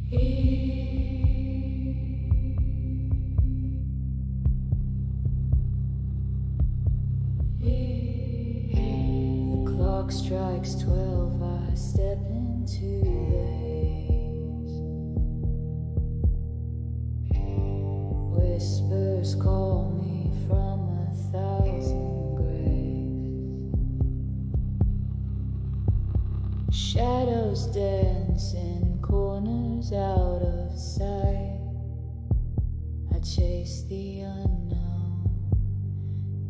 The clock strikes 12, I step into the haze. Whispers call me from 1,000 graves. Shadows dance in corners out of sight. I chase the unknown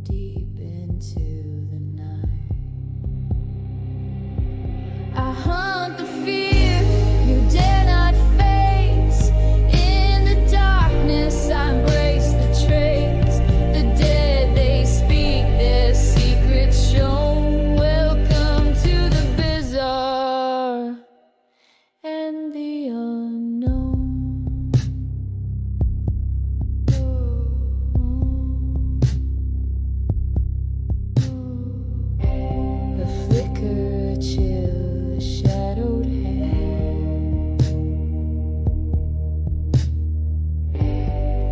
deep into the night. I hunt the fear you dare not face. In the darkness I embrace the trace. The dead, they speak their secrets shown. Welcome to the bizarre and the unknown. A flicker, a chill, a shadowed hand.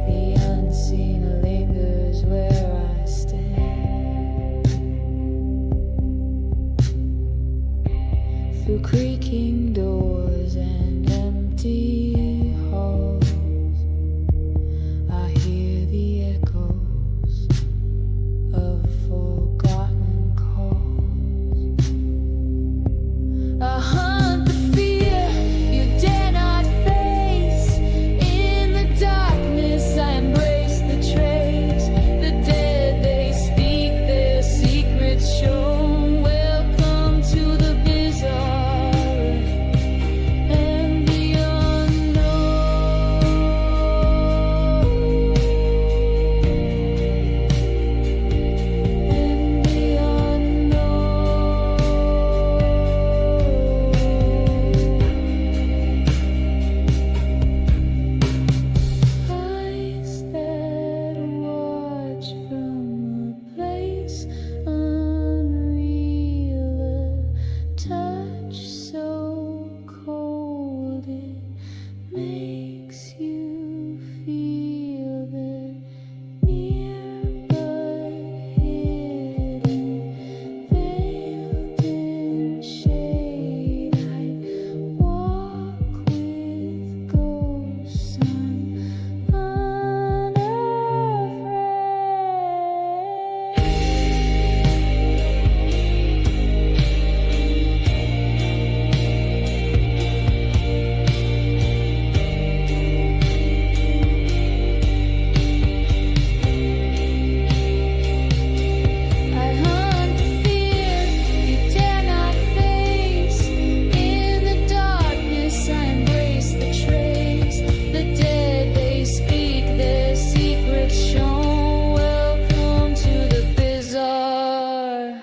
The unseen lingers where I stand. Through creaking doors and empty halls, I hear the echoes of forgotten calls. I hunt the fear you dare not face. In the darkness I embrace the trace. The dead, they speak their secrets shown. Welcome to the bizarre and the unknown. And the eyes that watch from a place unreal, a touch so cold it makes you feel they're near but hidden, veiled in shade. I walk with ghosts I hunt the fear you dare not face. In the darkness I embrace the trace. The dead, they speak their secrets shown. Welcome to the bizarre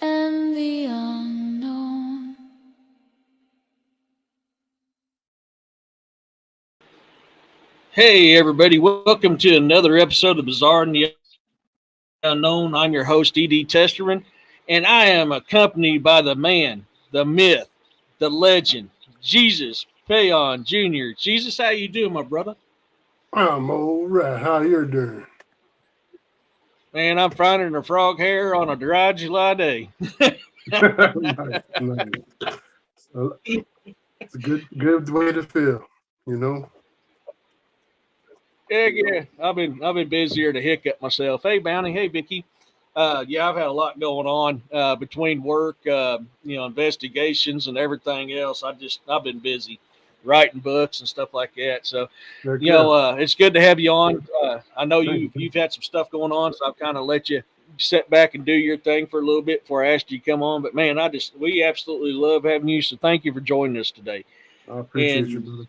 and the unknown. Hey, everybody. Welcome to another episode of Bizarre and the Unknown. I'm your host, E.D. Testerman, and I am accompanied by the man, the myth, the legend, Jesus Payan Jr. Jesus, how you doing, my brother? I'm all right. How you doing? Man, I'm finding a frog hair on a dry July day. Nice. Well, it's a good way to feel, you know. Yeah. I've been busier to hiccup myself. Hey, Bounty. Hey, Vicky. Yeah, I've had a lot going on between work, investigations and everything else. I've been busy writing books and stuff like that. So, it's good to have you on. I know you've had some stuff going on, so I've kind of let you sit back and do your thing for a little bit before I asked you to come on. But man, we absolutely love having you. So thank you for joining us today. I appreciate you, brother.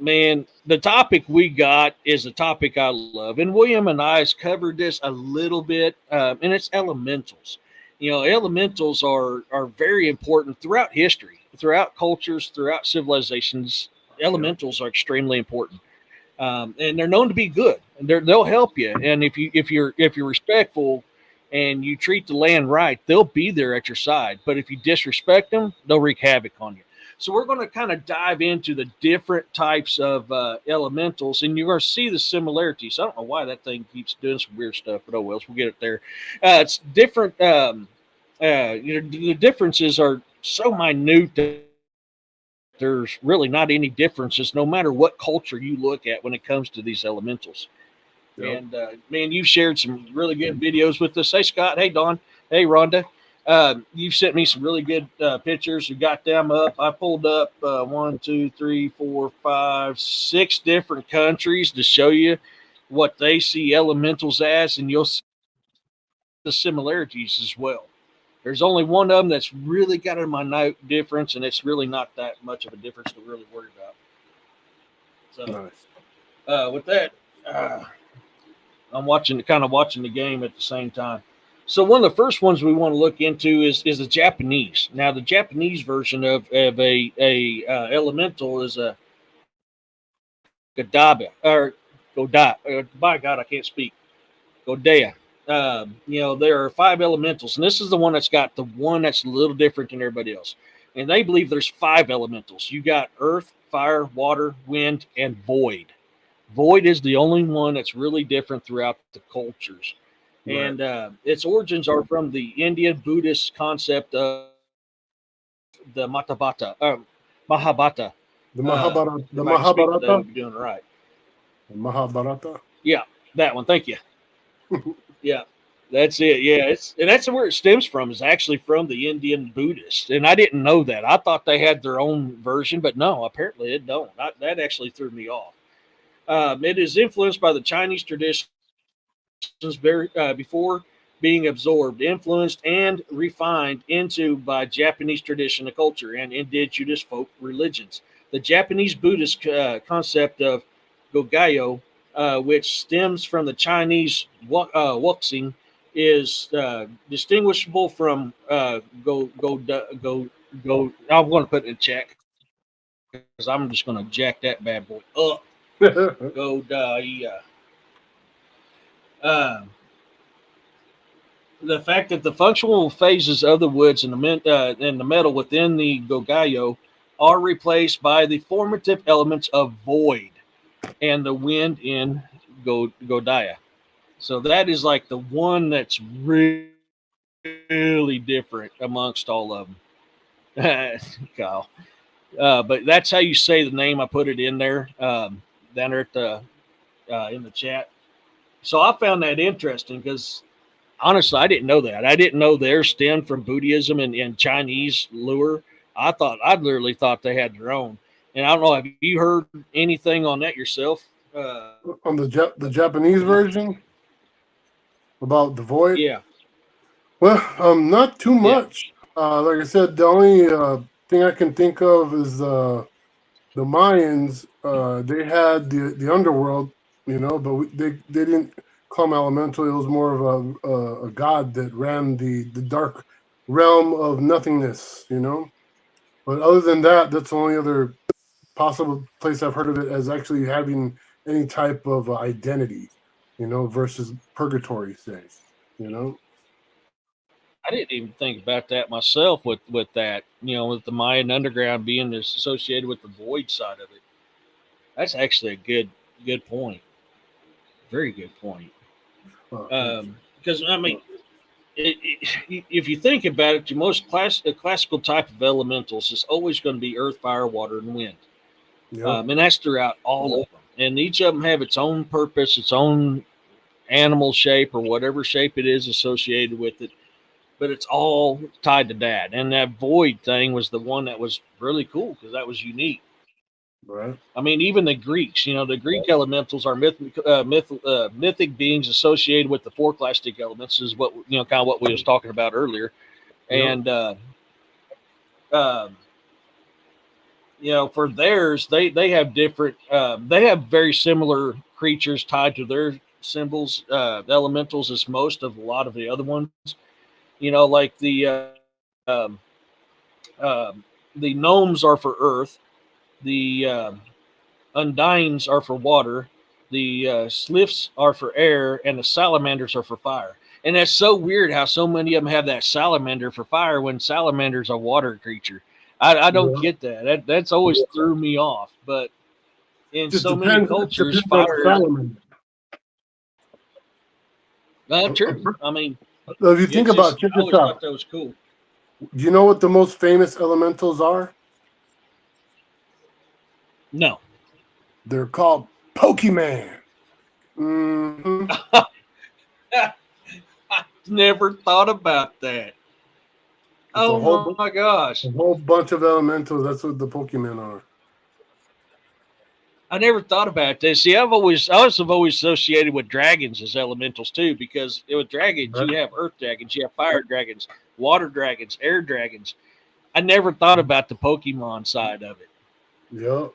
Man, the topic we got is a topic I love, and William and I has covered this a little bit, and it's elementals. Elementals are very important throughout history, throughout cultures, throughout civilizations. Elementals are extremely important, and they're known to be good. And they'll help you, and if you're respectful and you treat the land right, they'll be there at your side. But if you disrespect them, they'll wreak havoc on you. So we're going to kind of dive into the different types of elementals, and you're going to see the similarities. I don't know why that thing keeps doing some weird stuff, but oh well, we'll get it there. It's different. The differences are so minute that there's really not any differences, no matter what culture you look at when it comes to these elementals. Yep. And man, you've shared some really good videos with us. Hey, Scott. Hey, Don. Hey, Rhonda. You've sent me some really good pictures. We got them up. I pulled up 1, 2, 3, 4, 5, 6 different countries to show you what they see elementals as, and you'll see the similarities as well. There's only one of them that's really got a minute difference, and it's really not that much of a difference to really worry about. So, Nice. With that, I'm watching the game at the same time. So one of the first ones we want to look into is the Japanese. Now the Japanese version of a elemental is a Godaba or Goda. By God, I can't speak. Godea. There are 5 elementals, and this is the one that's got the one that's a little different than everybody else. And they believe there's 5 elementals. You got earth, fire, water, wind, and void. Void is the only one that's really different throughout the cultures. Right. And its origins are from the Indian Buddhist concept of the Mahabharata. The Mahabharata. The Mahabharata. You're doing it right. The Mahabharata. Yeah, that one. Thank you. Yeah, that's it. Yeah, that's where it stems from. Is actually from the Indian Buddhists, and I didn't know that. I thought they had their own version, but no, apparently it don't. That actually threw me off. It is influenced by the Chinese traditions before being absorbed, influenced, and refined into by Japanese tradition and culture and indigenous folk religions. The Japanese Buddhist concept of Gogayo, which stems from the Chinese wuxing, is distinguishable from go. I'm going to put it in check because I'm just going to jack that bad boy up. The fact that the functional phases of the woods and the metal within the Gogayo are replaced by the formative elements of void and the wind in Godaya. So that is like the one that's really different amongst all of them. Kyle. But that's how you say the name. I put it in there down there at the in the chat. So I found that interesting because honestly, I didn't know that. I didn't know their stem from Buddhism and Chinese lure. I literally thought they had their own. And I don't know, have you heard anything on that yourself? On the Japanese version about the void? Yeah. Well, not too much. Yeah. Like I said, the only thing I can think of is the Mayans. They had the underworld, but they didn't call him elemental. It was more of a god that ran the dark realm of nothingness, But other than that, that's the only other possible place I've heard of it as actually having any type of identity, versus purgatory, say, I didn't even think about that myself with that, with the Mayan underground being associated with the void side of it. That's actually a good point. Very good point. Because I mean, if you think about it, the most classical type of elementals is always going to be earth, fire, water, and wind. Yep. And that's throughout all of them. And each of them have its own purpose, its own animal shape or whatever shape it is associated with it. But it's all tied to that. And that void thing was the one that was really cool because that was unique. Right. I mean, even the Greeks, the Greek elementals are mythic beings associated with the 4 classic elements is what, kind of what we was talking about earlier. Yep. And, for theirs, they have different, they have very similar creatures tied to their symbols, elementals as most of a lot of the other ones. Like the gnomes are for earth. The undines are for water, the sliffs are for air, and the salamanders are for fire. And that's so weird how so many of them have that salamander for fire when salamander's a water creature. I don't Yeah. get that. That's always threw me off. But in Just so many depends. cultures, Depends on the fire. salamander. True. I mean, If you think it's about, just check I this always thought out. that was cool. Do you know what the most famous elementals are? No, They're called Pokemon. Hmm. I never thought about that. It's Oh my gosh. a whole bunch of elementals. That's what the Pokemon are. I never thought about this. See, I was always associated with dragons as elementals too, because with dragons Right? you have earth dragons, you have fire dragons, water dragons, air dragons. I never thought about the Pokemon side of it. Yep.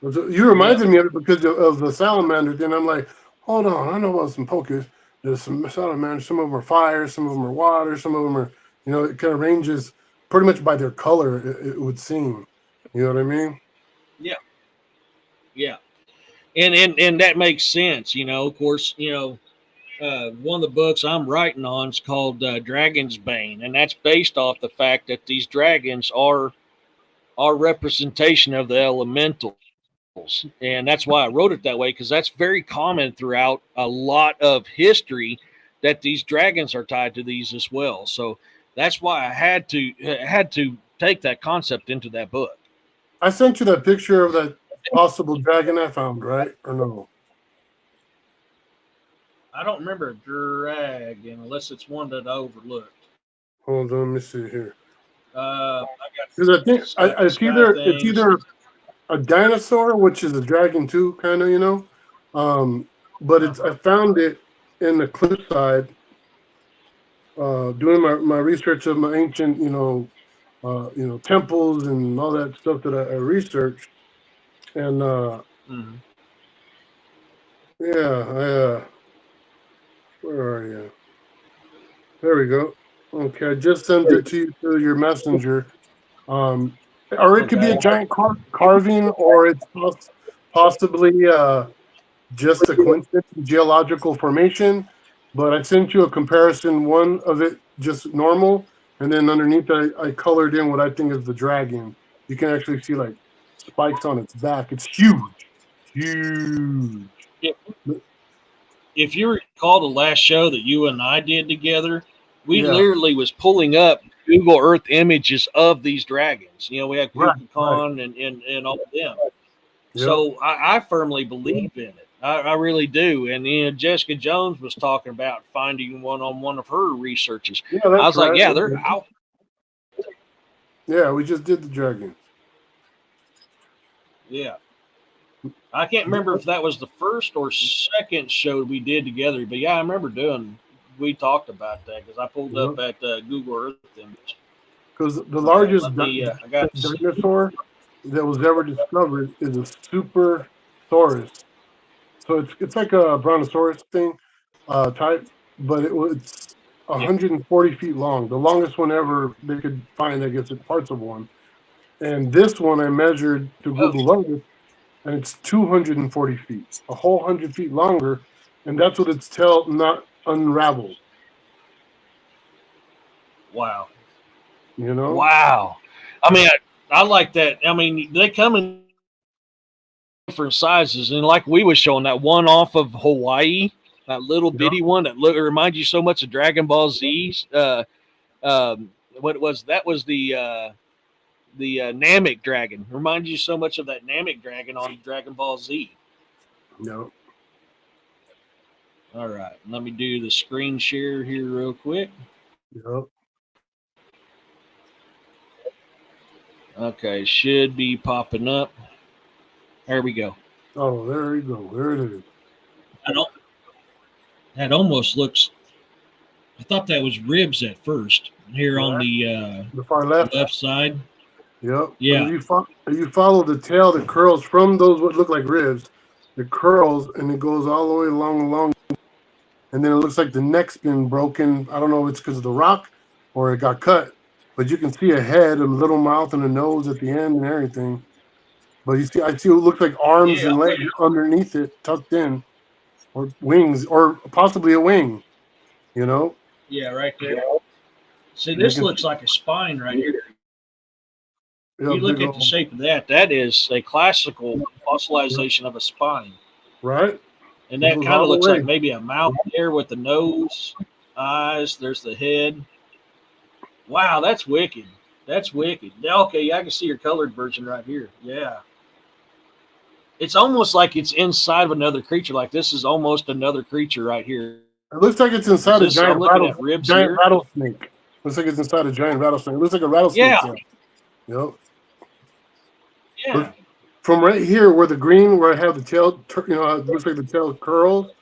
You Yep. reminded me of it because of the salamander. Then I'm like, hold on, I know about some Pokemon. There's some salamanders. Some of them are fire. Some of them are water. Some of them are, it kind of ranges pretty much by their color. It would seem. You know what I mean? Yeah. Yeah. And that makes sense. Of course, one of the books I'm writing on is called Dragon's Bane, and that's based off the fact that these dragons are representation of the elementals, and that's why I wrote it that way, because that's very common throughout a lot of history that these dragons are tied to these as well. So that's why I had to take that concept into that book. I sent you that picture of that possible dragon I found, right? Or no? I don't remember a dragon unless it's one that I overlooked. Hold on, let me see here. I got Because I think sky it's things. either a dinosaur, which is a dragon too, kind of, but it's I found it in the cliffside, doing my research of my ancient, temples and all that stuff that I researched, and Mhm. yeah, where are you? There we go. Okay, I just sent it to you through your messenger. Um, or it could be a Okay. giant carving, or it's possibly just a coincidence, geological formation. But I sent you a comparison, one of it just normal, and then underneath I colored in what I think is the dragon. You can actually see like spikes on its back. It's huge, huge. If, if you recall the last show that you and I did together, we Yeah, literally was pulling up Google Earth images of these dragons. We had right, right. Kukulkan and all of them. Yep. So I firmly believe in it. I really do. And Jessica Jones was talking about finding one on one of her researches. Yeah, I that's was like, right. yeah, they're out. Yeah, we just did the dragon. Yeah. I can't remember if that was the first or second show we did together, but yeah, I remember doing. We talked about that because I pulled up at Google Earth image. Because the Okay, largest let me. I got. dinosaur that was ever discovered is a Supersaurus. So it's like a brontosaurus thing, type, but it's Yeah. 140 feet long, the longest one ever they could find. I guess it's parts of one. And this one I measured to Oh, Google Earth, and it's 240 feet, a whole 100 feet longer, and that's what it's not unraveled. wow. You know? Wow. I mean, I like that. I mean, they come in different sizes, and like we was showing that one off of Hawaii, that little Yeah. bitty one that reminds you so much of Dragon Ball Z's. What was that? Was the Namek dragon? Reminds you so much of that Namek dragon on Dragon Ball Z. No. All right, let me do the screen share here real quick. Yeah. Okay, should be popping up. There we go. Oh, there you go. There it is. I don't. That almost looks. I thought that was ribs at first. Here on Right. the The far left. left side. Yep. But Yeah. if you follow the tail that curls from those what look like ribs, it curls and it goes all the way along, and then it looks like the neck's been broken. I don't know if it's because of the rock or it got cut, but you can see a head, a little mouth, and a nose at the end and everything. But I see what looks like arms Yeah. and legs underneath it, tucked in, or wings, or possibly a wing. You know? Yeah. Right there. See, this looks like a spine right here. You look at the shape of that. That is a classical fossilization of a spine. Right. And that kind of looks like maybe a mouth there with the nose, eyes. There's the head. Wow, that's wicked. That's wicked. Okay, I can see your colored version right here. Yeah. It's almost like it's inside of another creature. Like this is almost another creature right here. It looks like it's inside a giant rattlesnake. Looks like it's inside a giant rattlesnake. It looks like a rattlesnake. Yeah. Tail. Yep. Yeah. But from right here, where the green, where I have the tail, it looks like the tail curls.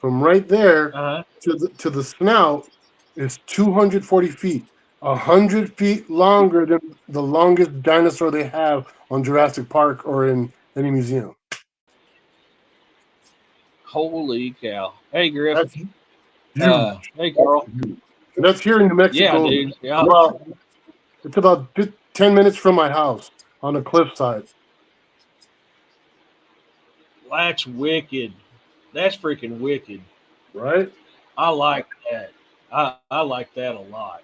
From right there to the snout is 240 feet, 100 feet longer than the longest dinosaur they have on Jurassic Park or in any museum. Holy cow! Hey, Griff. That's huge. Hey, Carl. And that's here in New Mexico. Yeah, dude. Yeah. Well, it's about 10 minutes from my house on a cliffside. That's wicked. That's freaking wicked. Right? I like that. I like that a lot.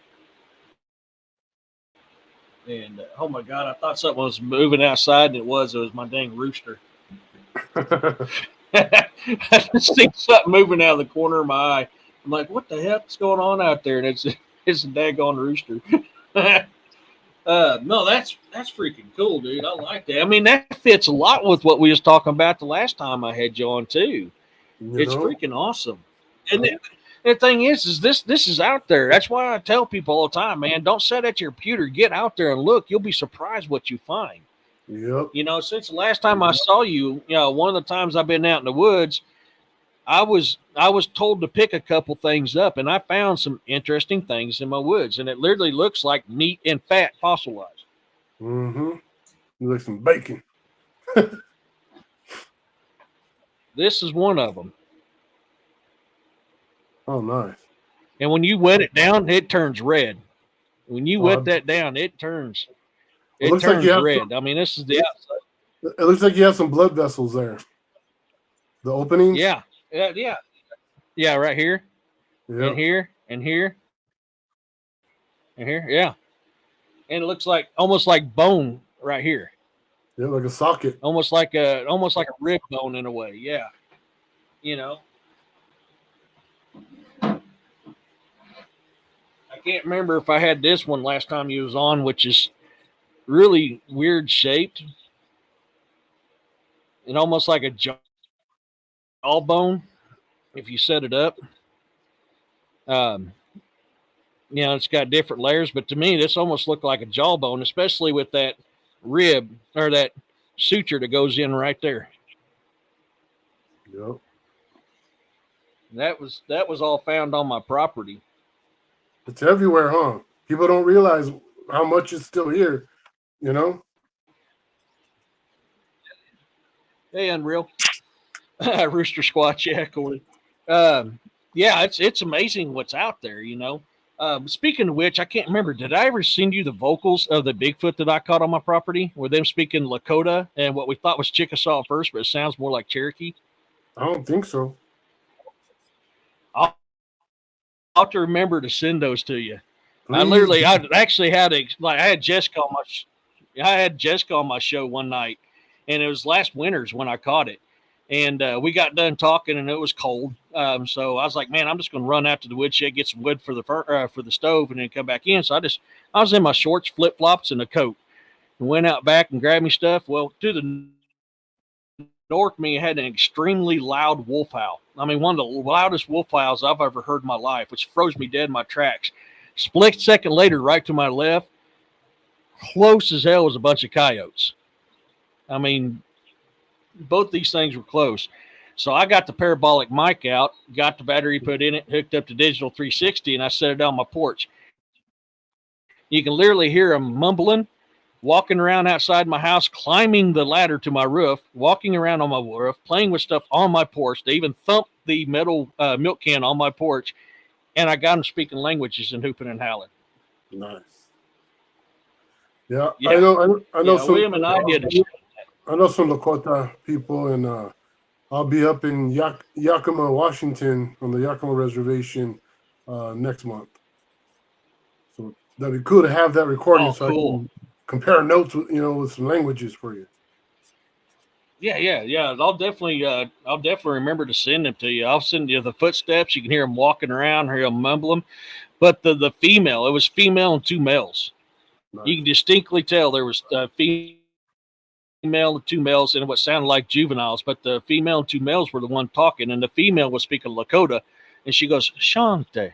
And oh my God, I thought something was moving outside, and it was my dang rooster. I just see something moving out of the corner of my eye. I'm like, what the heck's going on out there? And it's a daggone rooster. No, that's freaking cool, dude. I like that. I mean, that fits a lot with what we was talking about the last time I had you on too. It's freaking awesome. And the thing is this is out there. That's why I tell people all the time, man, don't sit at your computer. Get out there and look. You'll be surprised what you find. Yep. You know, since the last time I saw you, one of the times I've been out in the woods, I was told to pick a couple things up, and I found some interesting things in my woods, and it literally looks like meat and fat fossilized. Mm-hmm. You like some bacon. This is one of them. Oh, nice. And when you wet it down, it turns red. When you wet that down, it turns red. I mean, this is the outside. It looks like you have some blood vessels there. The openings? Yeah. Yeah, right here. Yep. And here, and here. And here, yeah. And it looks like almost like bone right here. Yeah, like a socket. Almost like a rib bone in a way, yeah. You know. I can't remember if I had this one last time you was on, which is really weird shaped. And almost like a jawbone if you set it up. It's got different layers, but to me, this almost looked like a jawbone, especially with that rib or that suture that goes in right there. Yep. That was all found on my property. It's everywhere, huh? People don't realize how much is still here, you know? Hey, Unreal. Rooster Squatch, yeah, Corey. Yeah, it's amazing what's out there, you know. Speaking of which, I can't remember. Did I ever send you the vocals of the Bigfoot that I caught on my property? Were them speaking Lakota and what we thought was Chickasaw at first, but it sounds more like Cherokee? I don't think so. I'll have to remember to send those to you. Please. I actually had I had Jessica on my show one night, and it was last winter's when I caught it. And we got done talking, and it was cold. So I was like, man, I'm just going to run out to the woodshed, get some wood for the stove, and then come back in. So I was in my shorts, flip flops, and a coat, and went out back and grabbed me stuff. Well, to the north of me, it had an extremely loud wolf howl. I mean, one of the loudest wolf howls I've ever heard in my life, which froze me dead in my tracks. Split second later, right to my left, close as hell was a bunch of coyotes. I mean, both these things were close. So I got the parabolic mic out, got the battery put in it, hooked up to digital 360, and I set it on my porch. You can literally hear them mumbling, walking around outside my house, climbing the ladder to my roof, walking around on my roof, playing with stuff on my porch. They even thumped the metal milk can on my porch, and I got them speaking languages and hooping and howling. Nice. Yeah. I know. Some, William and I did it. I know some Lakota people, and I'll be up in Yakima, Washington, on the Yakima Reservation next month. So That'd be cool to have that recording Oh, so I cool. can compare notes with, with some languages for you. Yeah. I'll definitely remember to send them to you. I'll send you the footsteps. You can hear them walking around, hear them mumble them. But the female, it was female and two males. You Nice. can distinctly tell there was a female and two males, and what sounded like juveniles. But the female and two males were the one talking, and the female was speaking Lakota, and she goes Shante,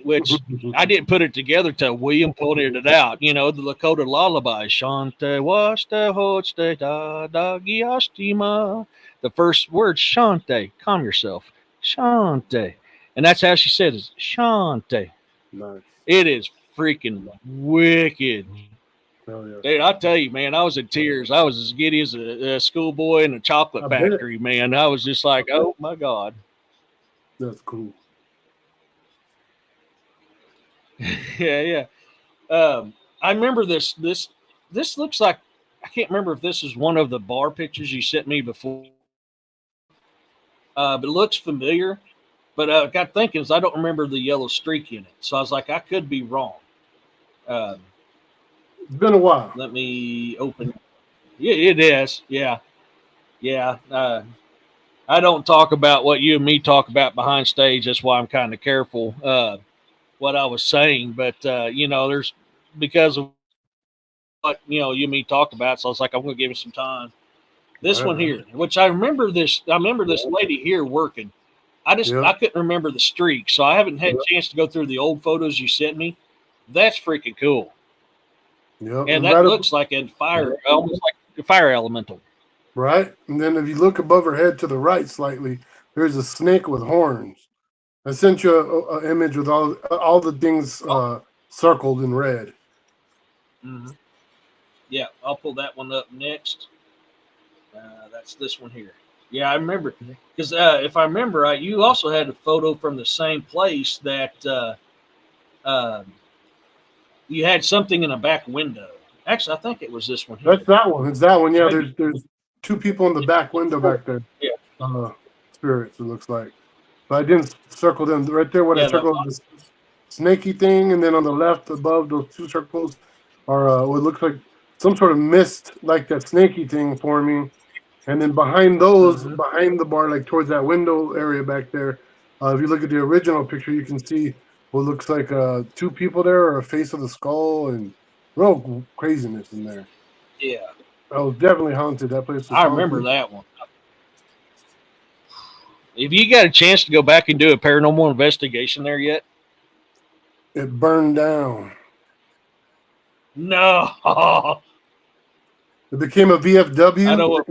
which I didn't put it together till William pointed it out. The Lakota lullaby, Shante washte hochte da da giastima. The first word, Shante, calm yourself, Shante, and that's how she said it, Shante. Nice. It is freaking wicked. Oh yeah. Dude, I tell you, man, I was in tears. I was as giddy as a schoolboy in a chocolate I bet. factory, man. I was just like, oh my God. That's cool. Yeah. I remember this looks like, I can't remember if this is one of the bar pictures you sent me before. But it looks familiar. But I got thinking, I don't remember the yellow streak in it. So I was like, I could be wrong. It's been a while. Let me open. Yeah, it is. Yeah. I don't talk about what you and me talk about behind stage. That's why I'm kind of careful what I was saying. But there's, because of what you and me talked about, so I was like, I'm going to give it some time. This one here, which I remember this lady here working. I couldn't remember the streak, so I haven't had a chance to go through the old photos you sent me. That's freaking cool. Yep. And that looks like a fire, almost like a fire elemental. Right? And then if you look above her head to the right slightly, there's a snake with horns. I sent you an image with all the things circled in red. Mm-hmm. Yeah, I'll pull that one up next. That's this one here. Yeah, I remember. Because if I remember right, you also had a photo from the same place that you had something in a back window. Actually, I think it was this one here. That's that one. It's that one. Yeah, there's two people in the back window back there. Yeah. Spirits, it looks like. But I didn't circle them. Right there when I circled the snaky thing, and then on the left above those two circles are what looks like some sort of mist, like that snaky thing forming. And then behind those, behind the bar, like towards that window area back there, if you look at the original picture, you can see what looks like two people there, or a face of the skull, and real craziness in there. Yeah. I was definitely haunted. That place was I remember that one. Have you got a chance to go back and do a paranormal investigation there yet? It burned down. No. It became a VFW. I know what.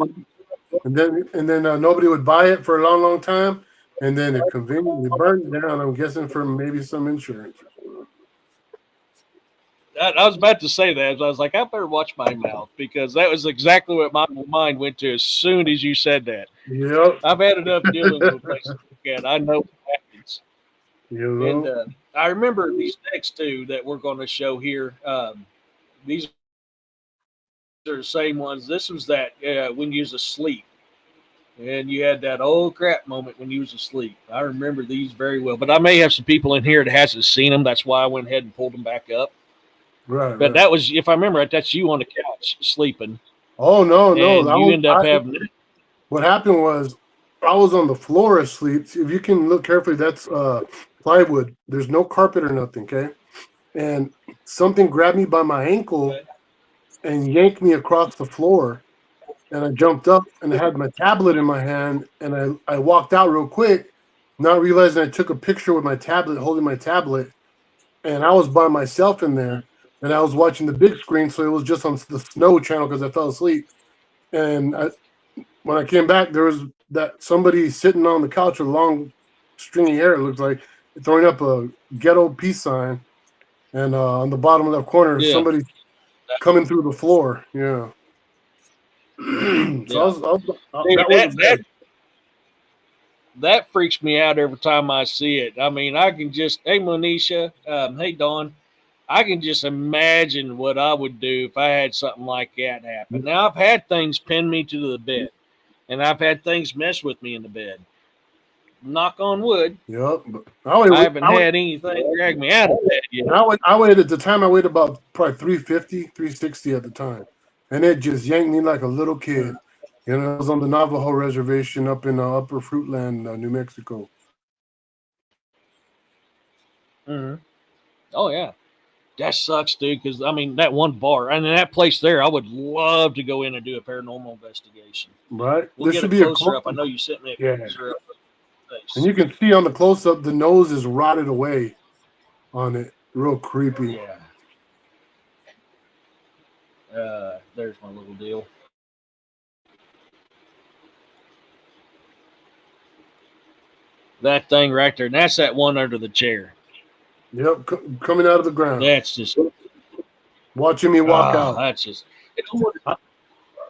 And then nobody would buy it for a long, long time, and then it conveniently burned down. I'm guessing for maybe some insurance. I was about to say that. I was like, I better watch my mouth, because that was exactly what my mind went to as soon as you said that. Yep. I've had enough dealing with places like that. I know what happens. Yep. And I remember these next two that we're going to show here. These are the same ones. This was that when you was asleep, and you had that old crap moment when you was asleep. I remember these very well. But I may have some people in here that hasn't seen them. That's why I went ahead and pulled them back up. Right. But that was, if I remember right, that's you on the couch sleeping. Oh no! And you end up having. What happened was I was on the floor asleep. If you can look carefully, that's plywood. There's no carpet or nothing. Okay, and something grabbed me by my ankle and yanked me across the floor. And I jumped up and I had my tablet in my hand, and I walked out real quick, not realizing I took a picture with my tablet, holding my tablet, and I was by myself in there, and I was watching the big screen, so it was just on the Snow channel because I fell asleep. And when I came back, there was that somebody sitting on the couch with long, stringy hair, it looked like, throwing up a ghetto peace sign, and on the bottom left corner, somebody coming through the floor. Yeah. That freaks me out every time I see it. I mean, I can just, hey, Monisha, hey, Dawn, I can just imagine what I would do if I had something like that happen. Now, I've had things pin me to the bed, and I've had things mess with me in the bed. Knock on wood. Yep. But I haven't had anything drag me out of that yet. I weighed at the time. I weighed about probably 350, 360 at the time, and it just yanked me like a little kid. You know, it was on the Navajo reservation up in Upper Fruitland, New Mexico. Mm-hmm. Oh yeah, that sucks, dude. Because I mean, that one bar and that place there, I would love to go in and do a paranormal investigation. Right? We'll There get should a be a closer up. I know you sent me a Yeah. closer up And face. you can see on the close up, the nose is rotted away on it. Real creepy. Yeah. There's my little deal. That thing right there, and that's that one under the chair. Yep, coming out of the ground, That's just watching me walk out. That's just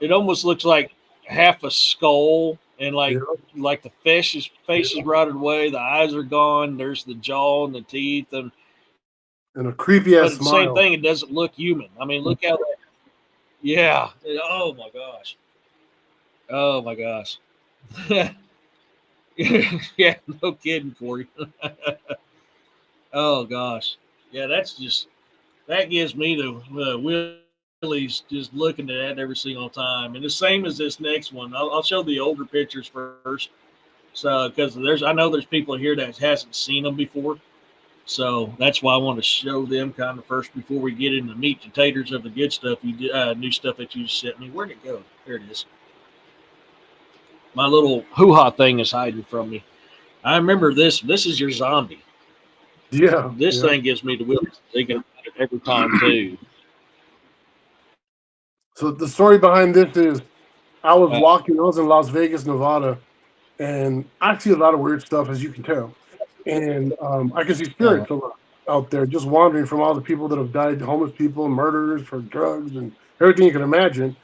it almost looks like half a skull, and Yep. like the face is rotted away, the eyes are gone. There's the jaw and the teeth, and And a creepy but ass at the same smile. thing, it doesn't look human. I mean, look how that. Yeah. Oh my gosh. Oh my gosh. Yeah. No kidding, Corey. Oh gosh. Yeah. That gives me the willies just looking at that every single time. And the same as this next one. I'll show the older pictures first. So because I know there's people here that hasn't seen them before. So that's why I want to show them kind of first before we get into the meat and taters of the good stuff new stuff that you sent me. Where'd it go? There it is. My little hoo-ha thing is hiding from me. I remember this. This is your zombie. Yeah. This thing gives me the willies thinking about it every time too. So the story behind this is I was walking, I was in Las Vegas, Nevada, and I see a lot of weird stuff, as you can tell. And I can see spirits a lot out there just wandering from all the people that have died, homeless people, murderers for drugs, and everything you can imagine.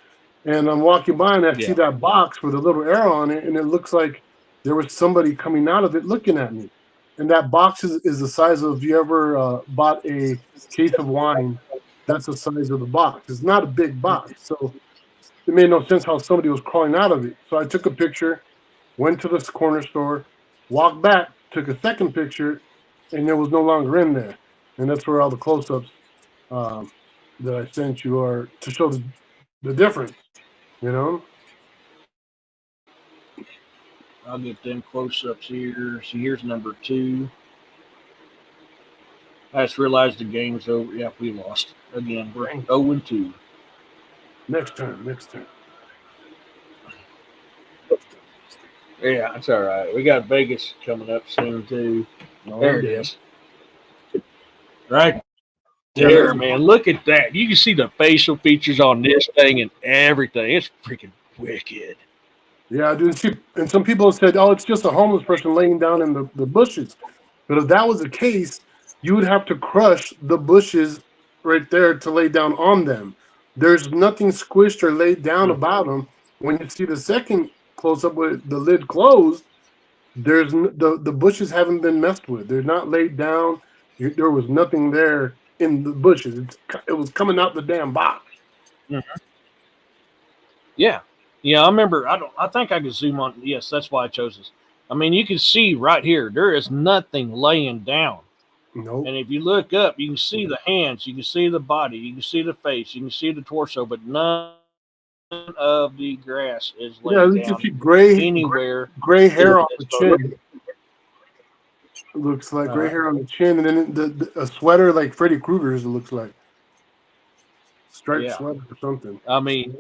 And I'm walking by and I see that box with a little arrow on it, and it looks like there was somebody coming out of it looking at me. And that box is the size of, you ever bought a case of wine? That's the size of the box. It's not a big box. So it made no sense how somebody was crawling out of it. So I took a picture, went to this corner store, walked back, took a second picture, and it was no longer in there. And that's where all the close-ups that I sent you are to show the difference, you know? I'll get them close-ups here. See, here's number 2. I just realized the game's over. Yeah, we lost again. We're 0-2. Next turn. Yeah, it's all right. We got Vegas coming up soon too. There it is. Right there, man. Look at that. You can see the facial features on this thing and everything. It's freaking wicked. Yeah, dude. And some people said, "Oh, it's just a homeless person laying down in the bushes." But if that was the case, you would have to crush the bushes right there to lay down on them. There's nothing squished or laid down about them. When you see the second close up with the lid closed, there's the bushes haven't been messed with. They're not laid down. There was nothing there in the bushes. It was coming out the damn box. Mm-hmm. Yeah. Yeah, I remember. I think I could zoom on. Yes, that's why I chose this. I mean, you can see right here, there is nothing laying down. Nope. And if you look up, you can see the hands, you can see the body, you can see the face, you can see the torso, but none of the grass is laying you down can see gray anywhere. Gray hair on the chin. It looks like gray hair on the chin, and then a sweater like Freddy Krueger's. It looks like striped sweater or something. I mean,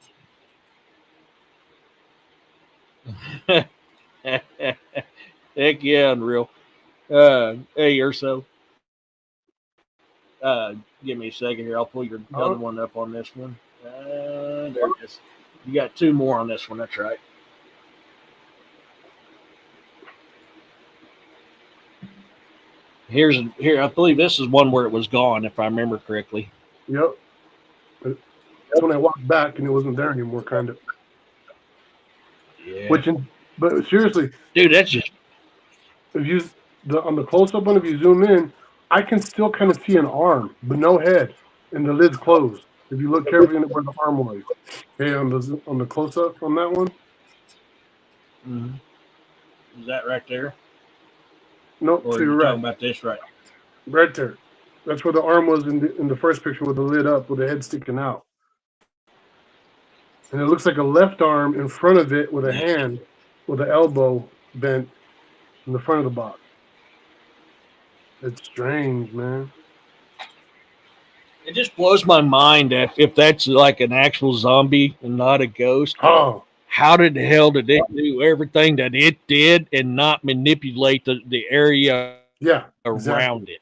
heck yeah, unreal. Hey, Urso. Give me a second here. I'll pull your other one up on this one. There it is. You got 2 more on this one. That's right. Here. I believe this is one where it was gone, if I remember correctly. Yep. That's when I walked back and it wasn't there anymore, kind of. Yeah. But seriously, dude, that's just. If on the close-up one, if you zoom in, I can still kind of see an arm, but no head, and the lid's closed. If you look carefully at where the arm was, okay, on the close-up on that one. Mm-hmm. Is that right there? Nope, Or to are your you right. talking about this right? Right there. That's where the arm was in the first picture with the lid up, with the head sticking out. And it looks like a left arm in front of it with a hand, with the elbow bent in the front of the box. It's strange, man. It just blows my mind if that's like an actual zombie and not a ghost. Oh, How did the hell did it do everything that it did and not manipulate the area yeah, around it?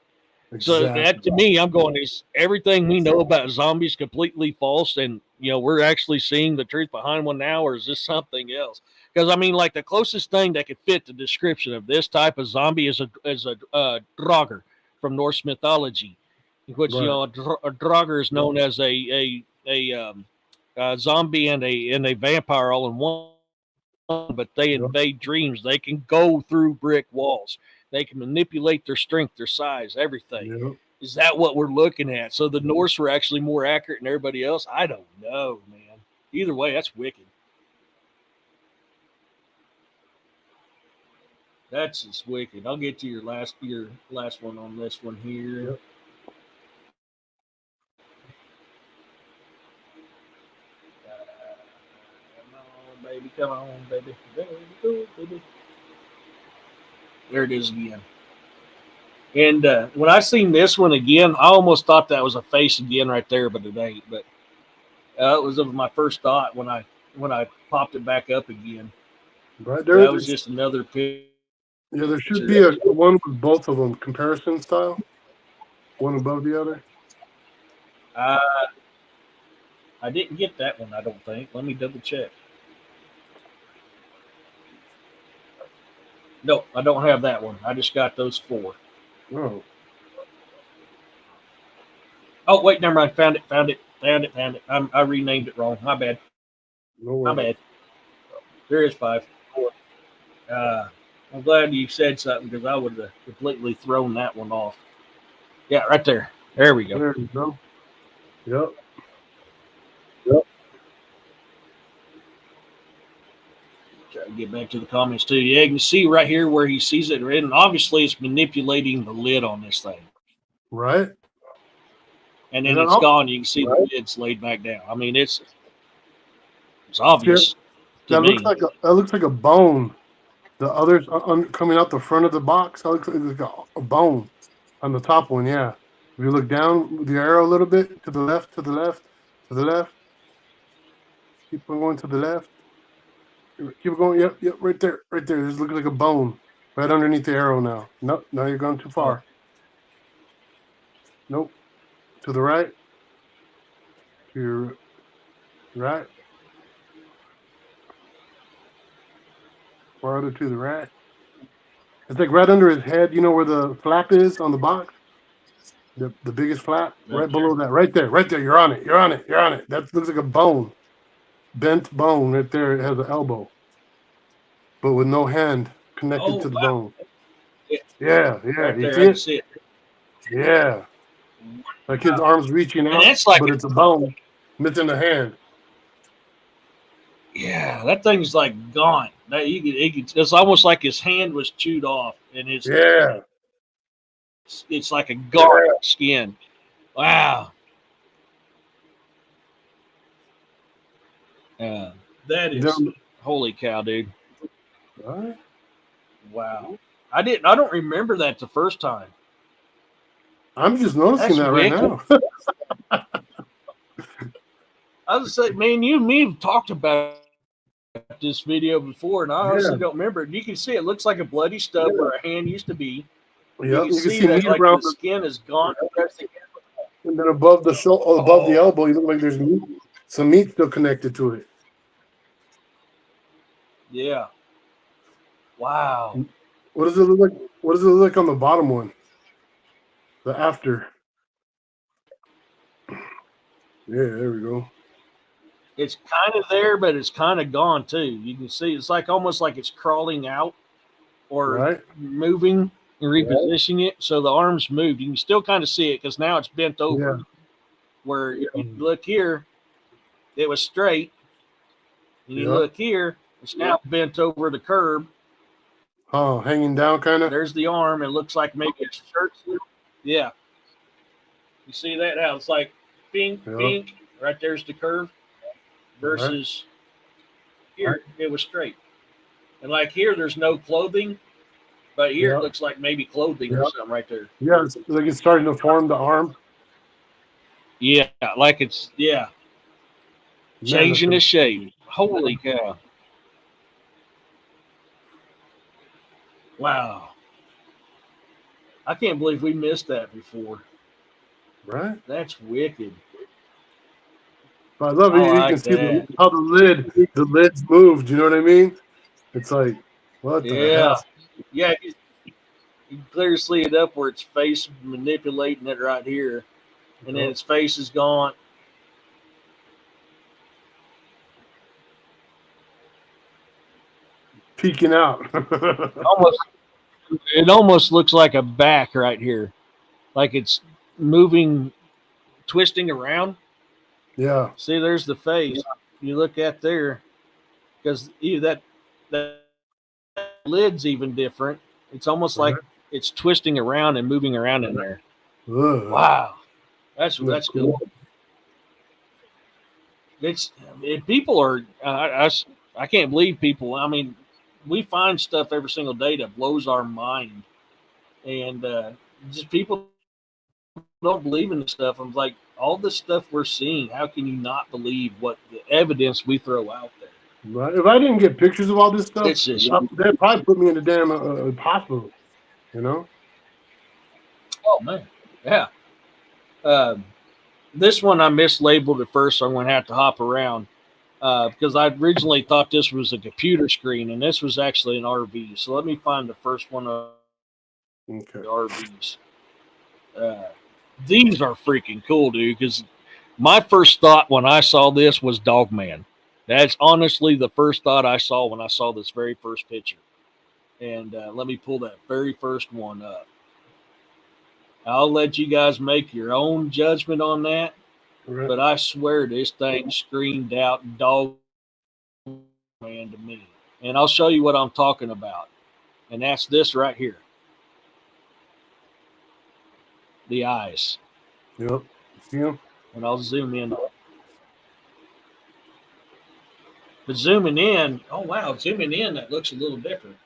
exactly. So that to Exactly. me, I'm going, is everything we know about zombies completely false? And, we're actually seeing the truth behind one now, or is this something else? Because, I mean, like the closest thing that could fit the description of this type of zombie is a Draugr from Norse mythology, which, Right. a Draugr is known as a zombie and a vampire all in one, but they Yep. invade dreams. They can go through brick walls. They can manipulate their strength, their size, everything. Yep. Is that what we're looking at? So the Norse were actually more accurate than everybody else? I don't know, man. Either way, that's wicked. That's just wicked. I'll get to your last one on this one here. Yep. Come on, baby. Come on, baby. There we go, baby. There it is again. And when I seen this one again, I almost thought that was a face again right there, but it ain't. But it was my first thought when I popped it back up again. Right That there. was just another picture. Yeah, there should be a one with both of them, comparison style, one above the other. Uh, I didn't get that one, I don't think. Let me double check. No, I don't have that one. I just got those four. Oh, Oh, wait, never mind. Found it. I renamed it wrong. My bad. no My way. bad. There is five. Uh, I'm glad you said something because I would have completely thrown that one off. Yeah, right there. There we go. There you go. Yep. Try to get back to the comments too. Yeah, you can see right here where he sees it written. Obviously, it's manipulating the lid on this thing. Right. And then And it's gone. You can see the lid's laid back down. I mean, it's obvious to that looks me. like a bone. The others coming out the front of the box, that looks like a bone on the top one. Yeah. If you look down with the arrow a little bit to the left, to the left, to the left, keep on going to the left. Keep going. Yep, yep, right there, right there. This looks like a bone right underneath the arrow now. Nope, now you're going too Oh, far. Nope. To the right. To your right. Farther to the right. It's like right under his head. You know where the flap is on the box? The biggest flap? up Right there. below that. Right there. Right there. You're on it. You're on it. You're on it. That looks like a bone. Bent bone right there. It has an elbow, but with no hand connected Oh, to the wow. bone. Yeah, Yeah, yeah. right You there. see I can it? see it. Yeah. Like his arm's reaching And out, that's like, but it's a bone missing the hand. yeah, that thing's like gone. That it's almost like his hand was chewed off, and Yeah. it's like a gone skin. Wow. Uh, that is Them, holy cow, dude. right? Wow. I don't remember that the first time. I'm just noticing That's that right wicked. now. I was like, man, you and me have talked about this video before, and I Yeah. honestly don't remember it. You can see it looks like a bloody stub where a hand used to be. You Yep. can You can see see that meat like around the skin is gone. and then above the shoulder, above the Oh, elbow, you look like there's meat, some meat still connected to it. yeah. Wow. What does it look like? What does it look like on the bottom one? The after. Yeah, there we go. It's kind of there, but it's kind of gone too. You can see it's like almost like it's crawling out or Right? moving and repositioning it. So the arms moved. You can still kind of see it because now it's bent over. Yeah. Where if you look here, it was straight. And you Yeah. look here, it's now bent over the curb. Oh, hanging down, kind of. There's the arm. It looks like maybe a shirt sleeve. Yeah, you see that? How it's like pink, Yeah. pink. Right there's the curve. Versus here, it was straight. And like here, there's no clothing, but here Yeah. it looks like maybe clothing or something right there. Yeah, it's like it's starting to form the arm. Yeah, like it's Man, changing the shape. Holy cow! Wow, I can't believe we missed that before. right? That's wicked. But I love I it. You can like see that. how the lids moved. You know what I mean? It's like, what the Yeah, hell? yeah. You can clearly see it up where its face manipulating it right here, and then its face is gone. Peeking out. Almost, it almost looks like a back right here, like it's moving, twisting around. Yeah. See, there's the face. You look at there, because that lid's even different. It's almost like Right. it's twisting around and moving around in there. Ugh. Wow, that's Looks cool. People are I can't believe people. I mean, we find stuff every single day that blows our mind, and just people don't believe in the stuff. I'm like, all the stuff we're seeing. How can you not believe what the evidence we throw out there? Right. If I didn't get pictures of all this stuff, It's just they'd probably put me in the damn hospital. You know? oh man, yeah. Uh, this one I mislabeled at first, so I'm going to have to hop around because I originally thought this was a computer screen, and this was actually an RV. So let me find the first one of Okay. the RVs. These are freaking cool, dude. Because my first thought when I saw this was Dogman. That's honestly the first thought I saw when I saw this very first picture. And let me pull that very first one up. I'll let you guys make your own judgment on that. Right. But I swear this thing screamed out Dog Man to me. And I'll show you what I'm talking about. And that's this right here. The eyes. Yep. See him? And I'll zoom in. But zooming in, oh wow, zooming in, that looks a little different.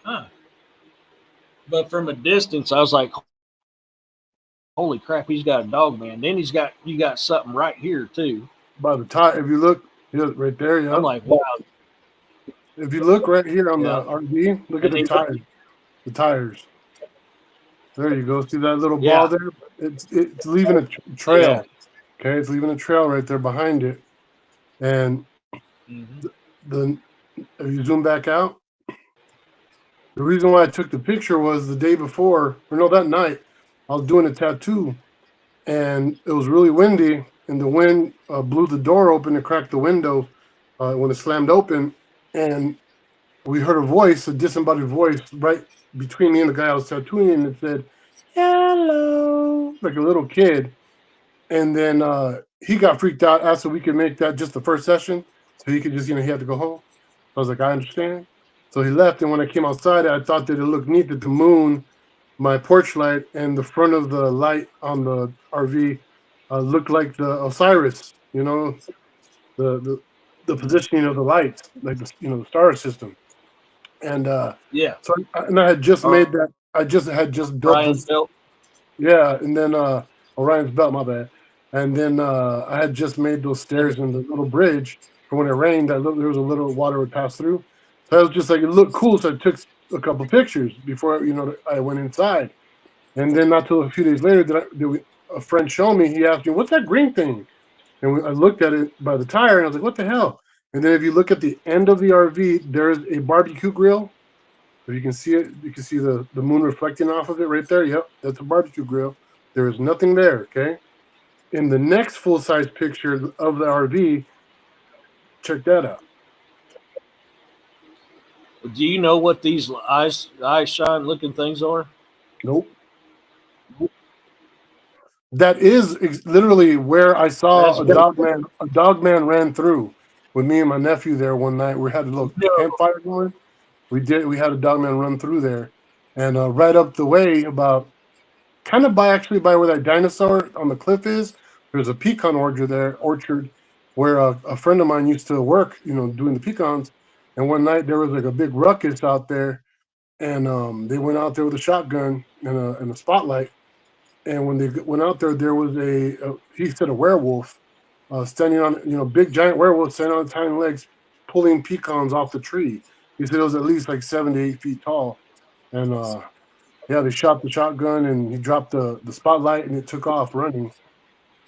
Huh. But from a distance, I was like, holy crap, he's got a dog man. Then you got something right here too. By the tire. If you look, right there, yeah. I'm like, wow. If you look right here on Yeah. the RV, look at And the then- tires. The tires. There you go. See that little ball Yeah. there? It's leaving a trail. Okay, it's leaving a trail right there behind it. And Mhm. the if you zoom back out, the reason why I took the picture was the day before, or no, that night, I was doing a tattoo, and it was really windy, and the wind blew the door open and cracked the window when it slammed open, and we heard a voice, a disembodied voice, right between me and the guy I was tattooing, and it said, "Hello," like a little kid. And then he got freaked out, asked if we could make that just the first session, so he could just, he had to go home. I was like, I understand. So he left, and when I came outside, I thought that it looked neat that the moon, my porch light, and the front of the light on the RV looked like the Osiris, the positioning of the lights, like the star system. And Yeah. so, and I had just made that. I had just built Brian this. Belt. Yeah, and then Orion's belt, my bad. And then I had just made those stairs and the little bridge for when it rained. There was a little water would pass through. So I was just like, it looked cool. So I took a couple pictures before I went inside. And then not till a few days later a friend showed me. He asked me, "What's that green thing?" And I looked at it by the tire, and I was like, "What the hell?" And then if you look at the end of the RV, there's a barbecue grill. If you can see it, you can see the moon reflecting off of it right there. Yep, that's a barbecue grill. There is nothing there, okay? In the next full-size picture of the RV, check that out. Do you know what these eye shine looking things are? Nope. That is literally where I saw That's a dog man ran through. with me and my nephew there one night. We had a little campfire going. We had a dogman run through there, and right up the way, about kind of by where that dinosaur on the cliff is. There's a pecan orchard where a friend of mine used to work, doing the pecans. And one night there was like a big ruckus out there, and they went out there with a shotgun and a spotlight. And when they went out there, there was he said a werewolf standing on, big giant werewolf standing on its hind legs, pulling pecans off the tree. He said it was at least like 7 to 8 feet tall. And yeah, they shot the shotgun and he dropped the spotlight and it took off running.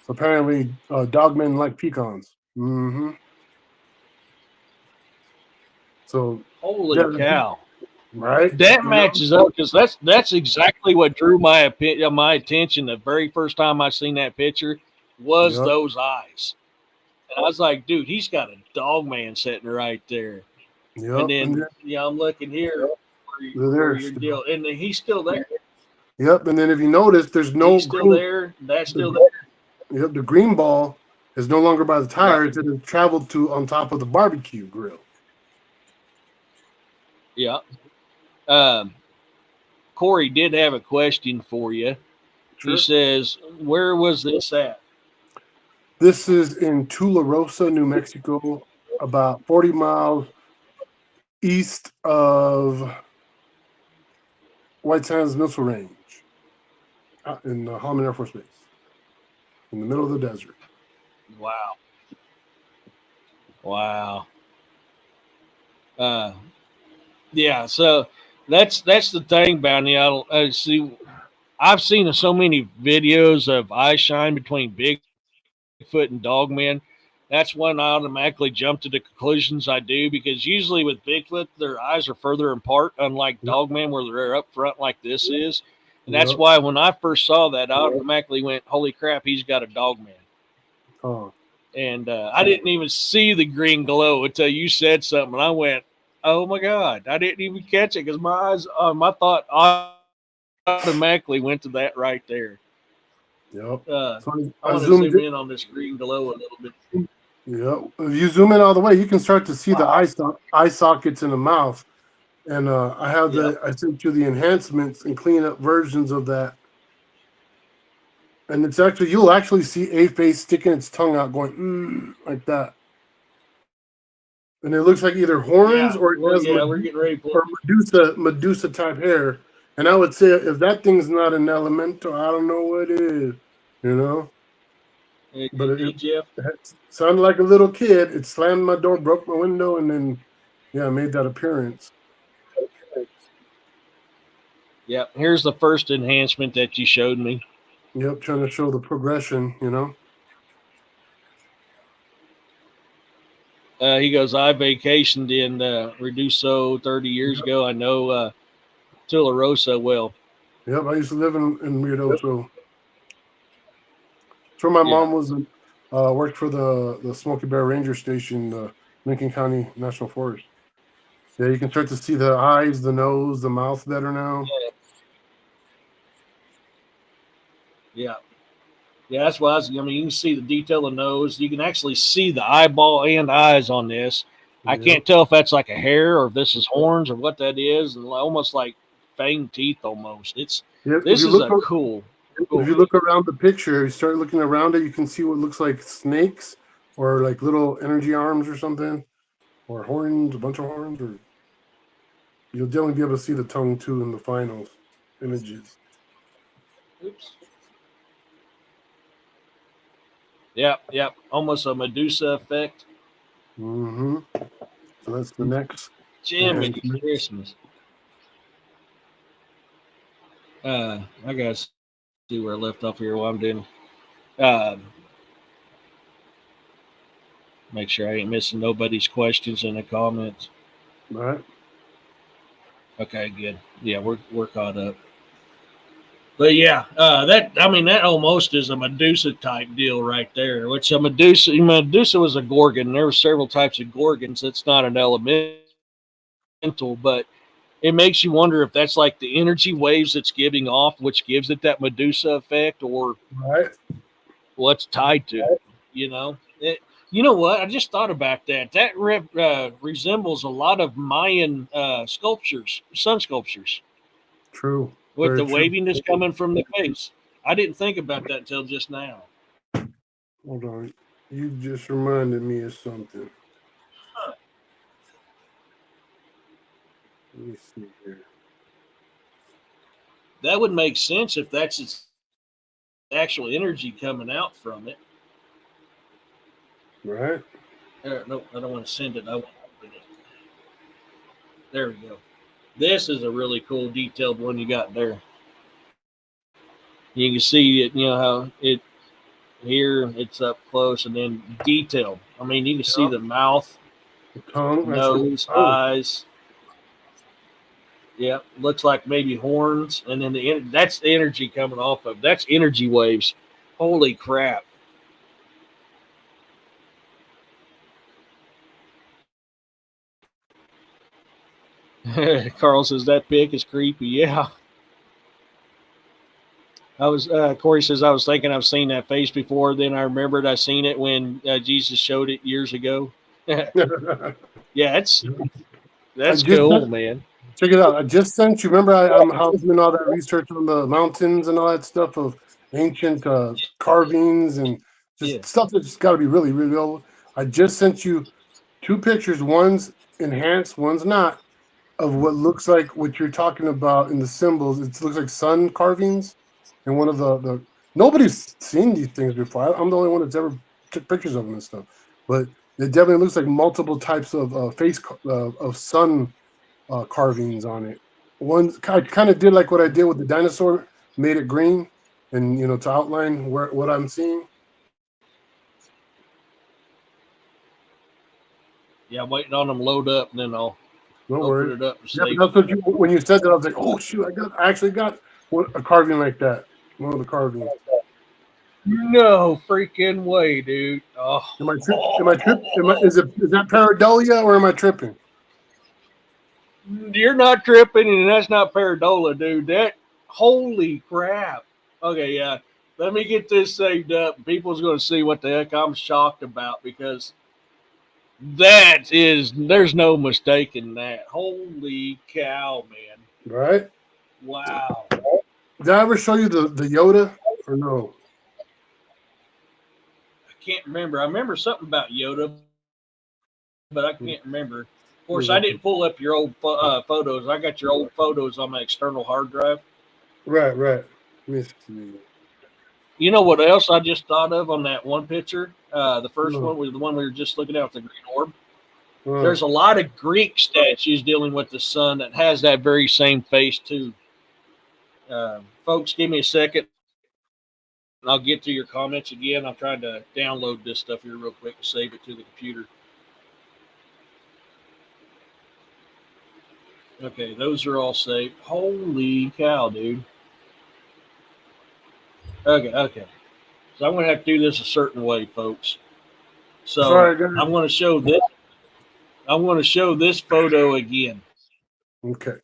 So apparently, dogmen like pecans. Mm-hmm. So Holy yeah, cow! right? That matches up because that's exactly what drew my attention the very first time I seen that picture was Yep. those eyes, and I was like, dude, he's got a dog man sitting right there. And Yep. then I'm looking here where you're deal, and then he's still there. Yep. And then if you notice, there's no He's still green, there. That's still there. Yep, the green ball is no longer by the tires. Yep. It has traveled to on top of the barbecue grill. Yeah. Corey did have a question for you. Sure. He says, "Where was this at?" This is in Tularosa, New Mexico, about 40 miles east of White Sands Missile Range in Holloman Air Force Base, in the middle of the desert. Wow. Yeah. So that's the thing, Bounty. I see. I've seen so many videos of eye shine between Bigfoot and Dogman. That's when I automatically jump to the conclusions I do, because usually with Bigfoot, their eyes are further apart, unlike Dogman, where they're up front like this is. And that's why when I first saw that, I automatically went, holy crap, he's got a Dogman. Oh. And I didn't even see the green glow until you said something. And I went, oh my God, I didn't even catch it because my thought automatically went to that right there. Yep. So I I want to zoomed zoom in on this green glow a little bit. Yep. If you zoom in all the way, you can start to see the eye sockets in the mouth. And I sent you the enhancements and clean up versions of that. And you'll actually see a face sticking its tongue out going like that. And it looks like either horns or we're getting ready or Medusa type hair. And I would say if that thing's not an elemental, I don't know what is. But Jeff, it sounded like a little kid. It slammed my door, broke my window, and then made that appearance. Yep. Here's the first enhancement that you showed me. Yep, trying to show the progression, He goes, I vacationed in Reduso 30 years ago. I know Tularosa well. Yep, I used to live in Reduso. That's where my mom was, worked for the Smoky Bear Ranger Station, Lincoln County National Forest. Yeah, you can start to see the eyes, the nose, the mouth better now. Yeah, that's why you can see the detail of the nose. You can actually see the eyeball and eyes on this. I can't tell if that's like a hair or if this is horns or what that is, and almost like fang teeth almost. This is cool. If you look around the picture, you start looking around it, you can see what looks like snakes or like little energy arms or something, or horns, a bunch of horns, or you'll definitely be able to see the tongue too in the final images. Oops. Yep. Almost a Medusa effect. Mm-hmm. So that's the next. Jimmy Christmas. I gotta see where I left off here while I'm doing. Make sure I ain't missing nobody's questions in the comments. All right. Okay, good. Yeah, we're caught up. But that almost is a Medusa type deal right there. Which a Medusa was a Gorgon. There were several types of Gorgons. It's not an elemental, but it makes you wonder if that's like the energy waves it's giving off, which gives it that Medusa effect, or what's tied to it. You know what? I just thought about that. That resembles a lot of Mayan sculptures, sun sculptures, True. with Very the true. waviness coming from the face. I didn't think about that until just now. Hold on. You just reminded me of something. Let me see here. That would make sense if that's its actual energy coming out from it. Right? No, I don't want to send it. I want to open it. There we go. This is a really cool, detailed one you got there. You can see it. You know how it here. It's up close and then detailed. I mean, you can see Yep. the mouth, The tongue. nose, Oh, eyes. Yeah, looks like maybe horns, and then that's the energy coming off of. That's energy waves. Holy crap! Carl says that pic is creepy. Yeah, I was. Corey says I was thinking I've seen that face before. Then I remembered I seen it when Jesus showed it years ago. Yeah, I that's just cool, man. check it out. I just sent you. Remember, I'm doing all that research on the mountains and all that stuff of ancient carvings and Yeah. just stuff that's got to be really, really old. I just sent you two pictures. One's enhanced, one's not, of what looks like what you're talking about in the symbols. It looks like sun carvings, and one of the nobody's seen these things before. I'm the only one that's ever took pictures of them and stuff. But it definitely looks like multiple types of face of sun carvings on it. One I kind of did like what I did with the dinosaur, made it green, and to outline what I'm seeing. Yeah, I'm waiting on them to load up, and then I'll Don't open worry. it up and Yeah, save but it. that's what when you said that, I was like, oh shoot, I actually got a carving like that. One of the carvings. No freaking way, dude. Oh. Am I trip? Am I trip? Is that pareidolia or am I tripping? You're not tripping, and that's not pareidolia, dude. That holy crap. Okay, yeah. Let me get this saved up. People's going to see what the heck I'm shocked about because there's no mistaking that. Holy cow, man. Right? Wow. Did I ever show you the Yoda or no? I can't remember. I remember something about Yoda, but I can't remember. Of course, I didn't pull up your old photos. I got your old photos on my external hard drive. Right. Let me see. You know what else I just thought of on that one picture? The first No. one was the one we were just looking at with the green orb. Oh. There's a lot of Greek statues dealing with the sun that has that very same face too. Folks, give me a second. I'll get to your comments again. I'm trying to download this stuff here real quick and save it to the computer. Okay, those are all saved. Holy cow, dude. Okay. So I'm going to have to do this a certain way, folks. So Sorry, I'm going to show this. I'm going to show this photo again. Okay.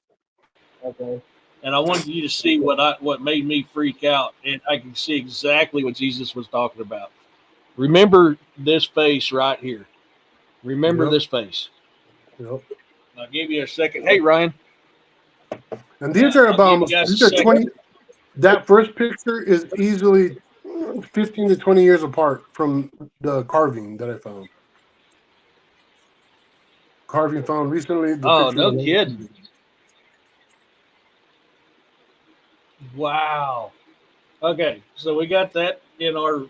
And I wanted you to see what made me freak out, and I can see exactly what Jesus was talking about. Remember this face right here. Remember this face. Yep. I'll give you a second. Hey, Ryan. And these are about these are 20. That first picture is easily 15 to 20 years apart from the carving that I found. Carving found recently. Oh, no kidding. Wow. Okay, so we got that in our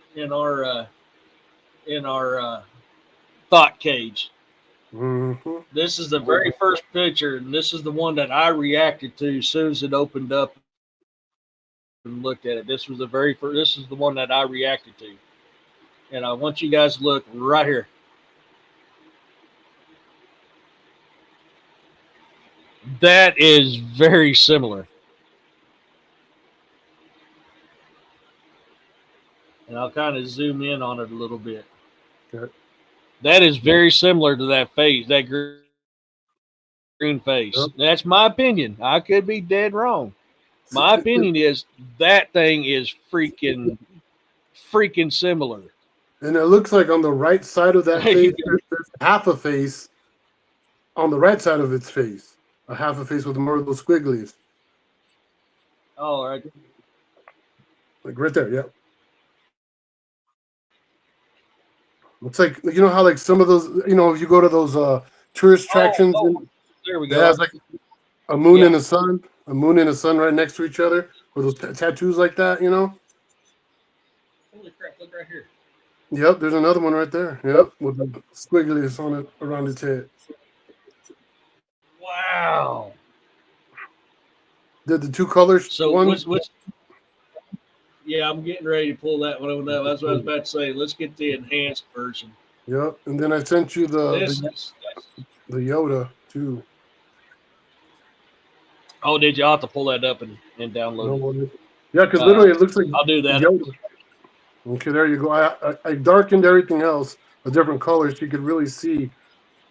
thought cage. Mm-hmm. This is the very first picture, and this is the one that I reacted to as soon as it opened up and looked at it. This was the very first. This is the one that I reacted to, and I want you guys to look right here. That is very similar. And I'll kind of zoom in on it a little bit. Okay. That is very similar to that face, that green face. Yep. That's my opinion. I could be dead wrong. My opinion is that thing is freaking similar. And it looks like on the right side of that face, there's half a face on the right side of its face. A half a face with more of those squigglies. Oh, right. Like right there, yep. It's like, you know how like some of those, you know, if you go to those tourist attractions, There we it go. has like a moon Yeah. and a moon and a sun right next to each other, or those tattoos like that, you know. Holy crap! Look right here. Yep, there's another one right there. Yep, with the squigglies on it around its head. Wow. Did the two colors So one? what's yeah, I'm getting ready to pull that one over. That's what I was about to say. Let's get the enhanced version. Yep, and then I sent you This is. the Yoda too. Oh, did you? I'll have to pull that up and download No it. one. Yeah, because literally it looks like I'll do that. Yoda. Okay, there you go. I darkened everything else a different color so you could really see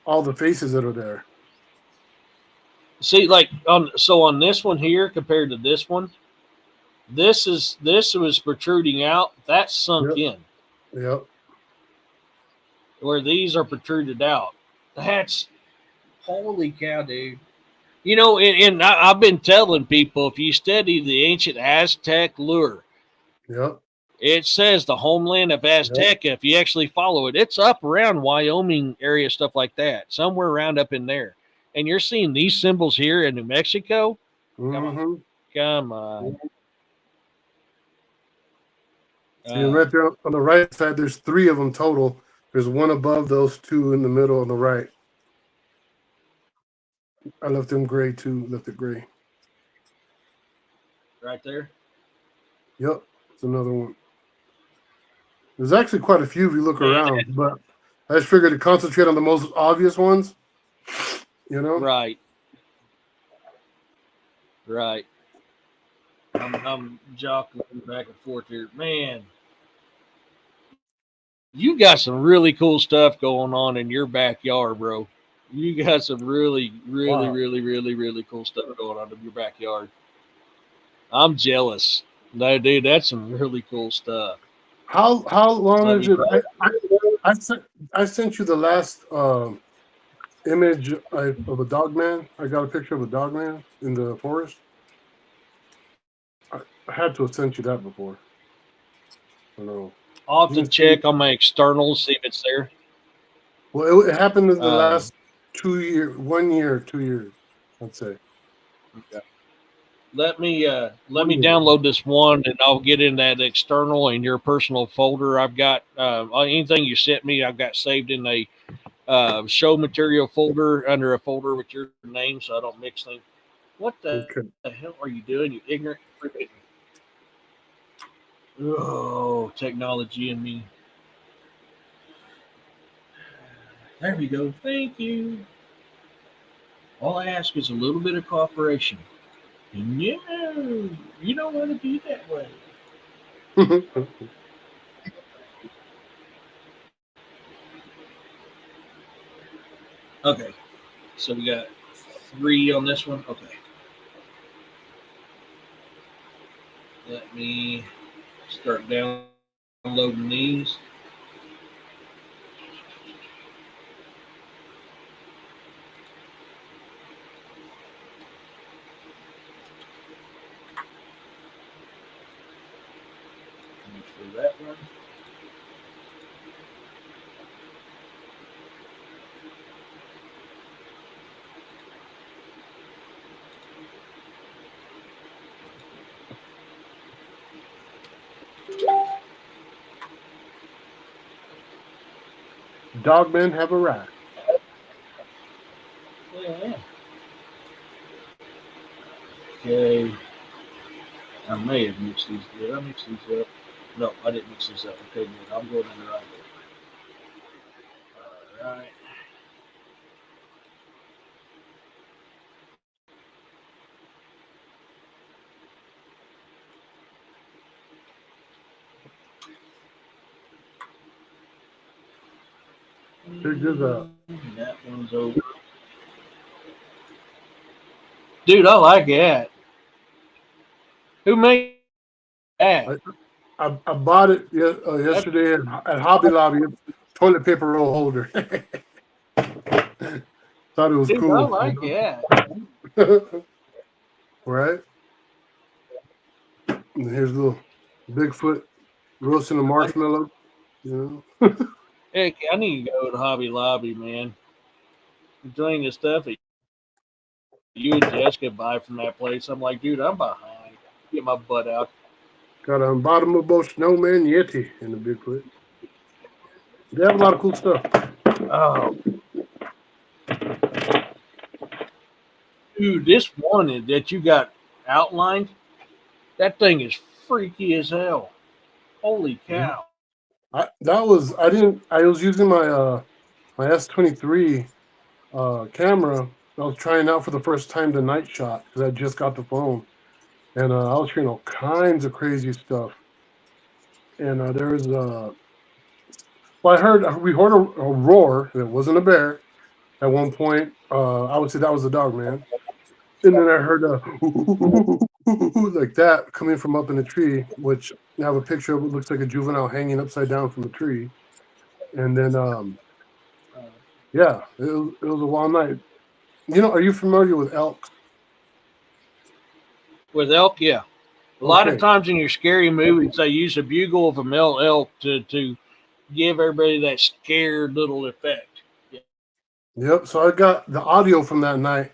all the faces that are there. See, like on this one here compared to this one, this was protruding out. That's sunk Yep, in. yep. Where these are protruded out. That's holy cow, dude. You know, and I've been telling people if you study the ancient Aztec lure, Yep. it says the homeland of Azteca. If you actually follow it, it's up around Wyoming area, stuff like that, somewhere around up in there. And you're seeing these symbols here in New Mexico. Mm-hmm. Come on. See, right there on the right side, there's 3 of them total. There's one above those 2 in the middle on the right. I left them gray too. Left it gray. Right there. Yep, it's another one. There's actually quite a few if you look around, but I just figured to concentrate on the most obvious ones. You know, Right. Right. I'm jockeying back and forth here, man. You got some really cool stuff going on in your backyard, bro. You got some really, really, Wow. really, really, really cool stuff going on in your backyard. I'm jealous. No, dude, that's some really cool stuff. How long Let is me. it? I sent you the last image of a dog man. I got a picture of a dog man in the forest. I had to have sent you that before. I don't know. I'll have You to can see. check on my externals, see if it's there. Well, it happened in the Um, last 2 years, 1 year, 2 years. I'd say okay. Let me 1 year. download this one, and I'll get in that external in your personal folder. I've got anything you sent me. I've got saved in a show material folder under a folder with your name, so I don't mix things. What the Okay. hell are you doing, you ignorant freaking? Oh, technology and me. There we go. Thank you. All I ask is a little bit of cooperation. No, you don't want to be that way. Okay, so we got 3 on this one. Okay. Let me start downloading these. Make sure that one. Dogmen have arrived. Yeah. Okay. I may have mixed these. Did I mix these up? No, I didn't mix these up. Okay, good. I'm going in the right way. All right. Check this out. That one's over. Dude, I like that. Who made that? I bought it That, yesterday at Hobby Lobby. Toilet paper roll holder. Thought it was dude, I cool, like it. know? Right? And here's a little Bigfoot roasting a I, marshmallow. You heck, I need to go to Hobby Lobby, man. Enjoying the stuff that you and Jessica buy from that place. I'm like, dude, I'm behind. Get my butt out. got an unbottomable snowman Yeti in the Bigfoot. They have a lot of cool stuff. Oh, dude, this one that you got outlined, that thing is freaky as hell. Holy Mhm. cow. I was using my S23 camera. I was trying out for the first time the night shot because I just got the phone, and I was hearing all kinds of crazy stuff. And there's well, we heard a roar, and it wasn't a bear. At one point, I would say that was the dog man, and then I heard a like that coming from up in the tree, which I have a picture of. It looks like a juvenile hanging upside down from a tree, and then yeah, it was a wild night. You know, are you familiar with elk? With elk, yeah. A lot of Okay. times in your scary movies, they use a bugle of a male elk to give everybody that scared little effect. Yeah. Yep. So I got the audio from that night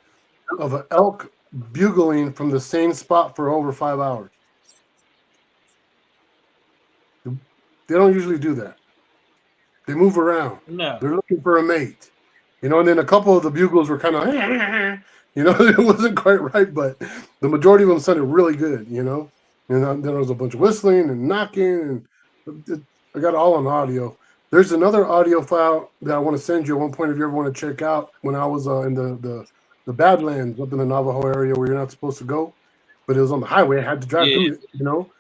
of an elk bugling from the same spot for over 5 hours. They don't usually do that. They move around. No. They're looking for a mate. You know, and then a couple of the bugles were kind of, you know, it wasn't quite right, but the majority of them sounded really good, you know. And then there was a bunch of whistling and knocking, and I got it all on audio. There's another audio file that I want to send you at one point if you ever want to check out when I was in the Badlands up in the Navajo area where you're not supposed to go, but it was on the highway. I had to drive Yeah. through it, you know.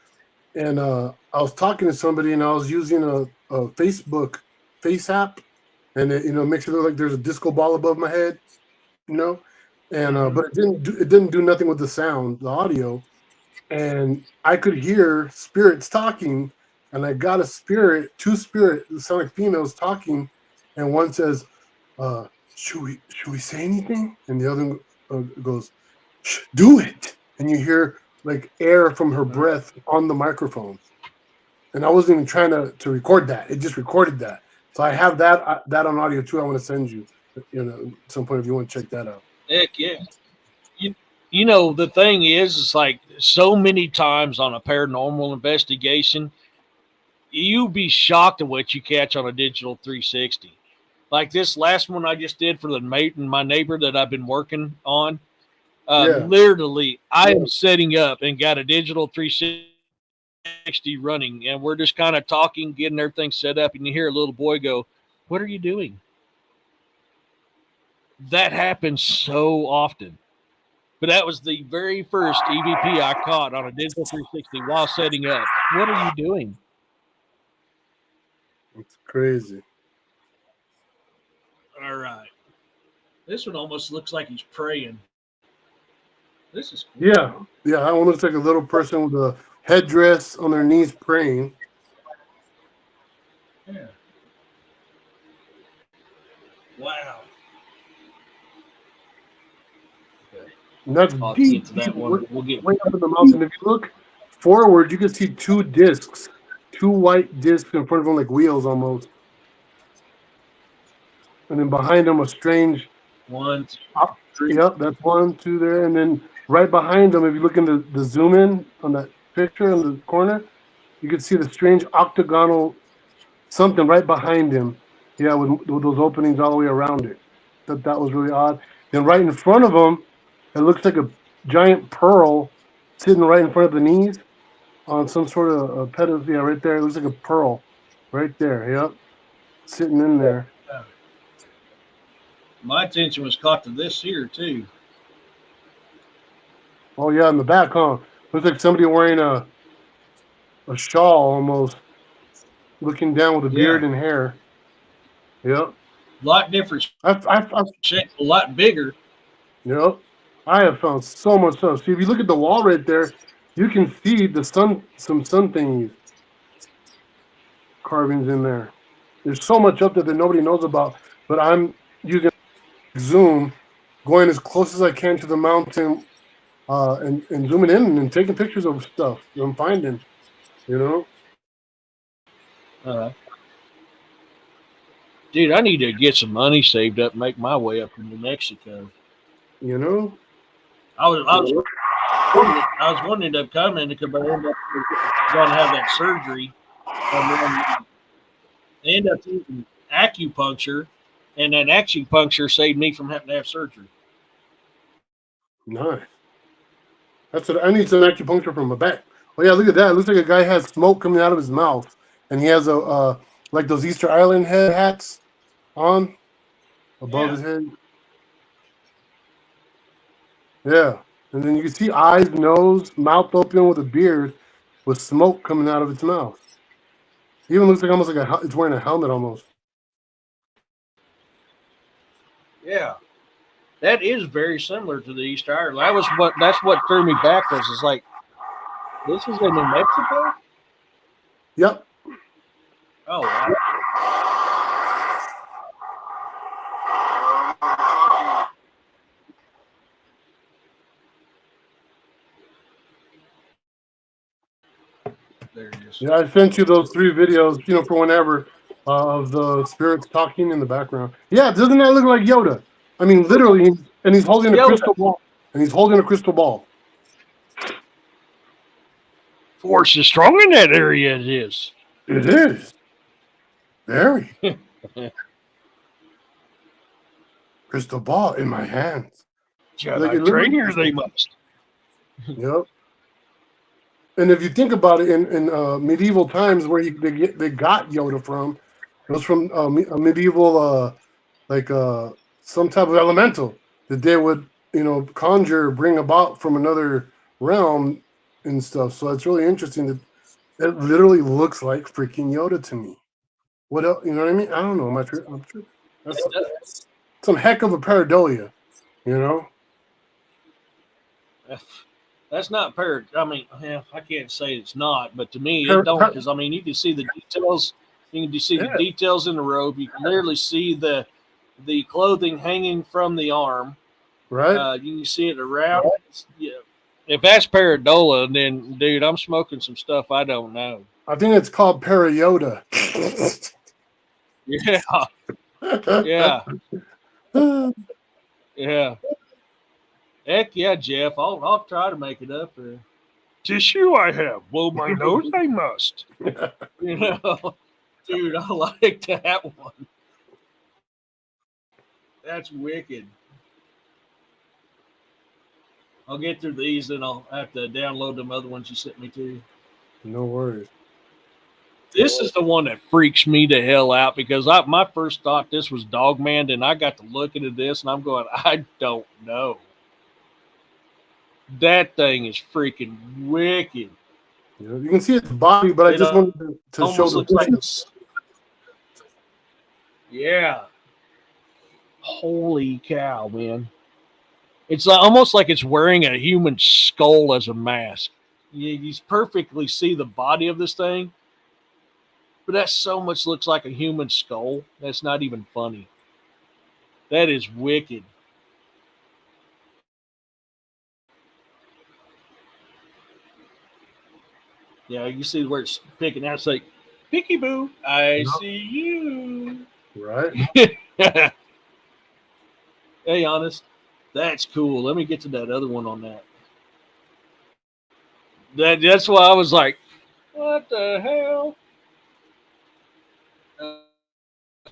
And I was talking to somebody, and I was using a Facebook Face app, and it, you know, makes it look like there's a disco ball above my head, you know. And Hmm. but it didn't do nothing with the sound, the audio, and I could hear spirits talking, and I got two spirits that sound like females talking, and one says, should we say anything?" And the other goes, "Shh, do it," and you hear like air from her breath on the microphone. And I wasn't even trying to record that. It just recorded that. So I have that on audio too. I want to send you, you know, at some point if you want to check that out. Heck yeah. You, you know, the thing is, it's like so many times on a paranormal investigation, you'll be shocked at what you catch on a digital 360. Like this last one I just did for the mate and my neighbor that I've been working on. Yeah. Literally, I am setting up and got a digital 360 running, and we're just kind of talking, getting everything set up, and you hear a little boy go, "What are you doing?" That happens so often. But that was the very first EVP I caught on a digital 360 while setting up. What are you doing? It's crazy. All right. This one almost looks like he's praying. This is cool. Yeah. Yeah. That one looks like a little person with a headdress on their knees praying. Yeah. Wow. Okay. And that's I'll deep, get to deep, that one. We'll get. way up in the mountain. If you look forward, you can see two discs, two white discs in front of them, like wheels almost. And then behind them, a strange. One, two, Up. three. Yep, that's one, two there, and then right behind them, if you look in the zoom in on that picture in the corner, you can see the strange octagonal something right behind him. Yeah, with those openings all the way around it. That was really odd. Then right in front of him, it looks like a giant pearl sitting right in front of the knees on some sort of a pedestal. Yeah, right there. It looks like a pearl right there. Yep, sitting in there. My attention was caught to this here too. Oh yeah, in the back, huh? Looks like somebody wearing a shawl almost, looking down with a Yeah, beard and hair. Yep. a lot different I've shape, a lot bigger. yep. I have found so much stuff. See, if you look at the wall right there, you can see some sun thingies. carvings in there. There's so much up there that nobody knows about, but I'm using zoom, going as close as I can to the mountain, and zooming in and taking pictures of stuff that I'm finding. You know, Dude, I need to get some money saved up and make my way up to New Mexico. you know. I was wanting to come in because I ended up going to have that surgery, and then they end up using acupuncture, and then acupuncture saved me from having to have surgery. Nice. That's what I need, some acupuncture from my back. Oh yeah, look at that. It looks like a guy has smoke coming out of his mouth, and he has a like those Easter Island head hats on above his head. Yeah, and then you can see eyes, nose, mouth open with a beard, with smoke coming out of its mouth. Even looks like almost like it's wearing a helmet almost. Yeah, that is very similar to the Easter Island. That's what threw me back was it's like this is in New Mexico. Yep. Oh wow. There it is. Yeah, I sent you those 3 videos, for whenever, of the spirits talking in the background. Yeah, doesn't that look like Yoda? I mean, literally, and he's holding a crystal ball. And he's holding a crystal ball. Force is strong in that area. It is. It is. Very. Crystal ball in my hands. Jedi trainers, they must. Yep. And if you think about it, in medieval times, where they got Yoda from, it was from a medieval, like some type of elemental that they would, conjure, bring about from another realm and stuff. So it's really interesting that it literally looks like freaking Yoda to me. What else? You know what I mean? I don't know. I'm sure that's some heck of a pareidolia, you know? That's not I mean, yeah, I can't say it's not, but to me, it don't, because I mean, you can see the details. You can see the details in the robe. You can literally see the clothing hanging from the arm. Right. You can see it around. Yeah. If that's pareidolia, then dude, I'm smoking some stuff I don't know. I think it's called Parayoda. Yeah. Yeah. Yeah. Heck yeah, Jeff. I'll try to make it up there. Tissue I have. Blow my nose I must. You know. Dude, I like that one. That's wicked. I'll get through these and I'll have to download them other ones you sent me to. No worries. This is the one that freaks me the hell out because my first thought this was Dogman, and I got to looking at this and I'm going, I don't know. That thing is freaking wicked. Yeah, you can see its body, but I just wanted to show the pictures. Yeah. Holy cow, man. It's almost like it's wearing a human skull as a mask. You perfectly see the body of this thing, but that so much looks like a human skull. That's not even funny. That is wicked. Yeah, you see where it's picking out. It's like, Picky Boo, I see you. Right. Hey, honest, that's cool. Let me get to that other one on that. That's why I was like, what the hell?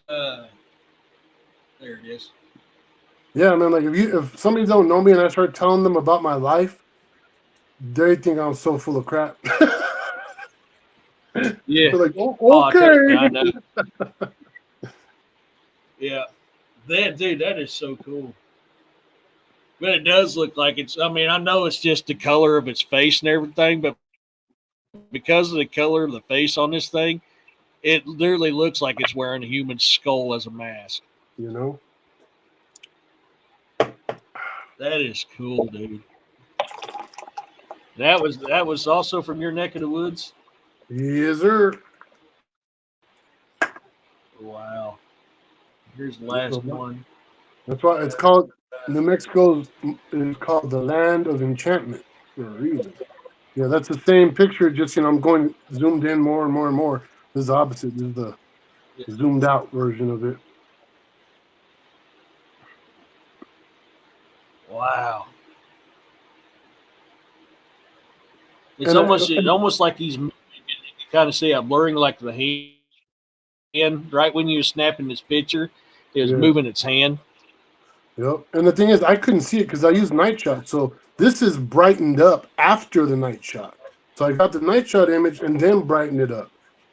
There it is. Yeah, man. Like if somebody don't know me and I start telling them about my life, they think I'm so full of crap. Yeah. They're like, oh, okay. I know. Yeah. That is so cool. But it does look like it's, I mean, I know it's just the color of its face and everything, but because of the color of the face on this thing, it literally looks like it's wearing a human skull as a mask. You know? That is cool, dude. That was also from your neck of the woods? Yes, sir. Wow. Here's the last one. That's why it's called New Mexico is called the land of enchantment for a reason. Yeah, that's the same picture. Just I'm going zoomed in more and more and more. This is the opposite. This is the zoomed out version of it. Wow. It's almost like he's, you kind of see a blurring like the hand right when you were snapping this picture. It was moving its hand. Yep. And the thing is, I couldn't see it because I used night shot. So this is brightened up after the night shot. So I got the night shot image and then brightened it up.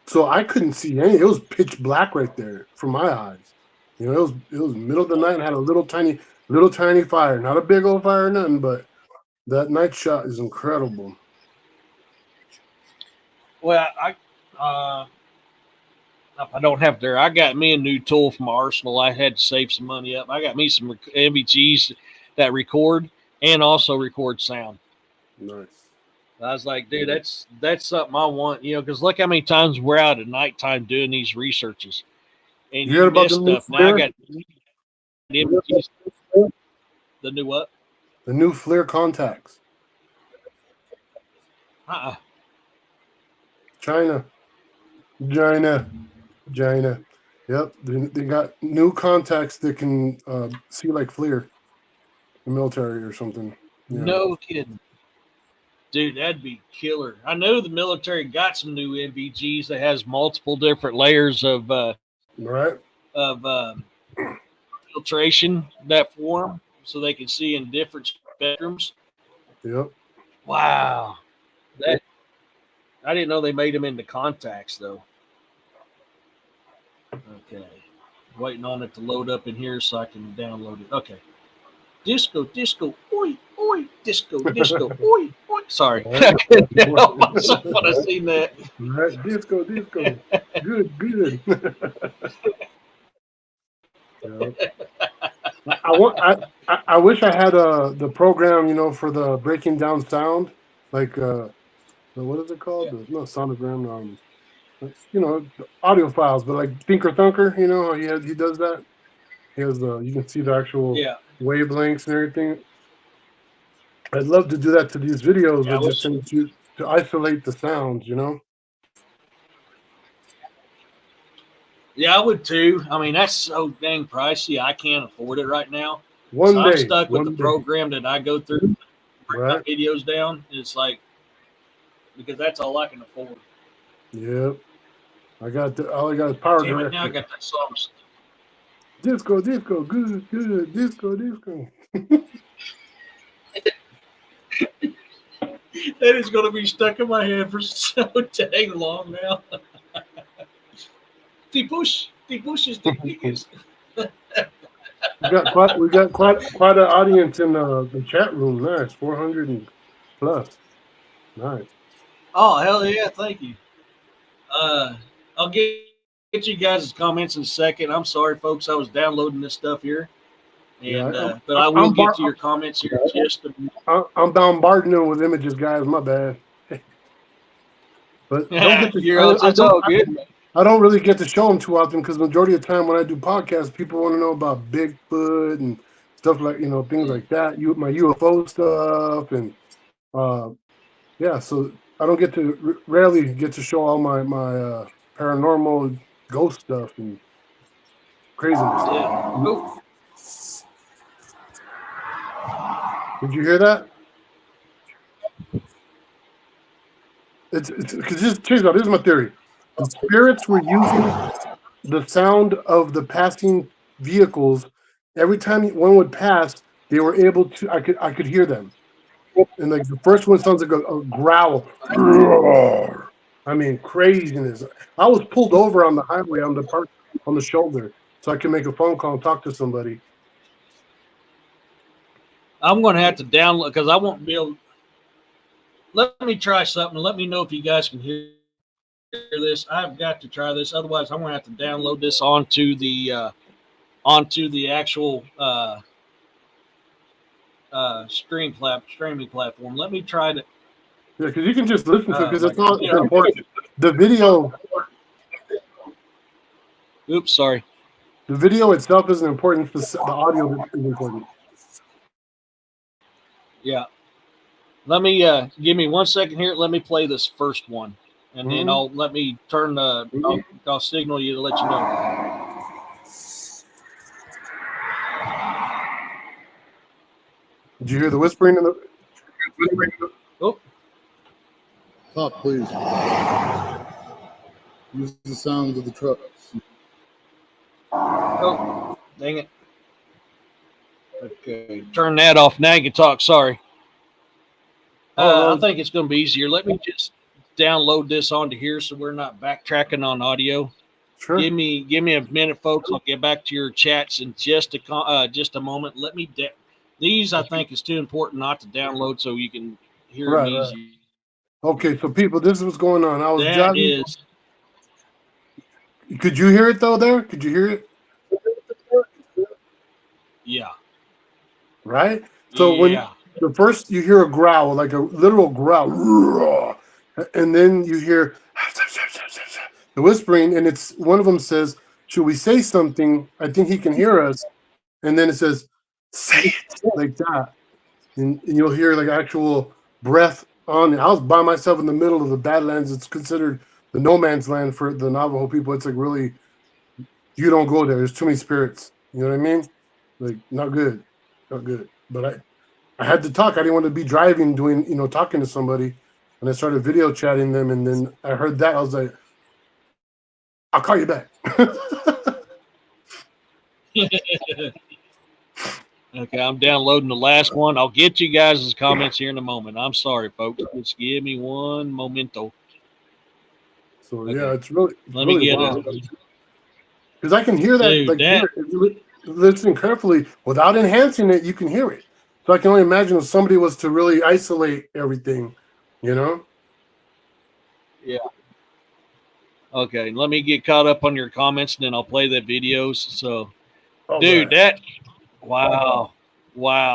So I couldn't see any. It was pitch black right there for my eyes. It was middle of the night and had a little tiny fire. Not a big old fire or nothing, but that night shot is incredible. Well, I don't have there. I got me a new tool from Arsenal. I had to save some money up. I got me some MVGs that record and also record sound. Nice. I was like, dude, that's something I want, because look how many times we're out at nighttime doing these researches, and you heard about miss the stuff. Now I got MVGs. The new what? The new FLIR contacts. China. Yep, they got new contacts that can see like FLIR, the military or something. Yeah. No kidding. Dude, that'd be killer. I know the military got some new MVGs that has multiple different layers of filtration that form, so they can see in different spectrums. Yep. Wow. That I didn't know they made them into contacts though. Okay. Waiting on it to load up in here so I can download it. Okay. Disco, oi, oi, disco, oi, oi. Sorry. I couldn't help myself when I seen that. Right. Disco. Good. I wish I had the program, for the breaking down sound, like what is it called? Yeah. No sonogram. Audio files, but like Tinker Thunker, he does that. He has you can see the actual wavelengths and everything. I'd love to do that to these videos, but just to isolate the sounds, Yeah, I would too. I mean, that's so dang pricey. I can't afford it right now. I'm stuck with the program that I go through to bring my videos down. It's like, because that's all I can afford. Yep. All I got is power director. Right now I got that song. Disco, good, disco. That is going to be stuck in my head for so dang long now. The bush is the biggest. We got quite an audience in the chat room. Nice, 400 and plus. Nice. Oh hell yeah! Thank you. I'll get you guys' comments in a second. I'm sorry, folks. I was downloading this stuff here, and but I will get to your comments here in just a minute. I'm bombarding them with images, guys. My bad. But don't get to, all good. I don't really get to show them too often because majority of the time when I do podcasts, people want to know about Bigfoot and stuff like things like that. My UFO stuff and so I don't get to rarely get to show all my paranormal ghost stuff and craziness. Yeah. Did you hear that? It's just check it out. Here's my theory. The spirits were using the sound of the passing vehicles. Every time one would pass, they were able to. I could hear them, and like the first one sounds like a growl. I mean, craziness. I was pulled over on the highway on the shoulder, so I can make a phone call and talk to somebody. I'm going to have to download because I won't be able. Let me try something. Let me know if you guys can hear this. I've got to try this. Otherwise, I'm going to have to download this onto the actual streaming platform. Let me try to. Yeah, because you can just listen to it because it's important. The video. Oops, sorry. The video itself isn't important. The audio is important. Yeah. Let me give me 1 second here. Let me play this first one, and then let me turn the. I'll signal you to let you know. Did you hear the whispering in the? Oh, Talk, please. Use the sounds of the trucks. oh, dang it. Okay, turn that off. Now you can talk. Sorry. I think it's going to be easier. Let me just download this onto here so we're not backtracking on audio. Sure. Give me a minute, folks. I'll get back to your chats in just a moment. Let me. These I think is too important not to download so you can hear them easy. Okay, so people, this is what's going on. I was That driving. is. Could you hear it though? There, could you hear it? Yeah. Right. So when the first you hear a growl, like a literal growl, and then you hear the whispering, and it's one of them says, "Should we say something? I think he can hear us." And then it says, "Say it," like that, and you'll hear like actual breath on it. I was by myself in the middle of the Badlands. It's considered the no man's land for the Navajo people. It's like really, you don't go there. There's too many spirits. You know what I mean? Like not good, not good. But I had to talk. I didn't want to be driving, doing, talking to somebody. And I started video chatting them. And then I heard that. I was like, I'll call you back. Okay, I'm downloading the last one. I'll get you guys' comments here in a moment. I'm sorry, folks. Just give me one momento. So, yeah, it's really, Let me get wild. Because I can hear that. Dude, like, listen carefully. Without enhancing it, you can hear it. So I can only imagine if somebody was to really isolate everything, Yeah. Okay, let me get caught up on your comments, and then I'll play the videos. So, dude, wow,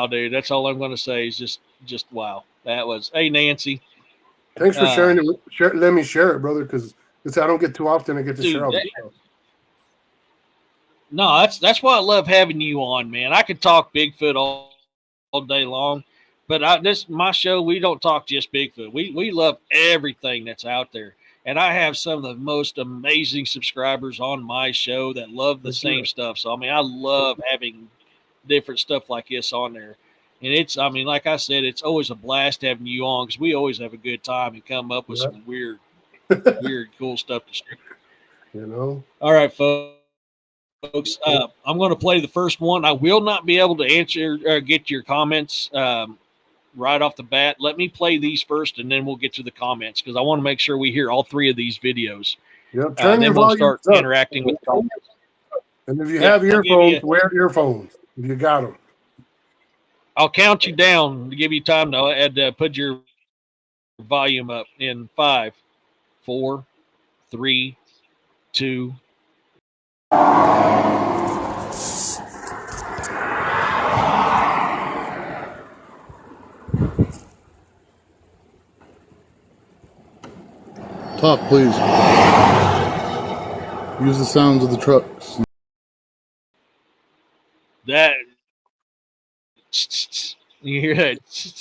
dude. That's all I'm going to say is just wow. That was. Hey, Nancy. Thanks for sharing it. Let me share it, brother, because I don't get too often. I get to share all this stuff. No, that's why I love having you on, man. I could talk Bigfoot all day long, but my show, we don't talk just Bigfoot. We love everything that's out there. And I have some of the most amazing subscribers on my show that love the same stuff. So, I mean, I love having different stuff like this on there. And like I said, it's always a blast having you on because we always have a good time and come up with some weird, cool stuff to share. All right, folks. I'm going to play the first one. I will not be able to answer or get your comments right off the bat. Let me play these first, and then we'll get to the comments because I want to make sure we hear all three of these videos. Yep. Then we'll start interacting with the comments. And if you have earphones, wear earphones if you got them. I'll count you down to give you time to put your volume up in 5, 4, 3, 2. Talk, please. Use the sounds of the trucks. You hear that?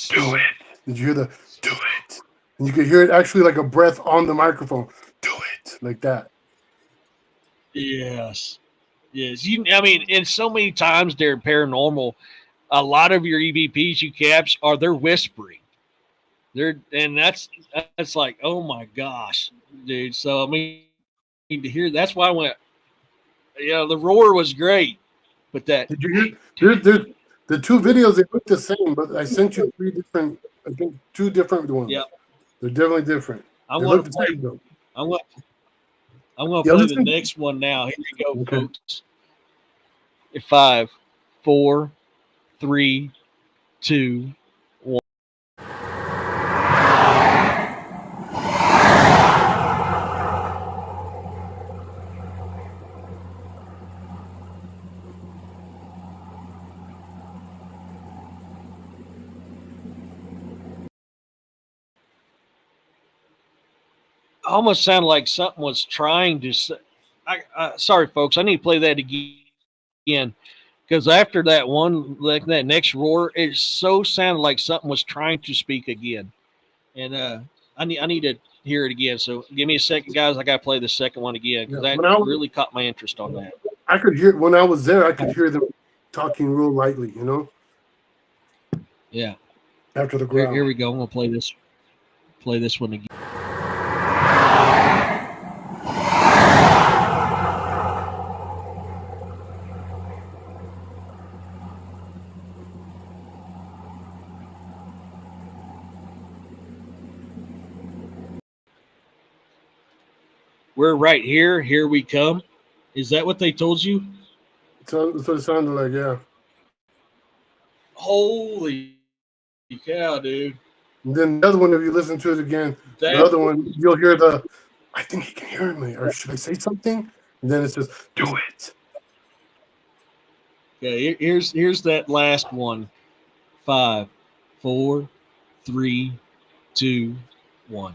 Do it. Did you hear the do it? And you could hear it actually like a breath on the microphone. Do it. Like that. Yes. And so many times they're paranormal. A lot of your EVPs you catch they're whispering. That's like, oh my gosh, dude. So to hear that's why I went. The roar was great, but that did you hear? There's the two videos. They look the same, but I sent you two different ones. Yep, they're definitely different. They look the same though. I'm going to play the next one now. Here you go, folks. 5, 4, 3, 2, 1. Almost sounded like something was trying to say. Sorry, folks. I need to play that again because after that one, like that next roar, it so sounded like something was trying to speak again. And I need to hear it again. So give me a second, guys. I got to play the second one again because that really caught my interest on that. I could hear when I was there. I could hear them talking real lightly. You know. Yeah. After the growl. Here we go. I'm gonna play this. Play this one again. We're right here. Here we come. Is that what they told you? So that's what it sounded like, yeah. Holy cow, dude. And then the other one, if you listen to it again, the other one, you'll hear I think he can hear me, or should I say something? And then it's just, do it. Okay, here's that last one. 5, 4, 3, 2, 1.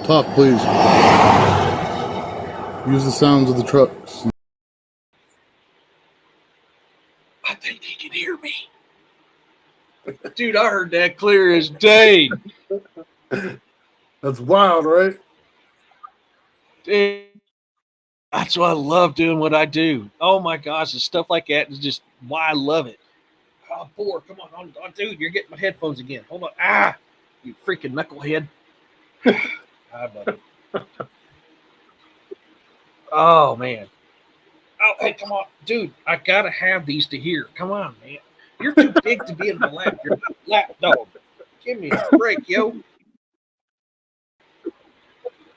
Talk, please. Use the sounds of the trucks. I think he can hear me. Dude, I heard that clear as day. That's wild, right? Dude, that's why I love doing what I do. Oh my gosh, and stuff like that is just why I love it. Oh, poor, come on, dude, you're getting my headphones again. Hold on. Ah, you freaking knucklehead. Hi, buddy. Oh, man. Oh, hey, come on. Dude, I got to have these to hear. Come on, man. You're too big to be in my lap. You're not a lap dog. Give me a break, yo.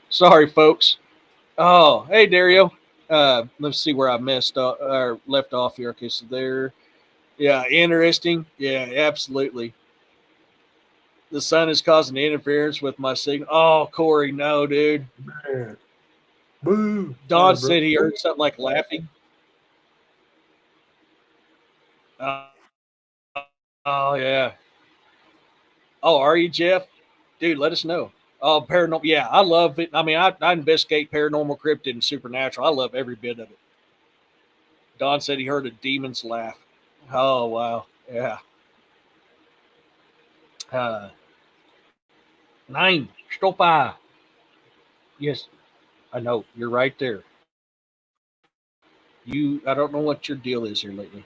Sorry, folks. Oh, hey, Dario. Let's see where I messed up or left off here. Okay, so there. Yeah, interesting. Yeah, absolutely. The sun is causing interference with my signal. Oh, Corey, no, dude. Man. Boo. Don said he heard something like laughing. Oh, yeah. Oh, are you, Jeff? Dude, let us know. Oh, paranormal. Yeah, I love it. I mean, I investigate paranormal, cryptid, and supernatural. I love every bit of it. Don said he heard a demon's laugh. Oh, wow. Yeah. 9. Stopa. Yes, I know. You're right there. I don't know what your deal is here lately.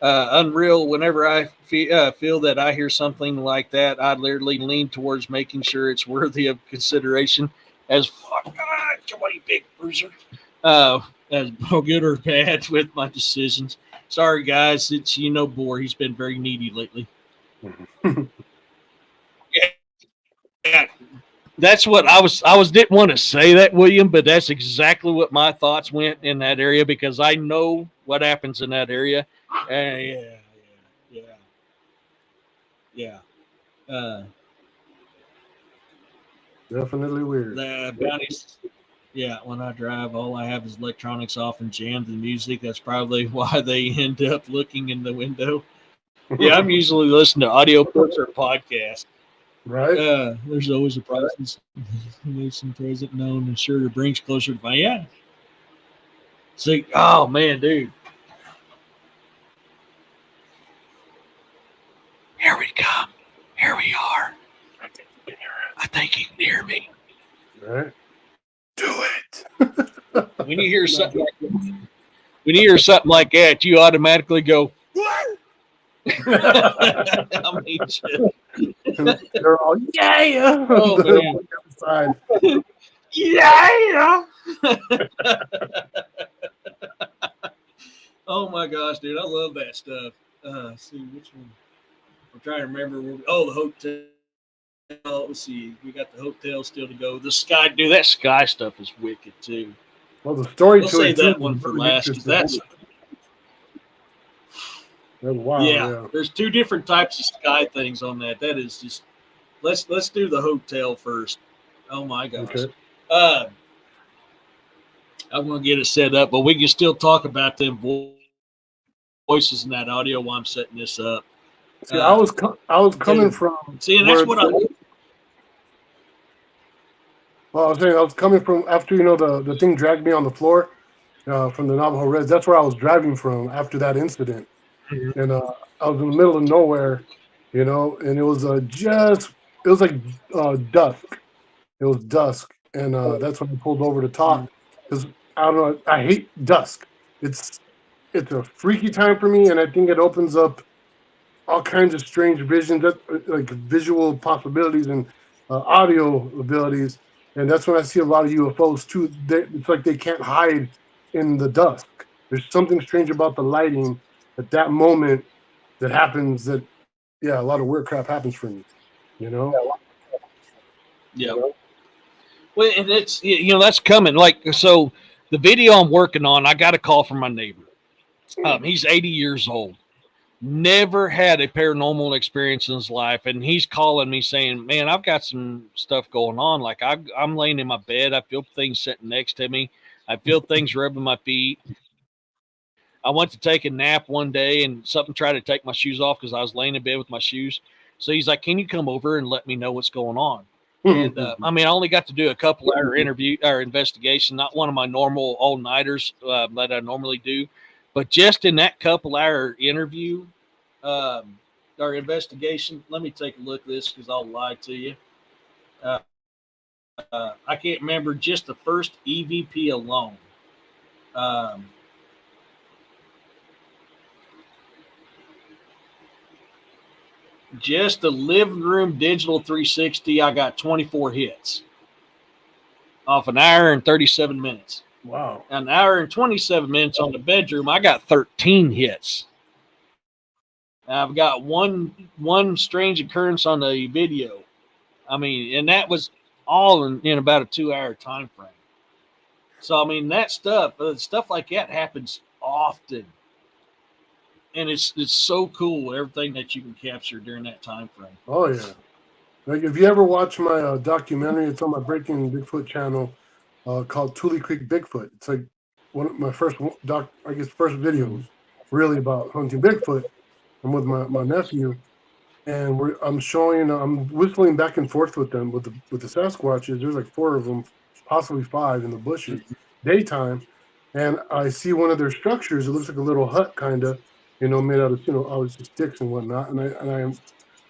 Unreal. Whenever I feel that I hear something like that, I literally lean towards making sure it's worthy of consideration. As fuck, come on, you big bruiser. As good or bad with my decisions. Sorry, guys. It's Boar. He's been very needy lately. Yeah, that's what I was didn't want to say that, William, but that's exactly what my thoughts went in that area because I know what happens in that area. Yeah. Definitely weird. The bounties. Yeah, when I drive, all I have is electronics off and jammed and music. That's probably why they end up looking in the window. Yeah, I'm usually listening to audio books or podcasts. Right. There's always a presence. Some present known and sure to brings closer to my yeah. See, oh man, dude. Here we come. Here we are. I think you can hear me. Right. Do it. When you hear something like that, you automatically go, what? I mean, they're all, yeah. Oh, man. Yeah. Oh, my gosh, dude. I love that stuff. See, which one? I'm trying to remember. The hotel. Let's see. We got the hotel still to go. The sky, dude, that sky stuff is wicked, too. Well, the story we'll save that one for last because that's wild. Yeah, there's 2 different types of sky things on that. That is just let's do the hotel first. Oh my gosh. Okay. I'm gonna get it set up, but we can still talk about them voices in that audio while I'm setting this up. See, I was coming from. See, and that's what I. Well, I was saying I was coming from after the thing dragged me on the floor from the Navajo Reds. That's where I was driving from after that incident, and I was in the middle of nowhere, and it was like dusk. It was dusk, and that's when I pulled over to talk because I don't know. I hate dusk. It's a freaky time for me, and I think it opens up all kinds of strange visions, like visual possibilities and audio abilities. And that's when I see a lot of UFOs too. It's like they can't hide in the dusk. There's something strange about the lighting at that moment that happens. A lot of weird crap happens for me. Yeah. Well, and it's that's coming. Like, so the video I'm working on, I got a call from my neighbor. He's 80 years old. Never had a paranormal experience in his life, and he's calling me saying, man, I've got some stuff going on. Like, I'm laying in my bed, I feel things sitting next to me, I feel things rubbing my feet. I went to take a nap one day and something tried to take my shoes off because I was laying in bed with my shoes. So he's like, can you come over and let me know what's going on? And I only got to do a couple hour interview or investigation, not one of my normal all-nighters that I normally do. But just in that couple hour interview or investigation, let me take a look at this because I'll lie to you. I can't remember just the first EVP alone. Just the living room digital 360, I got 24 hits off an hour and 37 minutes. Wow. An hour and 27 minutes on the bedroom, I got 13 hits. I've got one strange occurrence on the video. And that was all in about a 2-hour time frame. So, that stuff like that happens often. And it's so cool, everything that you can capture during that time frame. Oh, yeah. Like, if you ever watch my documentary, it's on my Breaking Bigfoot channel called Tule Creek Bigfoot. It's like one of my first videos really about hunting Bigfoot. I'm with my nephew, and I'm whistling back and forth with them with the Sasquatches. There's like 4 of them, possibly 5 in the bushes, daytime, and I see one of their structures. It looks like a little hut, kind of, made out of obviously sticks and whatnot. And I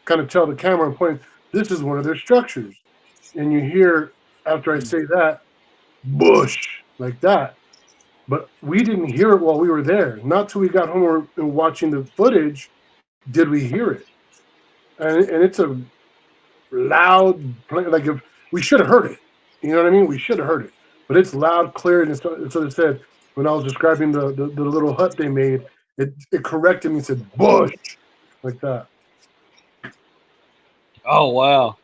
kind of tell the camera and point, this is one of their structures, and you hear after I say that, bush like that. But we didn't hear it while we were there. Not till we got home and watching the footage did we hear it. And it's a loud, like, if we should have heard it. You know what I mean? We should have heard it. But it's loud, clear, and so it said, when I was describing the little hut they made, it corrected me and said, bush, like that. Oh, wow.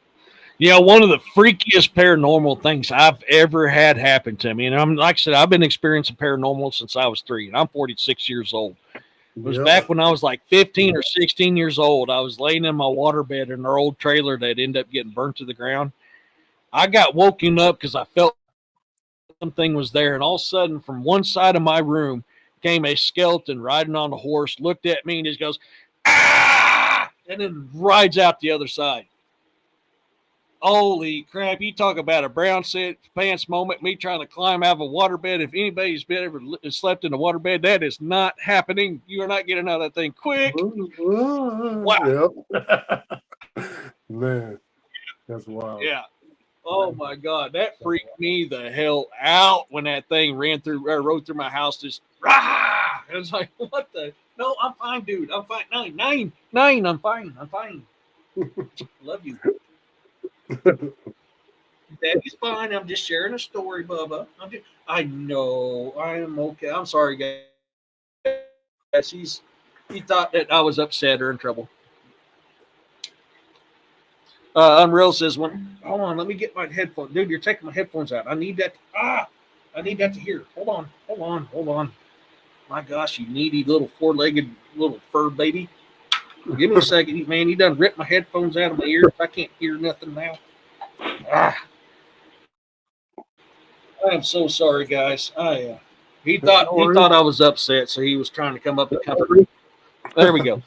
One of the freakiest paranormal things I've ever had happen to me, and like I said, I've been experiencing paranormal since I was 3, and I'm 46 years old. It was back when I was like 15 or 16 years old. I was laying in my waterbed in our old trailer that ended up getting burnt to the ground. I got woken up because I felt something was there, and all of a sudden, from one side of my room came a skeleton riding on a horse, looked at me, and just goes, ah! And then rides out the other side. Holy crap, you talk about a brown pants moment, me trying to climb out of a waterbed. If anybody's ever slept in a waterbed, that is not happening. You are not getting out of that thing quick. Wow. Yep. Man, that's wild. Yeah. Oh, my God. That freaked me the hell out when that thing rode through my house. Just, rah! It was like, what the? No, I'm fine, dude. I'm fine. Nine. I'm fine. Love you. Daddy's fine. I'm just sharing a story, Bubba. I know. I am okay. I'm sorry, guys. He thought that I was upset or in trouble. Unreal says, hold on, let me get my headphones. Dude, you're taking my headphones out. I need that. I need that to hear. Hold on. My gosh, you needy little 4-legged little fur baby. Give me a second, man. You done ripped my headphones out of my ears. I can't hear nothing now. I am so sorry, guys. He thought I was upset, so he was trying to come up and comfort me. There we go.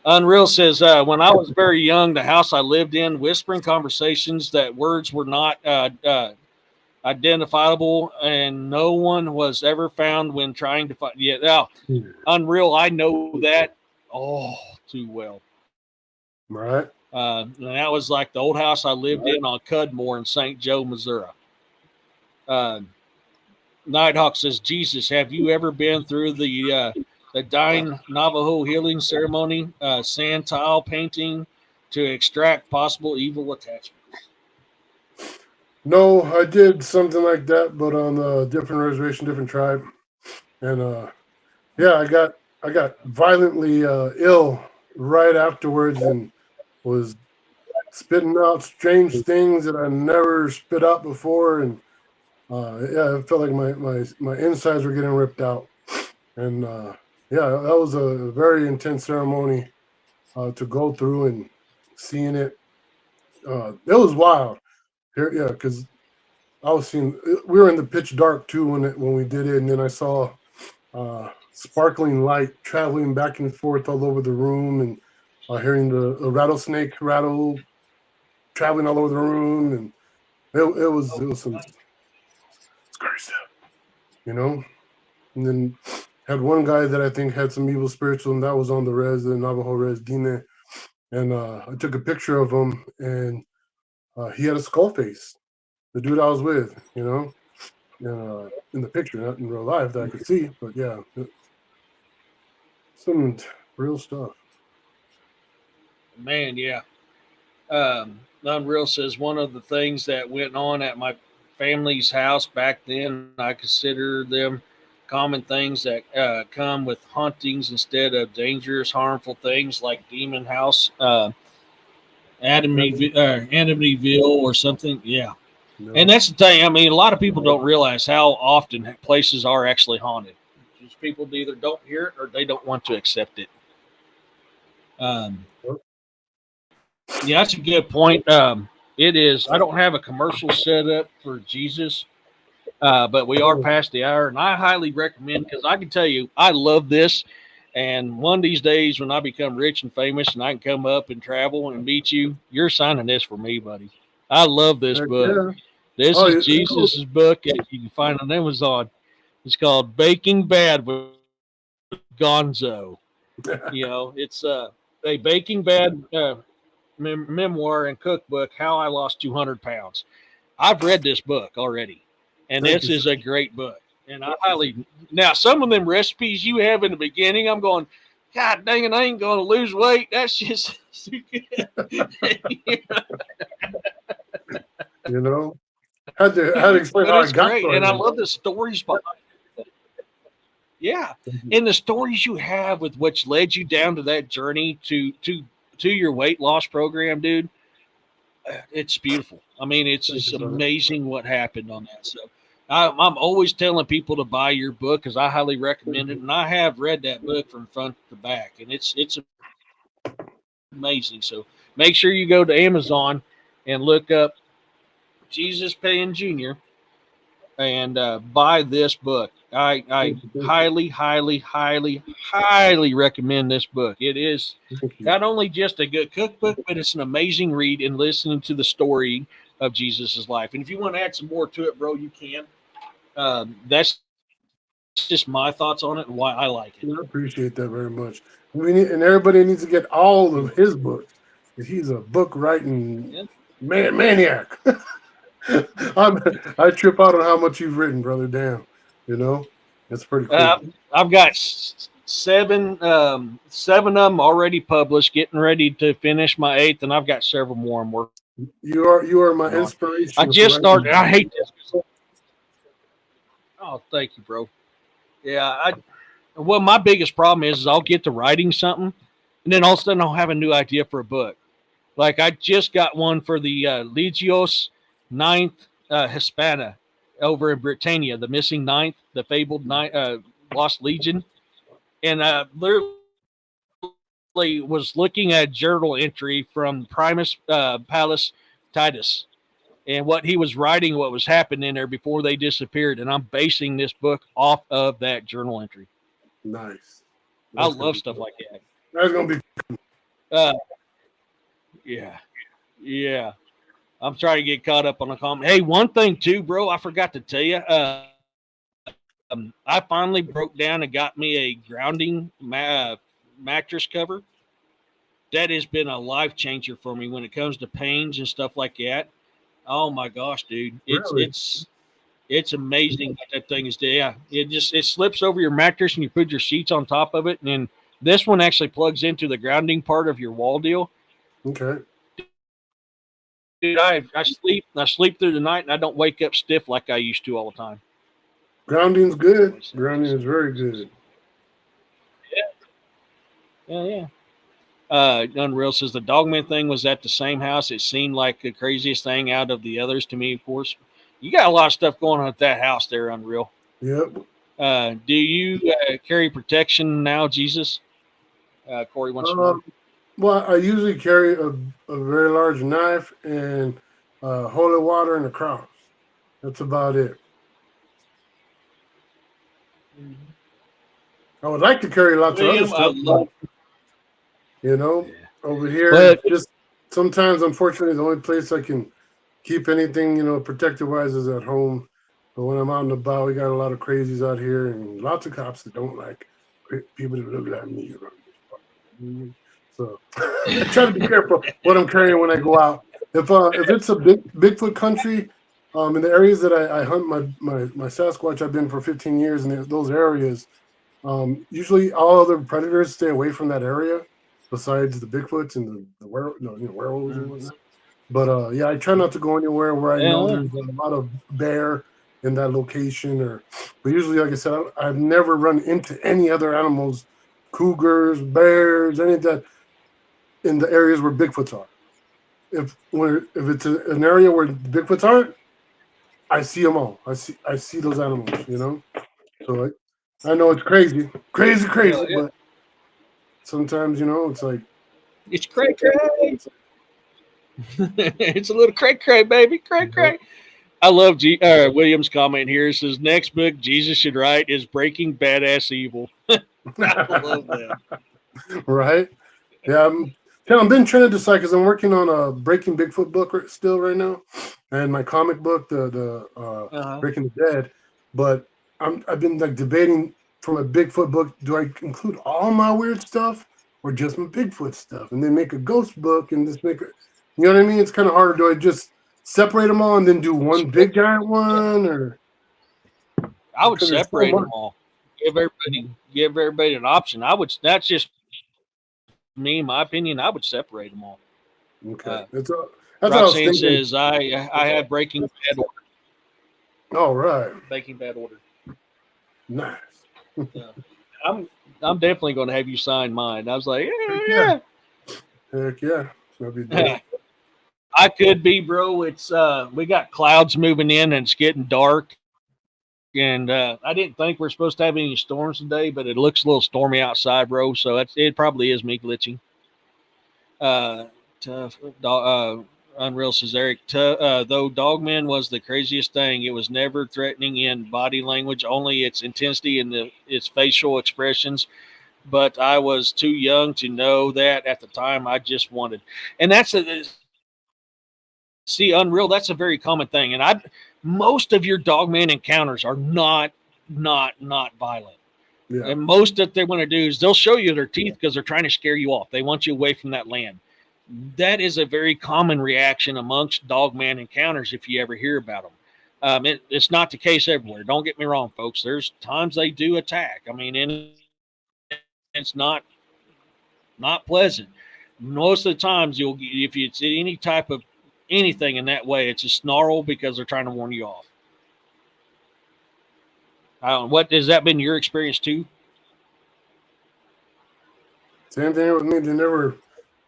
Unreal says, when I was very young, the house I lived in, whispering conversations that words were not identifiable, and no one was ever found when trying to find. Yeah, now, Unreal, I know that too well. Right. And that was like the old house I lived in on Cudmore in St. Joe, Missouri. Nighthawk says, Jesus, have you ever been through the dying Navajo healing ceremony, sand tile painting to extract possible evil attachments? No, I did something like that, but on a different reservation, different tribe, and yeah, I got violently ill right afterwards, and was spitting out strange things that I never spit out before, and yeah, it felt like my insides were getting ripped out, and yeah, that was a very intense ceremony to go through, and seeing it. It was wild. Yeah, because I was seeing. We were in the pitch dark too when we did it, and then I saw sparkling light traveling back and forth all over the room, and hearing the rattlesnake rattle traveling all over the room, and it was some scary stuff, you know. And then had one guy that I think had some evil spiritual, and that was on the Navajo res Dine, and I took a picture of him, and he had a skull face. The dude I was with, you know, in the picture, not in real life that I could see, but yeah, some real stuff. Man, yeah. Unreal says, one of the things that went on at my family's house back then, I consider them common things that come with hauntings instead of dangerous, harmful things like Demon House, Amityville, or something. Yeah. No. And that's the thing. I mean, a lot of people don't realize how often places are actually haunted. Just people either don't hear it or they don't want to accept it. Yeah, that's a good point. It is. I don't have a commercial set up for Jesus, but we are past the hour, and I highly recommend, because I can tell you, I love this. And one of these days, when I become rich and famous, and I can come up and travel and meet you, you're signing this for me, buddy. I love this book. Yeah. This is Jesus' book that you can find on Amazon. It's called Baking Bad with Gonzo. You know, it's a Baking Bad memoir and cookbook, How I Lost 200 Pounds. I've read this book already, and this is a great book. And I highly, now some of them recipes you have in the beginning, I'm going, God dang it, I ain't going to lose weight. That's just you know, had to explain but how it's I got great, there. and I love the stories behind it. Yeah, and the stories you have with which led you down to that journey to your weight loss program, dude. It's beautiful. I mean, it's just amazing what happened on that. So I'm always telling people to buy your book because I highly recommend it, and I have read that book from front to back, and it's amazing. So make sure you go to Amazon and look up Jesus Payan Jr. and buy this book. I highly, highly, highly, highly recommend this book. It is not only just a good cookbook, but it's an amazing read and listening to the story of Jesus's life. And if you want to add some more to it, bro, you can. That's just my thoughts on it and why I like it. I appreciate that very much. And everybody needs to get all of his books. He's a book writing maniac. I trip out on how much you've written, brother. Damn, you know, it's pretty cool. I've got seven of them already published, getting ready to finish my 8th, and I've got several more I'm working. You are my inspiration. I just started. I hate this. Oh, thank you, bro. Yeah, well, my biggest problem is I'll get to writing something, and then all of a sudden I'll have a new idea for a book. Like I just got one for the Legios Ninth Hispana over in Britannia, the missing ninth, the fabled lost legion, and literally was looking at a journal entry from Primus Palus Titus and what he was writing, what was happening there before they disappeared, and I'm basing this book off of that journal entry. Nice. I love stuff like that. That's gonna be Uh, yeah, yeah. I'm trying to get caught up on the comment. Hey, one thing too, bro. I forgot to tell you. I finally broke down and got me a grounding mattress cover. That has been a life changer for me when it comes to pains and stuff like that. Oh my gosh, dude! really. It's amazing what that thing is. Yeah, it slips over your mattress and you put your sheets on top of it, and then this one actually plugs into the grounding part of your wall deal. Okay. Dude, I sleep through the night and I don't wake up stiff like I used to all the time. Grounding's good. Grounding is very good. Yeah, yeah. Unreal says the Dogman thing was at the same house. It seemed like the craziest thing out of the others to me. Of course, you got a lot of stuff going on at that house there, Unreal. Yep. Do you carry protection now, Jesus? Corey wants to know. Well, I usually carry a very large knife and holy water and a cross. That's about it. I would like to carry lots of other William, I stuff, love. you know, over here. But Just sometimes, unfortunately, the only place I can keep anything, protective wise is at home. But when I'm out and about, we got a lot of crazies out here and lots of cops that don't like people that look like me. So I try to be careful what I'm carrying when I go out. If it's a Bigfoot country, in the areas that I hunt my Sasquatch, I've been for 15 years in those areas. Usually, all other predators stay away from that area, besides the Bigfoots and the werewolves and whatnot. But yeah, I try not to go anywhere where I know there's a lot of bear in that location. But usually, like I said, I've never run into any other animals, cougars, bears, any of that, in the areas where Bigfoots are. If it's an area where Bigfoots aren't, I see them all. I see those animals. So I know it's crazy, yeah. but sometimes it's like It's cray cray. It's a little cray cray, baby, cray cray. I love William's comment here. It says next book Jesus should write is Breaking Badass Evil. I love that. right. Yeah, I've been trying to decide because I'm working on a Breaking Bigfoot book still right now, and my comic book, the Breaking the Dead. But I've been like debating from a Bigfoot book, do I include all my weird stuff or just my Bigfoot stuff, and then make a ghost book and just make it. You know what I mean? It's kind of hard. Do I just separate them all and then do one big giant one, or I would because there's so separate them much? all. Give everybody an option. That's just me, my opinion. I would separate them all. Okay, that's what I was Roxanne thinking. says I have Breaking Bad order. All right, Breaking Bad order. nice. I'm definitely going to have you sign mine. I was like, Yeah. Heck yeah, that'd be dope. I could be, bro. It's we got clouds moving in and it's getting dark. And I didn't think we're supposed to have any storms today, but it looks a little stormy outside, bro. So it probably is me glitching. Tough, Unreal says Eric. Though Dogman was the craziest thing, it was never threatening in body language, only its intensity and its facial expressions. But I was too young to know that at the time. I just wanted, and see, Unreal. That's a very common thing, and most of your Dogman encounters are not violent. Yeah, And most that they want to do is they'll show you their teeth because they're trying to scare you off. They want you away from that land. That is a very common reaction amongst Dogman encounters if you ever hear about them. It's not the case everywhere. Don't get me wrong, folks. There's times they do attack. I mean, and it's not pleasant. Most of the times, if it's any type of anything in that way, it's a snarl because they're trying to warn you off. I don't know. What has that been your experience too? same thing with me. They never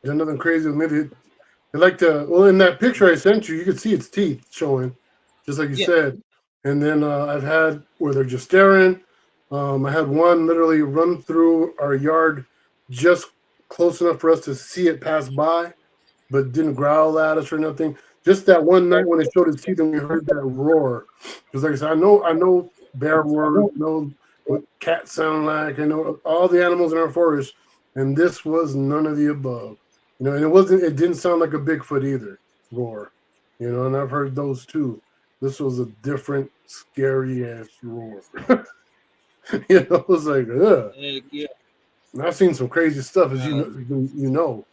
did nothing crazy with me. They like to. Well, in that picture I sent you, you could see its teeth showing, just like you said. And then I've had where they're just staring. I had one literally run through our yard just close enough for us to see it pass by, but didn't growl at us or nothing. Just that one night when it showed its teeth and we heard that roar. Because like I said, I know bear words, know what cats sound like. I know all the animals in our forest. and this was none of the above. You know, and it didn't sound like a Bigfoot either roar. You know, and I've heard those too. This was a different, scary ass roar. You know, it was like, ugh. Yeah. And I've seen some crazy stuff, as Uh, you know.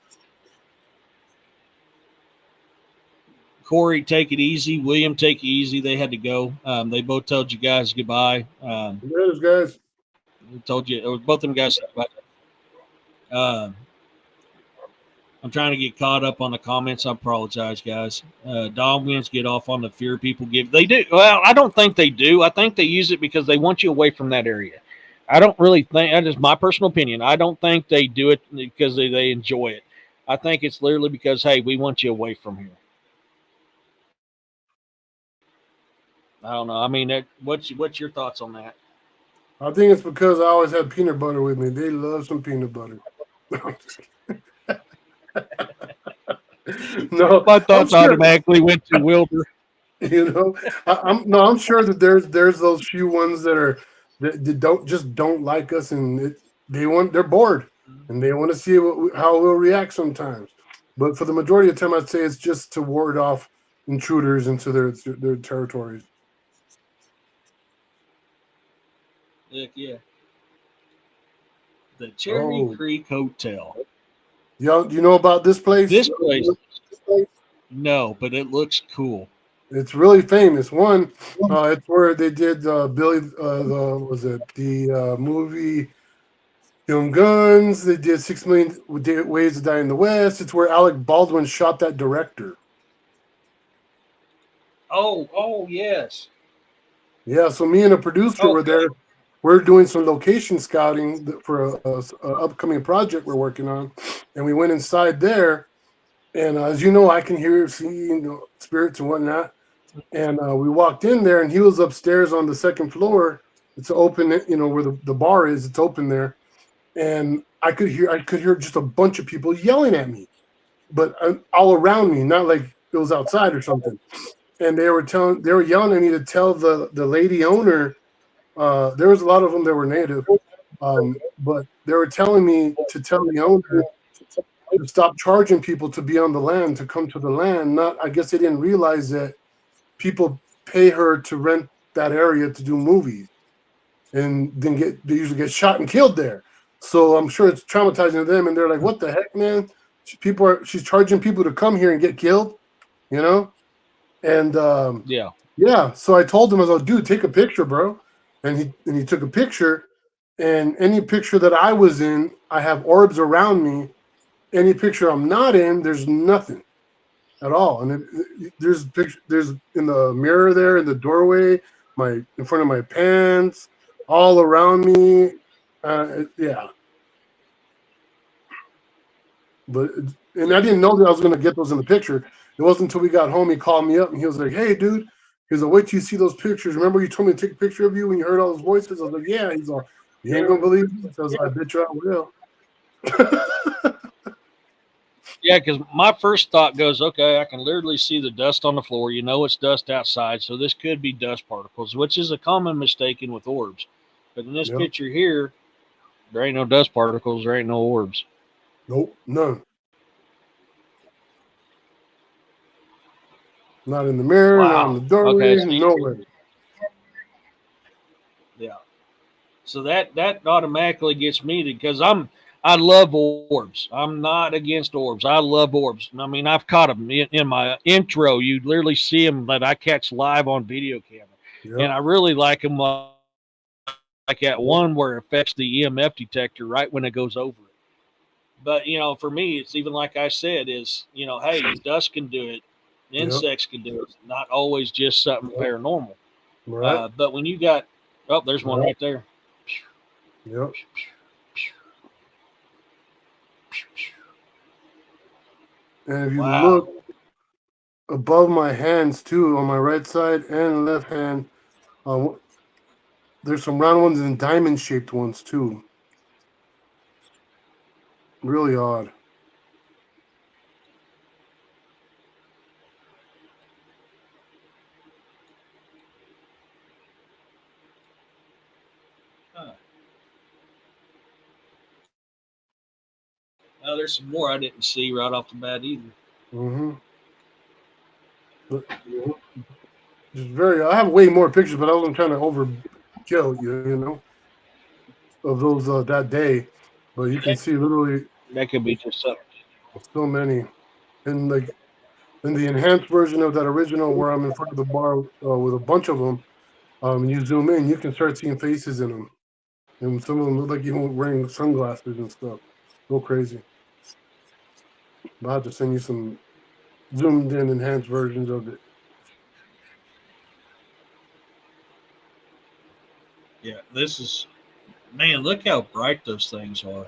Corey, take it easy. William, take it easy. They had to go. They both told you guys goodbye. There's guys. Told you, or both of them guys said goodbye. Uh, I'm trying to get caught up on the comments. I apologize, guys. Dog wins get off on the fear people give. They do. Well, I don't think they do. I think they use it because they want you away from that area. I don't really think, that is my personal opinion. I don't think they do it because they enjoy it. I think it's literally because, hey, we want you away from here. I don't know. I mean, what's your thoughts on that? I think it's because I always had peanut butter with me. They love some peanut butter. No, My I'm thoughts sure. automatically went to Wilbur. You know, I'm sure that there's those few ones that don't like us, and they're bored and they want to see how we'll react sometimes. But for the majority of the time, I'd say it's just to ward off intruders into their territories. Heck yeah. The Cherry Oh, Creek Hotel. y'all, do you know about this place? This place, no, but it looks cool. It's really famous. One, it's where they did Billy. Was it the movie Young Guns? They did 6 Million Ways to Die in the West. It's where Alec Baldwin shot that director. Oh, yes. Yeah, so me and a producer were Okay. there. We're doing some location scouting for a upcoming project we're working on, and we went inside there. And as you know, I can see spirits and whatnot. And we walked in there, and he was upstairs on the second floor. It's open, where the bar is. It's open there, and I could hear just a bunch of people yelling at me, but all around me, not like it was outside or something. And they were yelling at me to tell the lady owner. There was a lot of them that were native, but they were telling me to tell the owner to stop charging people to be on the land, to come to the land. Not, I guess they didn't realize that people pay her to rent that area to do movies, and then they usually get shot and killed there. So I'm sure it's traumatizing to them, and they're like, "What the heck, man? She's charging people to come here and get killed, you know?" And Yeah. yeah, so I told him, I was like, "Dude, take a picture, bro." And he took a picture, and any picture that I was in, I have orbs around me. Any picture I'm not in, there's nothing at all. And there's in the mirror there in the doorway, in front of my pants, all around me. Yeah, but and I didn't know that I was gonna get those in the picture. It wasn't until we got home he called me up and he was like, "Hey, dude." He's like, "Wait till you see those pictures. Remember you told me to take a picture of you when you heard all those voices?" I was like, "Yeah." He's all, "You ain't gonna believe it." I was like, "I bet you I will." Yeah, because my first thought goes, okay, I can literally see the dust on the floor. You know it's dust outside, so this could be dust particles, which is a common mistake with orbs. But in this Yep. picture here, there ain't no dust particles, there ain't no orbs. Nope, none. Not in the mirror, not in the Wow. Okay. doorway, So nowhere. yeah. So that automatically gets me because I love orbs. I'm not against orbs. I love orbs. I mean, I've caught them in my intro. You literally see them that I catch live on video camera, and Yep. I really like them. Like that one where it affects the EMF detector right when it goes over it. But for me, it's even like I said, is hey, dust can do it, Yep. insects can do it. Not always just something paranormal. Right. But when you got, oh, there's one right there. Yep. And if you look Wow. above my hands too, on my right side and left hand, uh, there's some round ones and diamond shaped ones too. Really odd. Huh. Oh, there's some more I didn't see right off the bat either. Mm-hmm. Just very. I have way more pictures, but I wasn't trying to overkill you know, of those that day. But you can see literally That could be just something. so many, and like in the enhanced version of that original, where I'm in front of the bar with a bunch of them. You zoom in, you can start seeing faces in them, and some of them look like even wearing sunglasses and stuff. Go crazy. I'll have to send you some zoomed in enhanced versions of it. Yeah, this is man. Look how bright those things are.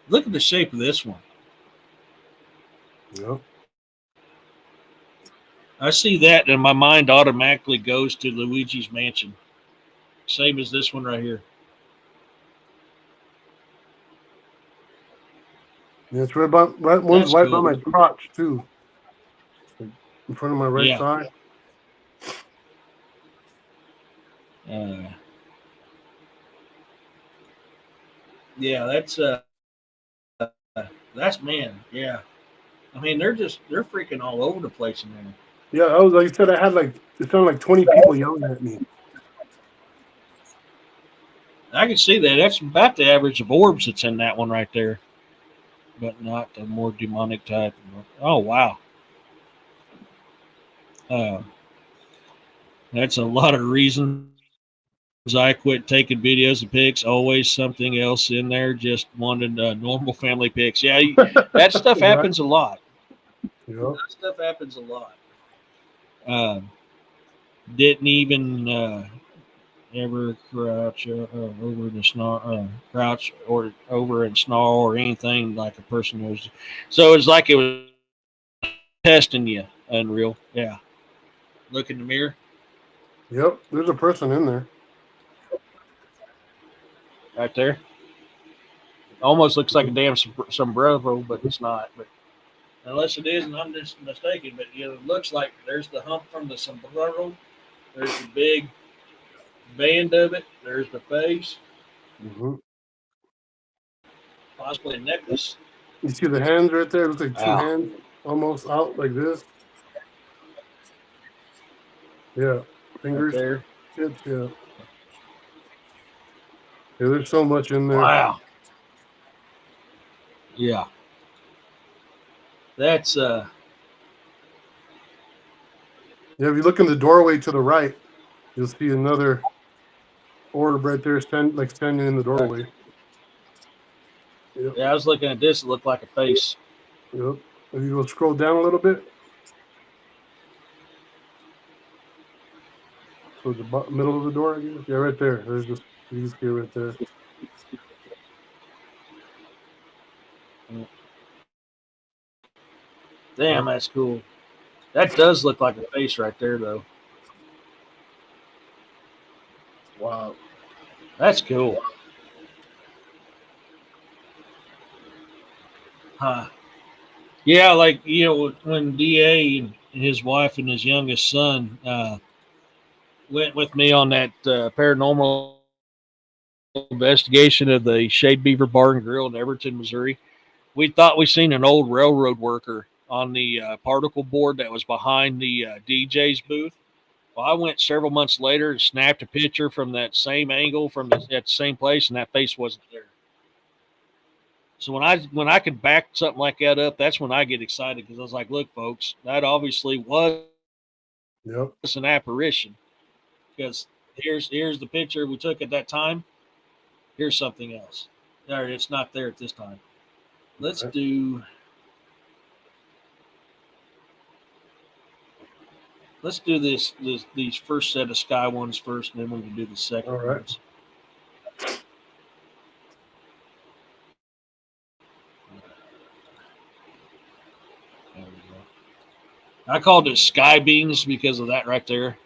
Look at the shape of this one. Yep. I see that, and my mind automatically goes to Luigi's Mansion. Same as this one right here. Yeah, it's one's That's right by cool. my crotch too, like in front of my right Yeah. thigh. Uh, yeah, that's man. Yeah. I mean, they're freaking all over the place in there. Yeah, I was like I said, I had like it sounded like 20 people yelling at me. I can see that. That's about the average of orbs that's in that one right there, but not the more demonic type. Oh wow. Uh, that's a lot of reasons I quit taking videos and pics. Always something else in there. Just wanted normal family pics. Yeah, that stuff Right? happens a lot. Yep. That stuff happens a lot. Uh, didn't even ever crouch over the snarl, crouch or over and snarl or anything like a person was. So it's like it was testing you. Unreal. Yeah. Look in the mirror Yep. There's a person in there. right there. Almost looks like a damn sombrero, but it's not. But unless it is, and I'm just mistaken. But it looks like there's the hump from the sombrero. There's the big band of it. There's the face, Hmm. possibly a necklace. You see the hands right there? It looks like two Wow. hands almost out like this. Yeah. Right Fingers, there. tips. Yeah. Yeah. There's so much in there. Wow. Yeah. That's Yeah. If you look in the doorway to the right, you'll see another orb right there, standing in the doorway. Yep. yeah. I was looking at this. It looked like a face. Yep. If you go scroll down a little bit towards the middle of the door, I guess. Yeah, right there. There's just you can see it right there. Damn, Yep. that's cool. That does look like a face right there, though. Wow. That's cool. Huh. Yeah, like when Da and his wife and his youngest son went with me on that paranormal investigation of the Shade Beaver Bar and Grill in Everton, Missouri. We thought we seen an old railroad worker on the particle board that was behind the DJ's booth. Well, I went several months later and snapped a picture from that same angle from at the same place, and that face wasn't there. So when I could back something like that up, that's when I get excited because I was like, "Look, folks, that obviously was Yep. an apparition." Because here's the picture we took at that time. Here's something else. There, it's not there at this time. Let's Okay. do these first set of sky ones first, and then we can do the second All right. ones. There we go. I called it sky beams because of that right there.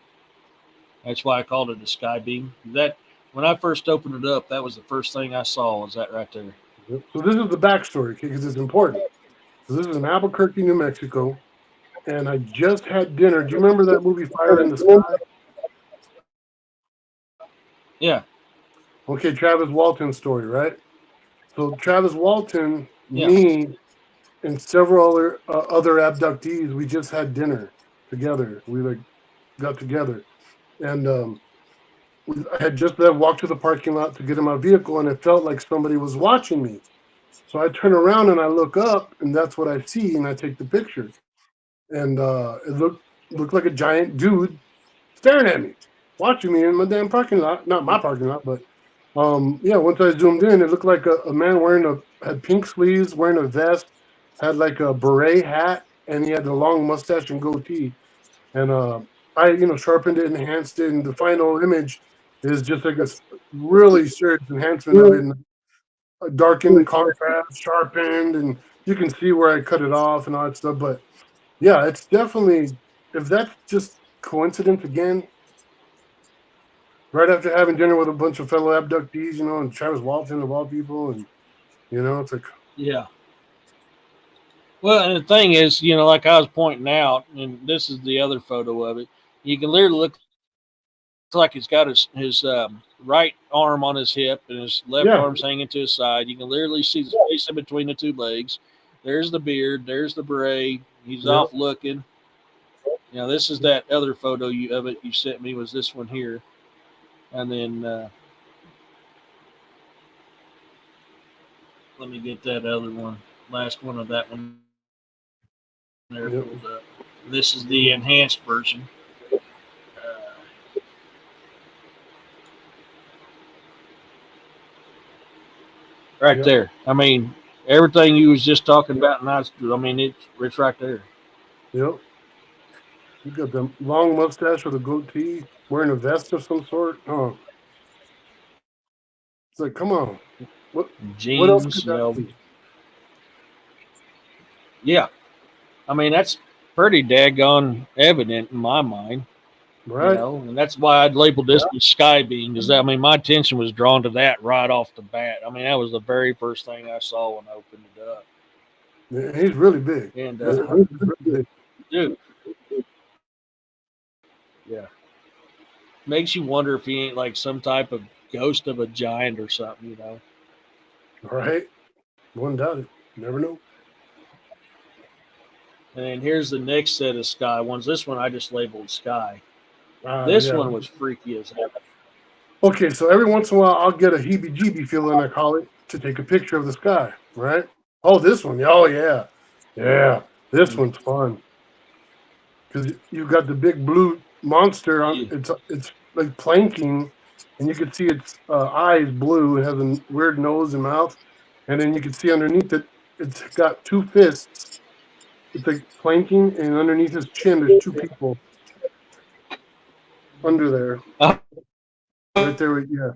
That's why I called it a sky beam. That when I first opened it up, that was the first thing I saw was that right there. Yep. So this is the backstory because it's important. So this is in Albuquerque, New Mexico, and I just had dinner. Do you remember that movie Fire in the Sky? Yeah, Okay, Travis Walton's story, right? So Travis Walton, yeah. me and several other abductees. We just had dinner together. We like got together, and I had just walked to the parking lot to get in my vehicle, and it felt like somebody was watching me. So I turn around and I look up, and that's what I see, and I take the picture. And it looked like a giant dude staring at me, watching me in my damn parking lot. Not my parking lot, but yeah. Once I zoomed in, it looked like a man had pink sleeves, wearing a vest, had like a beret hat, and he had a long mustache and goatee. And I sharpened it, enhanced it, and the final image is just like a really serious enhancement of it, and darkened the contrast, sharpened, and you can see where I cut it off and all that stuff. But yeah, it's definitely, if that's just coincidence again, right after having dinner with a bunch of fellow abductees, and Travis Walton of all people, and it's like, Yeah. Well, and the thing is, like I was pointing out, and this is the other photo of it. You can literally look like he's got his right arm on his hip and his left yeah, arm's hanging to his side. You can literally see the space in between the two legs. There's the beard. There's the beret. He's yeah, off looking. This is that other photo of it you sent me. Was this one here? And then let me get that other one. Last one of that one there yeah, pulled up. This is the enhanced version. Right yeah, there. I mean, everything you was just talking about, and it's right there. yeah. You got the long mustache with a goatee, wearing a vest of some sort. Oh, it's like, come on, what else could Jeans, that be? yeah. I mean, that's pretty daggone evident in my mind, Right? and that's why I'd labeled this as sky beam because my attention was drawn to that right off the bat. I mean, that was the very first thing I saw when I opened it up. Yeah, he's really big. And This person is really big. dude, yeah, makes you wonder if he ain't like some type of ghost of a giant or something. Right? Wouldn't doubt it. Never know. And then here's the next set of sky ones. This one I just labeled sky. This Yeah. one was freaky as hell. Okay, so every once in a while I'll get a heebie-jeebie feeling, I call it, to take a picture of the sky. Right? Oh, this one. Oh, yeah. Yeah. This one's fun because you've got the big blue monster on. Yeah. It's like planking, and you can see its eyes blue. It has a weird nose and mouth, and then you can see underneath it, it's got two fists. It's like planking, and underneath his chin, there's two people under there. Right there, yeah.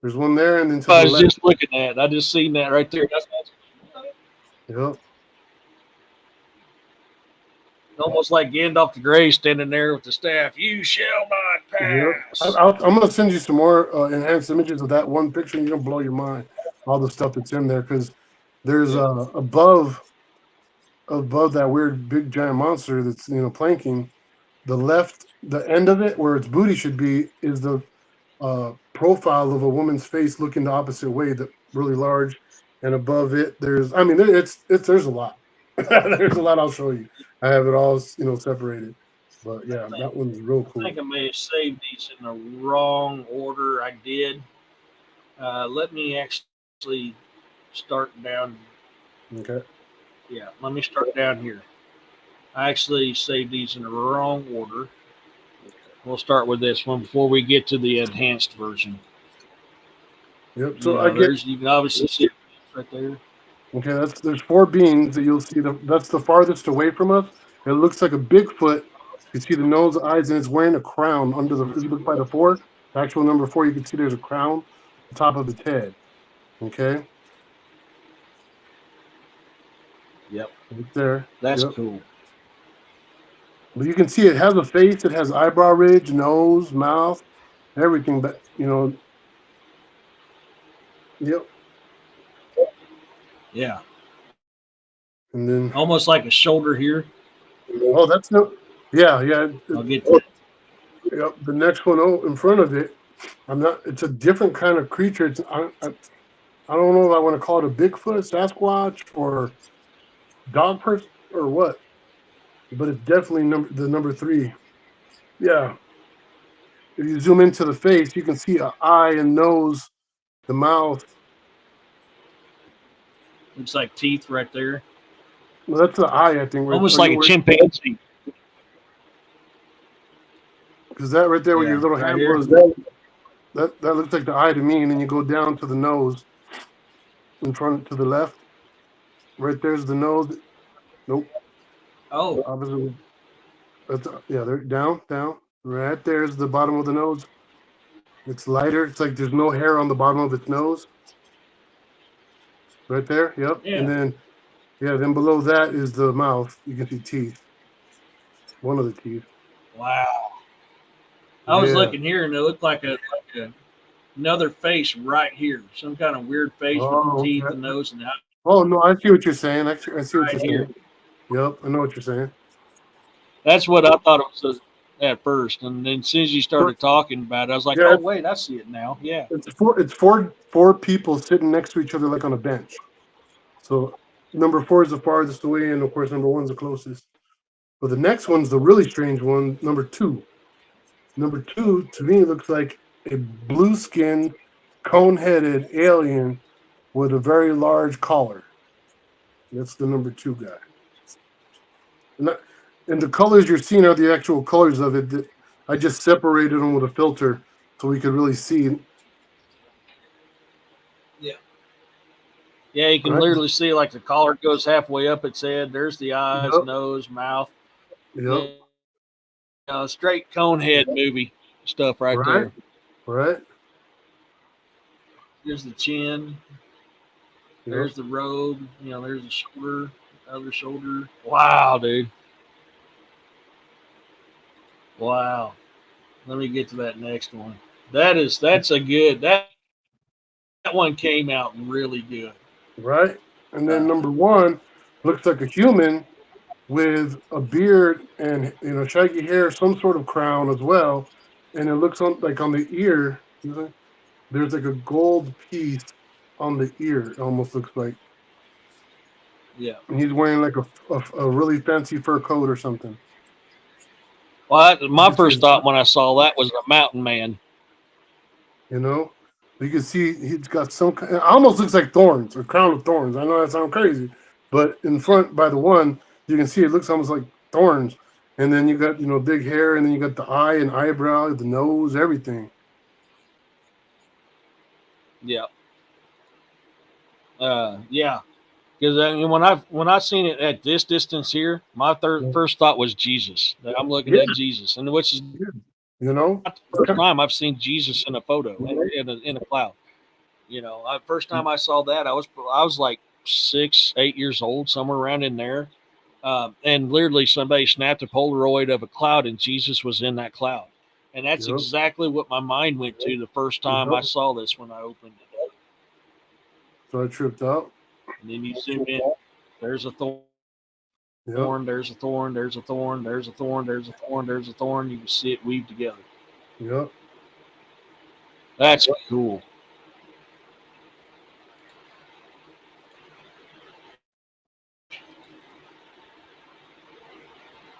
There's one there, and then to I the was left. just looking at it. I just seen that right there. That's Yep. almost like Gandalf the Grey standing there with the staff. You shall not Yep. pass. I'm gonna send you some more enhanced images of that one picture, and you're gonna blow your mind. All the stuff that's in there, because there's above that weird big giant monster that's planking. The end of it, where its booty should be, is the profile of a woman's face looking the opposite way, that really large, and above it there's a lot. There's a lot. I'll show you. I have it all separated, but yeah, that one's real I cool. think I may have saved these in the wrong order. I did. Let me actually start down. Okay. Yeah, let me start down here. I actually saved these in the wrong order. We'll start with this one before we get to the enhanced version. Yep. So you can obviously see it right there. okay. There's four beings that you'll see. That's the farthest away from us. It looks like a Bigfoot. You see the nose, eyes, and it's wearing a crown under the. If you look by the four, the actual number four, you can see there's a crown on top of its head. Okay. Yep. Right there. That's Yep. cool. But you can see it has a face. It has eyebrow ridge, nose, mouth, everything. But yep. Yeah. And then Almost like a shoulder here. oh, that's no. Yeah. I'll get that. Yep. The next one in front of it. It's a different kind of creature. I don't know if I want to call it a Bigfoot, Sasquatch, or dog person or what? But it's definitely the number 3. Yeah. If you zoom into the face, you can see an eye and nose, the mouth. Looks like teeth right there, Well, that's the eye, I think. almost Are like you a aware? chimpanzee. Because that right there, where your Yeah, little right hand here. was, that looks like the eye to me. And then you go down to the nose in front to the left. Right there's the nose. Nope. Oh, Opposite. Yeah, they're down. Right there's the bottom of the nose. It's lighter. It's like there's no hair on the bottom of its nose. Right there. Yep. And yeah. then, yeah, then below that is the mouth. You can see teeth. One of the teeth. Wow. I was Yeah. looking here, and it looked like another face right here. Some kind of weird face with the Oh, teeth okay. and nose and that Oh, no, I see what you're saying. Actually, I see what right you're here. saying. Yep, I know what you're saying. That's what I thought it was at first, and then as soon as you So, started talking about it, I was like, yeah, "Oh wait, I see it now." Yeah, it's four people sitting next to each other like on a bench. So number 4 is the farthest away, and of course number 1's the closest. But the next one's the really strange one, number 2. Number 2 to me looks like a blue-skinned, cone-headed alien with a very large collar. That's the number 2 guy. And, and the colors you're seeing are the actual colors of it. That I just separated them with a filter so we could really see. yeah, yeah. You can Right? literally see like the collar goes halfway up its head. There's the eyes, Yep. nose, mouth. Yep. Yeah, straight conehead movie stuff right Right. there. Right. There's the chin. Yep. There's the robe. There's the shoulder, other shoulder. Wow, dude. Wow. Let me get to that next one. That's a good that one came out really good. Right. And then Uh, number 1 looks like a human with a beard and shaggy hair, some sort of crown as well. And it looks like on the ear, there's like a gold piece on the ear. It almost looks like, yeah. and he's wearing like a really fancy fur coat or something. Well, You my can see first his, thought when I saw that was a mountain man. you know, you can see he's got some. It almost looks like thorns, a crown of thorns. I know that sounds crazy, but in front by the one, you can see it looks almost like thorns. And then you got big hair, and then you got the eye and eyebrow, the nose, everything. Yeah. Yeah. Because when I seen it at this distance here, my first thought was Jesus. I'm looking Yeah, at Jesus, and which is yeah. You know, not the first time I've seen Jesus in a photo in a cloud. First time I saw that, I was like 6, 8 years old, somewhere around in there, and literally somebody snapped a Polaroid of a cloud, and Jesus was in that cloud, and that's yep, exactly what my mind went to the first time I yep. saw this when I opened it. So I tripped out. And then you zoom in, there's a thorn. Yep, There's a thorn, there's a thorn, there's a thorn, there's a thorn, there's a thorn. You can see it weave together. yep. That's cool.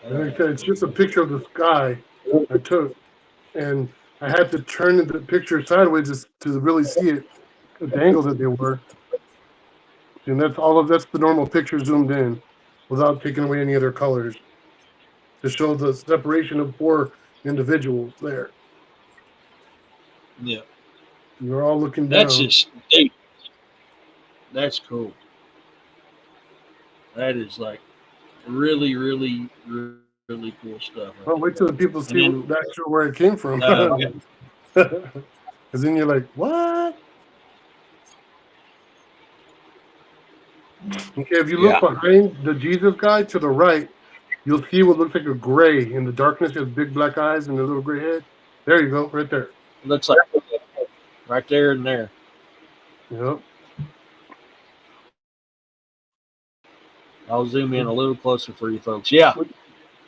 And like I said, it's just a picture of the sky I took, and I had to turn the picture sideways to really see it at the angle that they were. And that's the normal picture zoomed in, without taking away any other colors, to show the separation of 4 individuals there. Yeah. You're all looking That's down. just deep. That's cool. That is like really, really, really cool stuff Well, right wait till the people there. And see then the actual where it came from. yeah, Because then you're like, what? Okay, if you look yeah, behind the Jesus guy to the right, you'll see what looks like a gray in the darkness. He has big black eyes and a little gray head. There you go, right there. looks like right there and there. Yep. I'll zoom in a little closer for you folks. Yeah,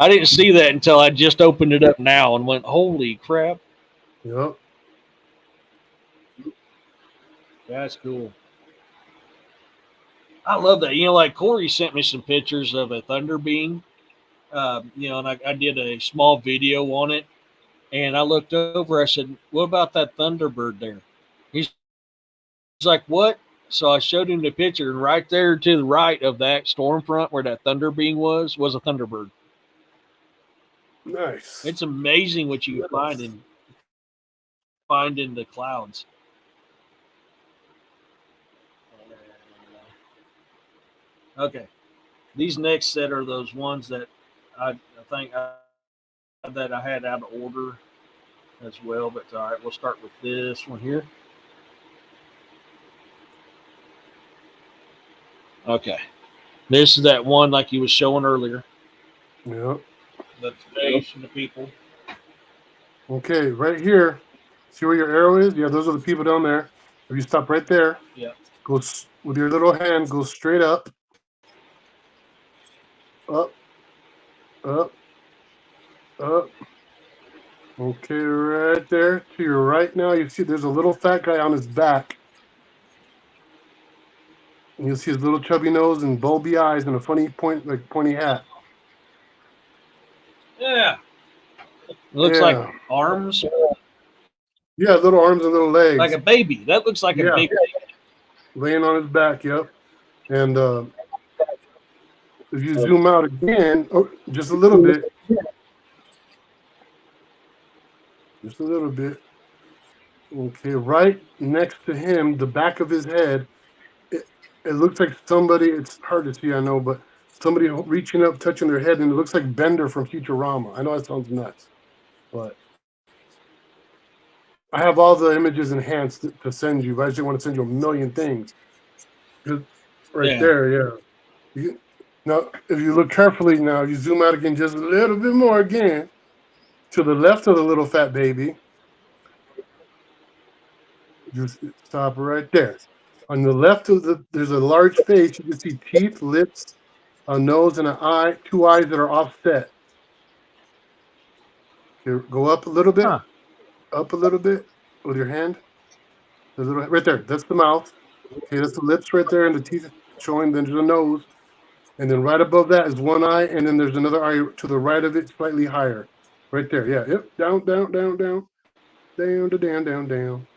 I didn't see that until I just opened it up now and went, "Holy crap, Yep. that's cool." I love that. Like Corey sent me some pictures of a thunder beam. And I did a small video on it. And I looked over. I said, "What about that Thunderbird there?" He's like, "What?" So I showed him the picture, and right there to the right of that storm front where that thunder beam was a Thunderbird. Nice. It's amazing what you can find in the clouds. Okay, these next set are those ones that I think that I had out of order as well. But all right, we'll start with this one here. Okay, this is that one like you was showing earlier. Yeah. The face and the people. Okay, right here. See where your arrow is? Yeah, those are the people down there. If you stop right there, Yeah. go with your little hand, go straight up, up, up, up. Okay, right there to your right now. You see there's a little fat guy on his back. And you'll see his little chubby nose and bulby eyes and a funny pointy hat. Yeah. It looks like arms. Yeah, little arms and little legs. Like a baby. That looks like a big baby. Laying on his back, yep. And if you zoom out again, just a little bit. Just a little bit. Okay, right next to him, the back of his head, it looks like somebody, it's hard to see, I know, but somebody reaching up, touching their head, and it looks like Bender from Futurama. I know that sounds nuts, but I have all the images enhanced to send you, but I just want to send you a million things. Right there, yeah. Now, if you look carefully now, you zoom out again just a little bit more again, to the left of the little fat baby, just stop right there. On the left of there's a large face. You can see teeth, lips, a nose, and an eye. Two eyes that are offset. Okay, go up a little bit. Huh. Up a little bit with your hand. The little right there. That's the mouth. Okay, that's the lips right there, and the teeth showing. Then there's the nose, and then right above that is one eye, and then there's another eye to the right of it, slightly higher. Right there. Yeah. Yep. Down, down, down, down, down, down, down, down.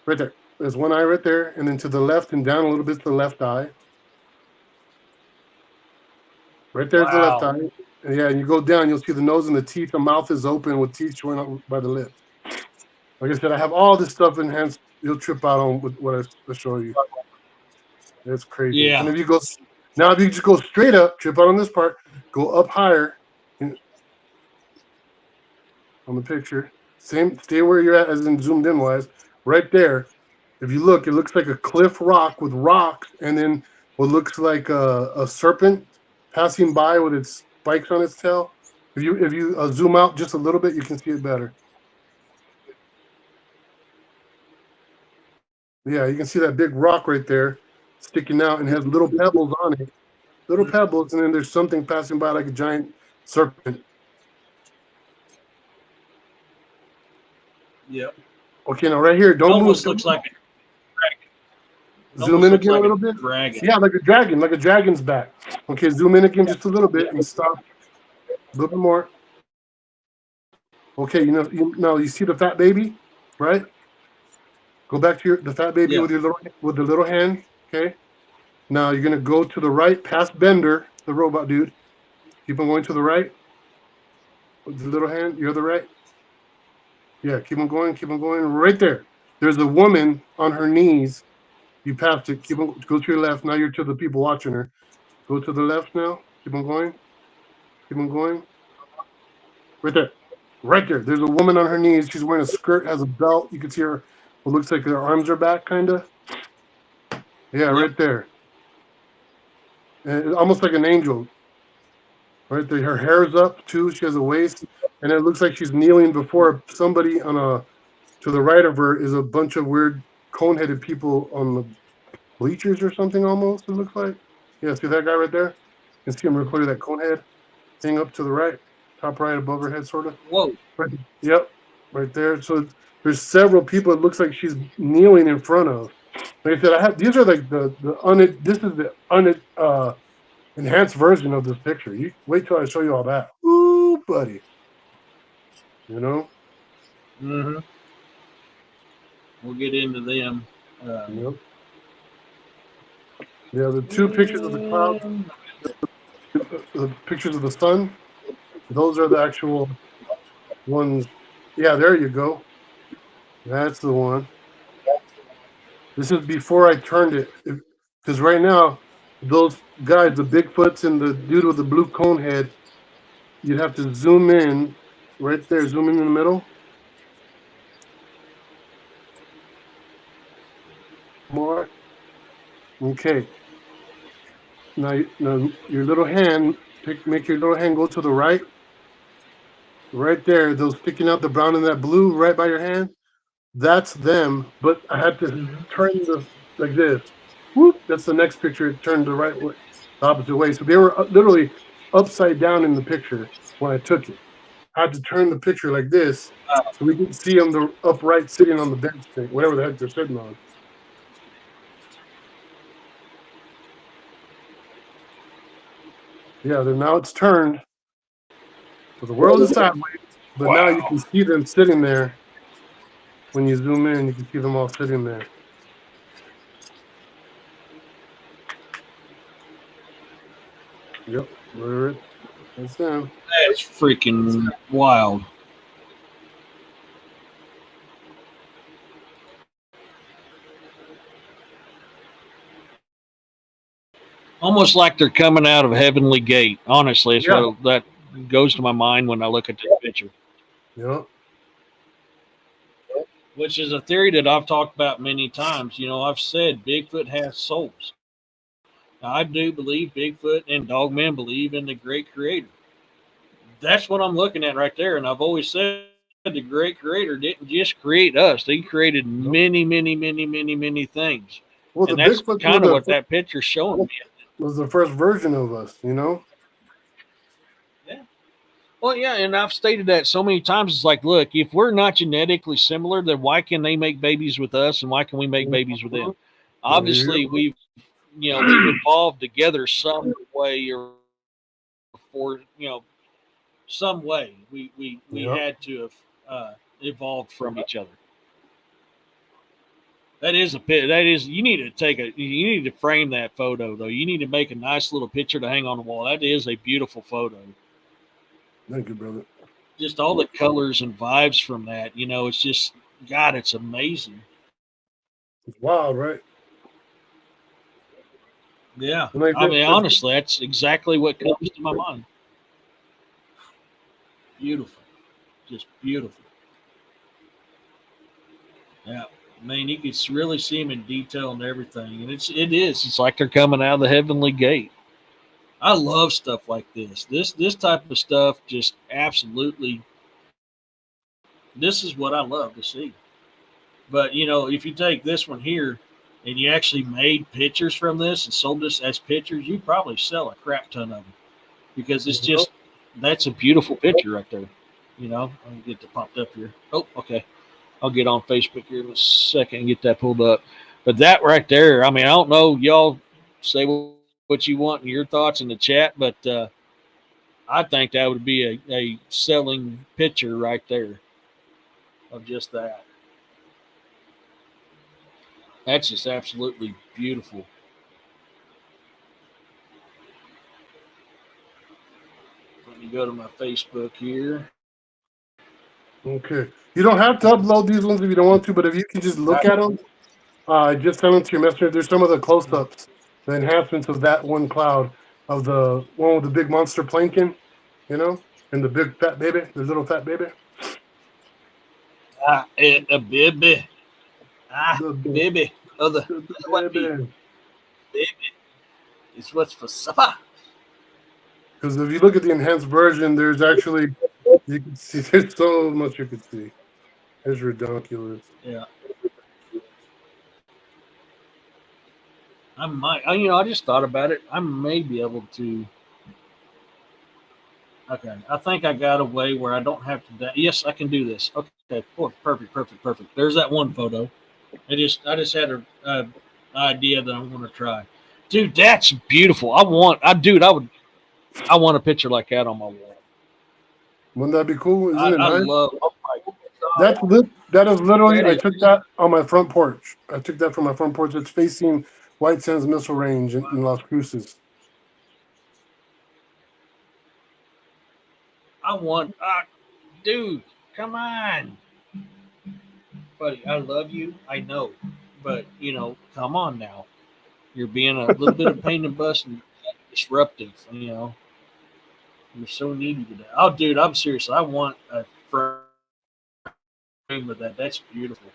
Right there. There's one eye right there, and then to the left and down a little bit to the left eye. Right there's the left eye. And yeah, and you go down, you'll see the nose and the teeth. The mouth is open with teeth showing up by the lips. Like I said, I have all this stuff enhanced. You'll trip out on with what I show you. That's crazy. Yeah. And if you just go straight up, trip out on this part, go up higher on the picture. Same, stay where you're at as in zoomed in wise. Right there. If you look, it looks like a cliff rock with rocks, and then what looks like a serpent passing by with its spikes on its tail. If you zoom out just a little bit, you can see it better. Yeah, you can see that big rock right there sticking out and has little pebbles on it. Little pebbles, and then there's something passing by like a giant serpent. Yep. Okay, now right here, don't move. Almost looks like a zoom in again a little bit. Dragon. Yeah, like a dragon's back. Okay, zoom in again just a little bit and stop. A little bit more. Okay, now you see the fat baby, right? Go back to the fat baby with the little hand. Okay. Now you're gonna go to the right past Bender, the robot dude. Keep on going to the right with the little hand. You're the right. Yeah, keep on going. Right there. There's a woman on her knees. You passed it. Go to your left. Now you're to the people watching her. Go to the left now. Keep on going. Right there. Right there. There's a woman on her knees. She's wearing a skirt, has a belt. You can see her. It looks like her arms are back, kind of. Yeah, right there. And it's almost like an angel. Right there. Her hair's up too. She has a waist, and it looks like she's kneeling before somebody to the right of her is a bunch of weird cone-headed people on the bleachers or something. Almost it looks like. Yeah, see that guy right there? You can see him recording that cone head thing up to the right, top right above her head, sort of. Whoa. Right, yep, right there. So there's several people. It looks like she's kneeling in front of. Like I said, I have these are like this is the enhanced version of this picture. You wait till I show you all that. Ooh, buddy. You know? Mm-hmm. We'll get into them. Yep. Yeah, the two pictures of the clouds, the pictures of the sun, those are the actual ones. Yeah, there you go. That's the one. This is before I turned it. Because right now, those guys, the Bigfoots and the dude with the blue cone head, you'd have to zoom in right there, zoom in the middle. More. Okay. Now your little hand, make your little hand go to the right. Right there, those sticking out the brown and that blue right by your hand. That's them, but I had to turn the like this. Whoop, that's the next picture. It turned the right way, the opposite way. So they were literally upside down in the picture when I took it. I had to turn the picture like this so we could see them the upright sitting on the bench thing, whatever the heck they're sitting on. Yeah, then now it's turned. So the world is sideways, but now you can see them sitting there. When you zoom in, you can see them all sitting there. Yep, that's them. That's freaking wild. Almost like they're coming out of Heavenly Gate. Honestly, it's what that goes to my mind when I look at this picture. Yep. Which is a theory that I've talked about many times. You know, I've said Bigfoot has souls. Now, I do believe Bigfoot and Dogman believe in the great creator. That's what I'm looking at right there. And I've always said the great creator didn't just create us. He created many, many, many, many, many things. Well, and the that's Bigfoot kind of what that picture's showing me. Was the first version of us, you know? Yeah. Well, yeah, and I've stated that so many times. It's like, look, if we're not genetically similar, then why can they make babies with us, and why can we make babies with them? Obviously, we've evolved together some way, or for some way we had to have evolved from each other. That is you need to you need to frame that photo though. You need to make a nice little picture to hang on the wall. That is a beautiful photo. Thank you, brother. Just all the colors and vibes from that, it's just, God, it's amazing. It's wild, right? Yeah. I mean, honestly, that's exactly what comes to my mind. Beautiful. Just beautiful. Yeah. I mean, you can really see them in detail and everything. And it's like they're coming out of the Heavenly Gate. I love stuff like this. This type of stuff just absolutely, this is what I love to see. But, if you take this one here and you actually made pictures from this and sold this as pictures, you'd probably sell a crap ton of them because it's just, that's a beautiful picture right there. I'll get it popped up here. Oh, okay. I'll get on Facebook here in a second and get that pulled up. But that right there, I mean, I don't know. Y'all say what you want and your thoughts in the chat, but I think that would be a selling picture right there of just that. That's just absolutely beautiful. Let me go to my Facebook here. Okay. You don't have to upload these ones if you don't want to, but if you can just look at them, just send them to your messenger. There's some of the close-ups, the enhancements of that one cloud, of the one with the big monster plankton, and the big fat baby, the little fat baby. A baby. Baby. Oh, the baby. Baby. It's what's for supper. Because if you look at the enhanced version, there's actually, you can see, there's so much you can see. It's ridiculous. Yeah. I might, I just thought about it. I may be able to. Okay. I think I got a way where I don't have to. Yes, I can do this. Okay. Perfect. There's that one photo. I just had a idea that I'm going to try. Dude, that's beautiful. I want a picture like that on my wall. Wouldn't that be cool? Isn't it I nice? love. Oh my That is literally. that I is took that on my front porch. I took that from my front porch. It's facing White Sands Missile Range in Las Cruces. I want. Dude, come on, buddy. I love you. I know, but come on now. You're being a little bit of pain in the bus and disruptive. You're so needy today. Oh, dude, I'm serious. I want a frame of that. That's beautiful.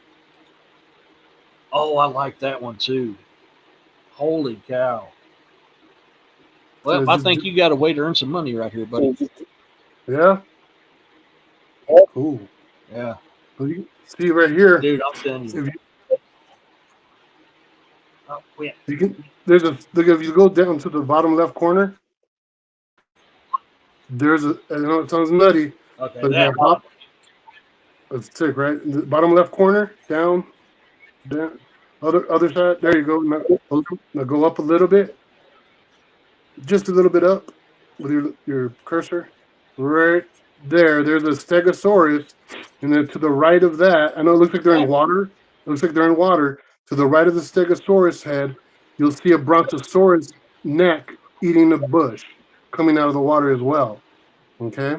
Oh, I like that one too. Holy cow. So Well, it's I just think you got a way to earn some money right here, buddy. yeah, cool. Yeah, So you see right here. dude, I'm telling you. If Oh, yeah. you can, there's a look. If you go down to the bottom left corner, there's a. I know it sounds nutty, Okay, but that the top. It's tick right in the bottom left corner, down, other side. There you go. Now go up a little bit, just a little bit up with your cursor. Right there, there's a Stegosaurus, and then to the right of that, I know it looks like they're in water. It looks like they're in water. To the right of the Stegosaurus head, you'll see a Brontosaurus neck eating a bush coming out of the water as well. Okay,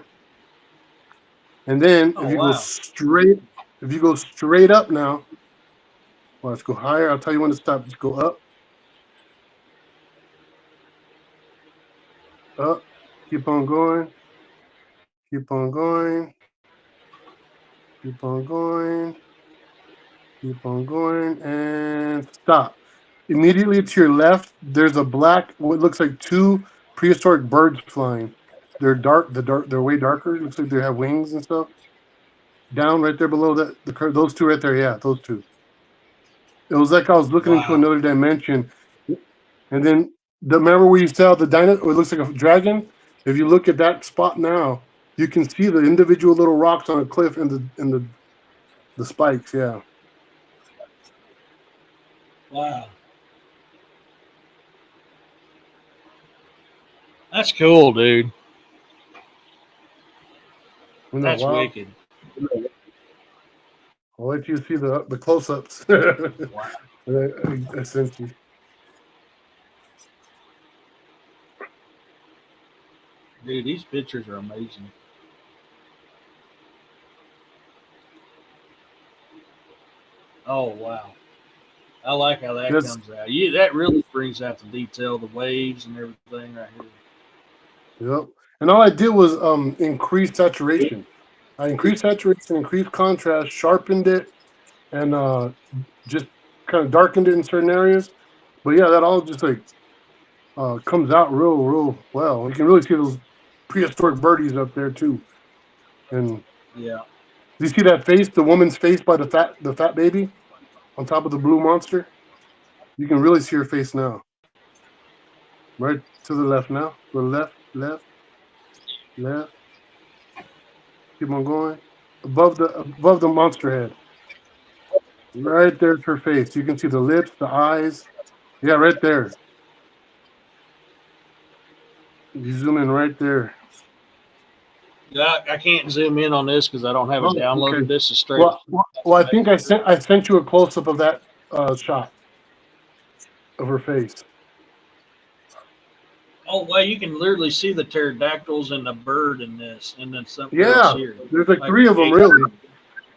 and then oh wow. if you go straight up now, well, let's go higher. I'll tell you when to stop. Just go up, keep on going, keep on going, keep on going. Keep on going and stop. Immediately to your left, there's a black, what looks like two prehistoric birds flying. They're dark. They're way darker. It looks like they have wings and stuff. Down right there below that, those two right there. Yeah, those two. It was like I was looking into Wow. another dimension. And then remember where you saw the dinosaur? It looks like a dragon. If you look at that spot now, you can see the individual little rocks on a cliff and the spikes. Yeah. Wow. That's cool, dude. Isn't that That's wild? wicked. I'll let you see the close-ups. Wow. I sent you. Dude, these pictures are amazing. Oh wow. I like how that Yes. comes out. Yeah, that really brings out the detail, the waves and everything right here. Yep. And all I did was increase saturation. I increased saturation, increased contrast, sharpened it, and just kind of darkened it in certain areas. But yeah, that all just like comes out real well. You can really see those prehistoric birdies up there too. And Yeah. do you see that face, the woman's face by the fat baby on top of the blue monster? You can really see her face now. Right to the left now. To the left. Keep on going. Above the monster head. Right there's her face. You can see the lips, the eyes. Yeah, right there. You zoom in right there. Yeah, I can't zoom in on this because I don't have it Oh, downloaded. okay. This is straight. Well, I think I sent you a close up of that shot of her face. Oh well, you can literally see the pterodactyls and the bird in this, and then something else Yeah, here. there's like three of them really.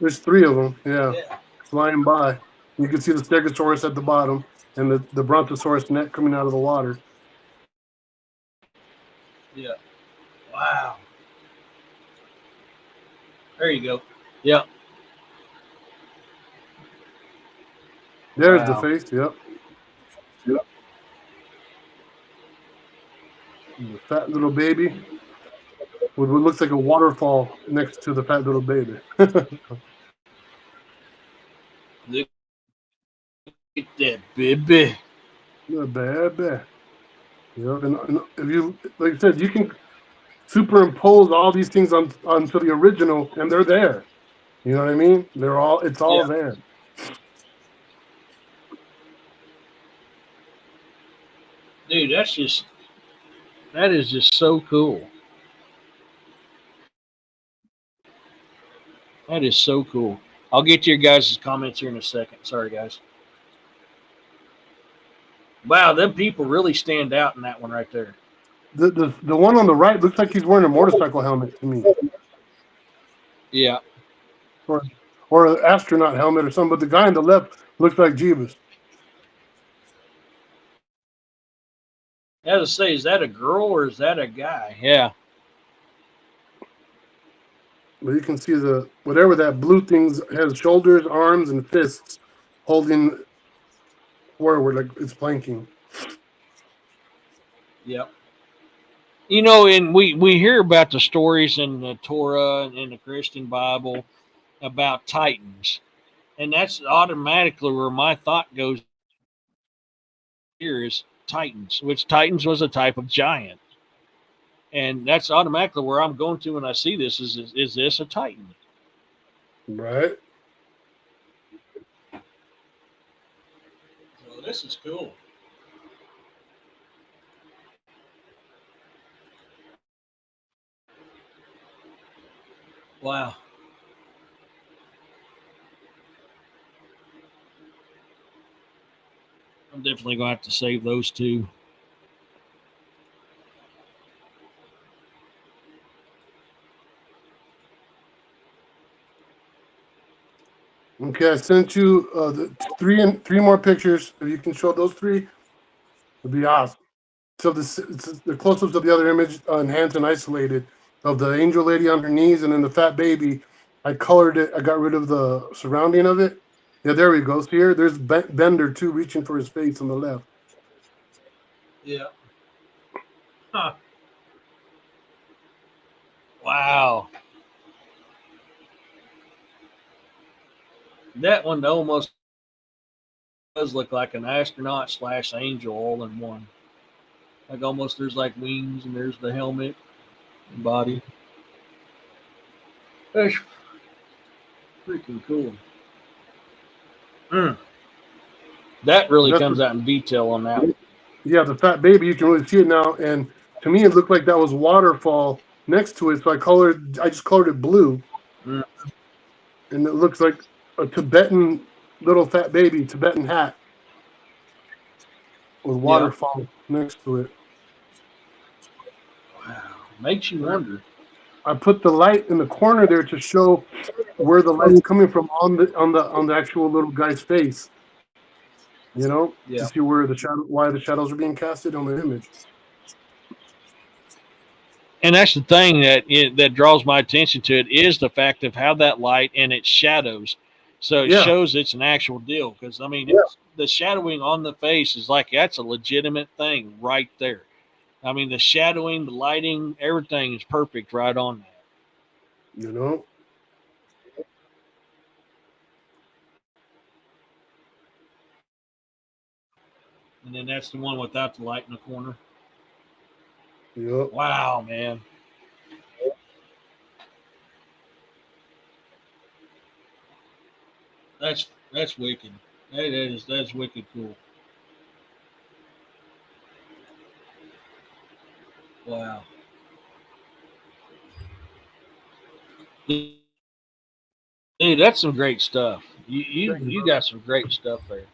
There's three of them. Yeah, Yeah. flying by. You can see the Stegosaurus at the bottom and the Brontosaurus neck coming out of the water. Yeah. Wow. There you go. Yeah. There's the Wow. face. Yep. The fat little baby with what looks like a waterfall next to the fat little baby. Look at that baby. The baby. Yep. And if you, like I said, you can superimpose all these things onto the original, and they're there. You know what I mean? It's all Yeah. there. Dude, that is just so cool. That is so cool. I'll get to your guys' comments here in a second. Sorry, guys. Wow, them people really stand out in that one right there. The one on the right looks like he's wearing a motorcycle helmet to me, Yeah. or an astronaut helmet or something. But the guy on the left looks like Jeebus. As I say, is that a girl or is that a guy? Yeah. But you can see the whatever that blue thing has shoulders, arms, and fists holding forward like it's planking. Yep. You know, and we hear about the stories in the Torah and in the Christian Bible about titans, and that's automatically where my thought goes. Here is titans, which titans was a type of giant, and that's automatically where I'm going to when I see this. Is this a titan? Right. So this is cool. Wow. I'm definitely going to have to save those two. Okay, I sent you the three more pictures. If you can show those three, it'd be awesome. So this it's the close-ups of the other image, enhanced and isolated, of the angel lady on her knees, and then the fat baby. I colored it. I got rid of the surrounding of it. Yeah, there we go. So here, there's Bender too, reaching for his face on the left. Yeah. Huh. Wow. That one almost does look like an astronaut / angel all in one. Like almost there's like wings and there's the helmet and body. That's freaking cool. Mm. That really comes out in detail on that one. Yeah, the fat baby, you can really see it now. And to me, it looked like that was waterfall next to it. So I just colored it blue. Mm. And it looks like a Tibetan little fat baby, Tibetan hat with waterfall next to it. Wow. Makes you wonder. I put the light in the corner there to show where the light's coming from on the actual little guy's face. You know, to see where why the shadows are being casted on the image. And that's the thing that draws my attention to it is the fact of how that light and its shadows. So it shows it's an actual deal. Because I mean, the shadowing on the face is like that's a legitimate thing right there. I mean, the shadowing, the lighting, everything is perfect right on that. You know. And then that's the one without the light in the corner. Yep. Wow, man. That's wicked. That's wicked cool. Wow. Dude, that's some great stuff. You got some great stuff there.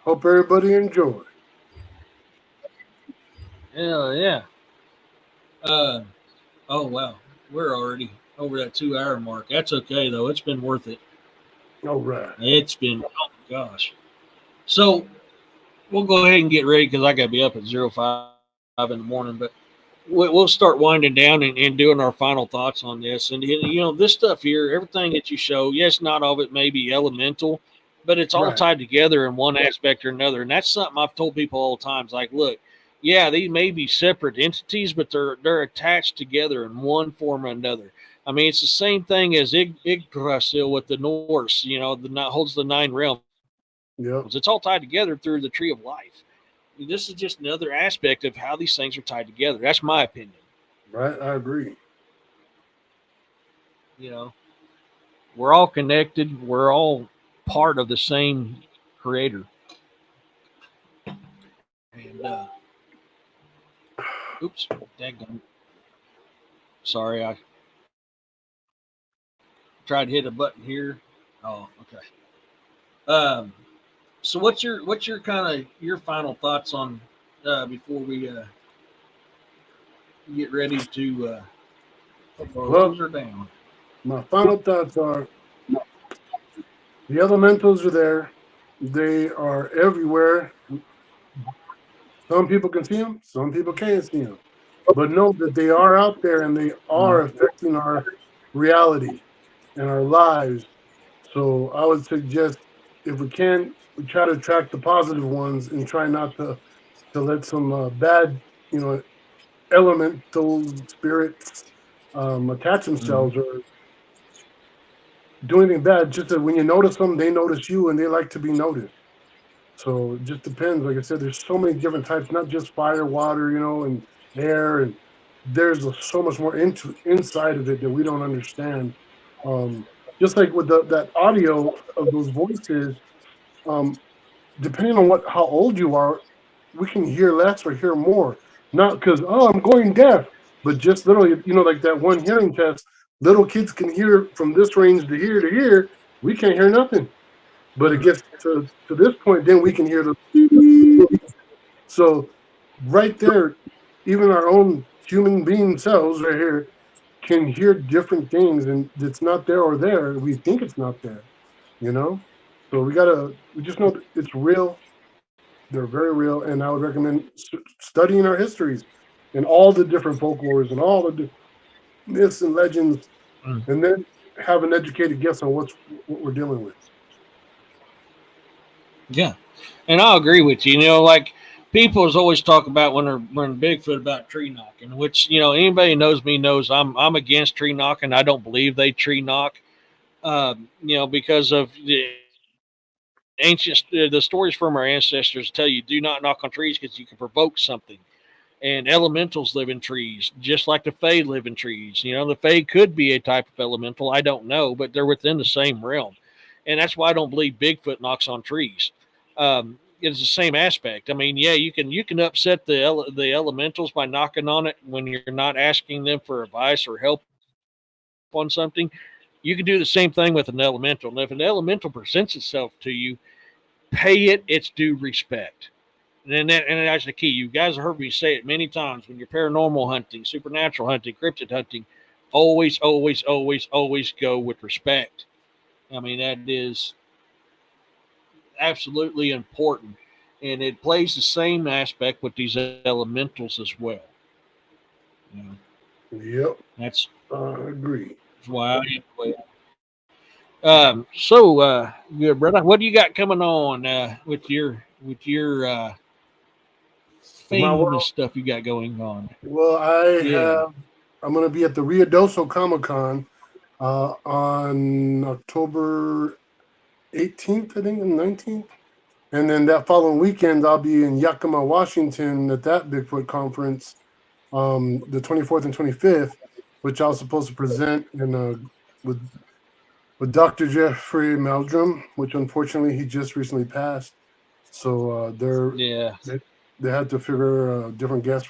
Hope everybody enjoy. Hell yeah. Oh wow. We're already over that 2-hour mark. That's okay though. It's been worth it. All right. It's been oh my gosh. So we'll go ahead and get ready because I gotta be up at 05 in the morning, but we'll start winding down and doing our final thoughts on this. And you know, this stuff here, everything that you show, yes, not all of it may be elemental, but it's all tied together in one aspect or another. And that's something I've told people all the time. It's like, look, yeah, these may be separate entities, but they're attached together in one form or another. I mean, it's the same thing as Yggdrasil with the Norse, you know, holds the 9 realms. Yeah. It's all tied together through the tree of life. This is just another aspect of how these things are tied together. That's my opinion. Right, I agree. You know, we're all connected. We're all part of the same creator. And Oops, daggone. Sorry, I tried to hit a button here. Oh, okay. So what's your kind of your final thoughts on before we get ready to Well, close her down? my final thoughts are the elementals are there. They are everywhere. Some people can see them, some people can't see them. But know that they are out there and they are affecting our reality and our lives. So I would suggest if we can, we try to track the positive ones and try not to let some bad, you know, elemental spirits attach Mm-hmm. themselves or do anything bad. Just that when you notice them, they notice you and they like to be noticed. So it just depends. Like I said, there's so many different types, not just fire, water, and air, and there's so much more inside of it that we don't understand. Um, just like with that audio of those voices, um, depending on how old you are, we can hear less or hear more. Not because I'm going deaf, but just literally, like that one hearing test. Little kids can hear from this range to here to here. We can't hear nothing. But it gets to this point, then we can hear the beep. So right there, even our own human being selves right here can hear different things, and it's not there or there. We think it's not there, you know. So we just know that it's real. They're very real, and I would recommend studying our histories and all the different folklores and all the myths and legends, and then have an educated guess on what we're dealing with. Yeah, and I'll agree with you. Like people always talk about when Bigfoot about tree knocking, which anybody who knows me knows I'm against tree knocking. I don't believe they tree knock. Because of the stories from our ancestors tell you do not knock on trees because you can provoke something. And elementals live in trees, just like the Fae live in trees. The Fae could be a type of elemental. I don't know, but they're within the same realm. And that's why I don't believe Bigfoot knocks on trees. It's the same aspect. I mean, yeah, you can upset the elementals by knocking on it when you're not asking them for advice or help on something. You can do the same thing with an elemental. And if an elemental presents itself to you, pay it its due respect. And that's the key. You guys have heard me say it many times when you're paranormal hunting, supernatural hunting, cryptid hunting. Always, always, always, always go with respect. I mean, that is absolutely important. And it plays the same aspect with these elementals as well. You know, Yep, that's, I agree. that's why I am the way. Good, brother. What do you got coming on with your My famous world. stuff you got going on? Well, Yeah. I'm going to be at the Rio Doso Comic Con on October 18th, I think, and 19th. And then that following weekend, I'll be in Yakima, Washington at that Bigfoot conference, the 24th and 25th, which I was supposed to present with with Dr. Jeffrey Meldrum, which unfortunately he just recently passed. So Yeah. they had to figure a different guest.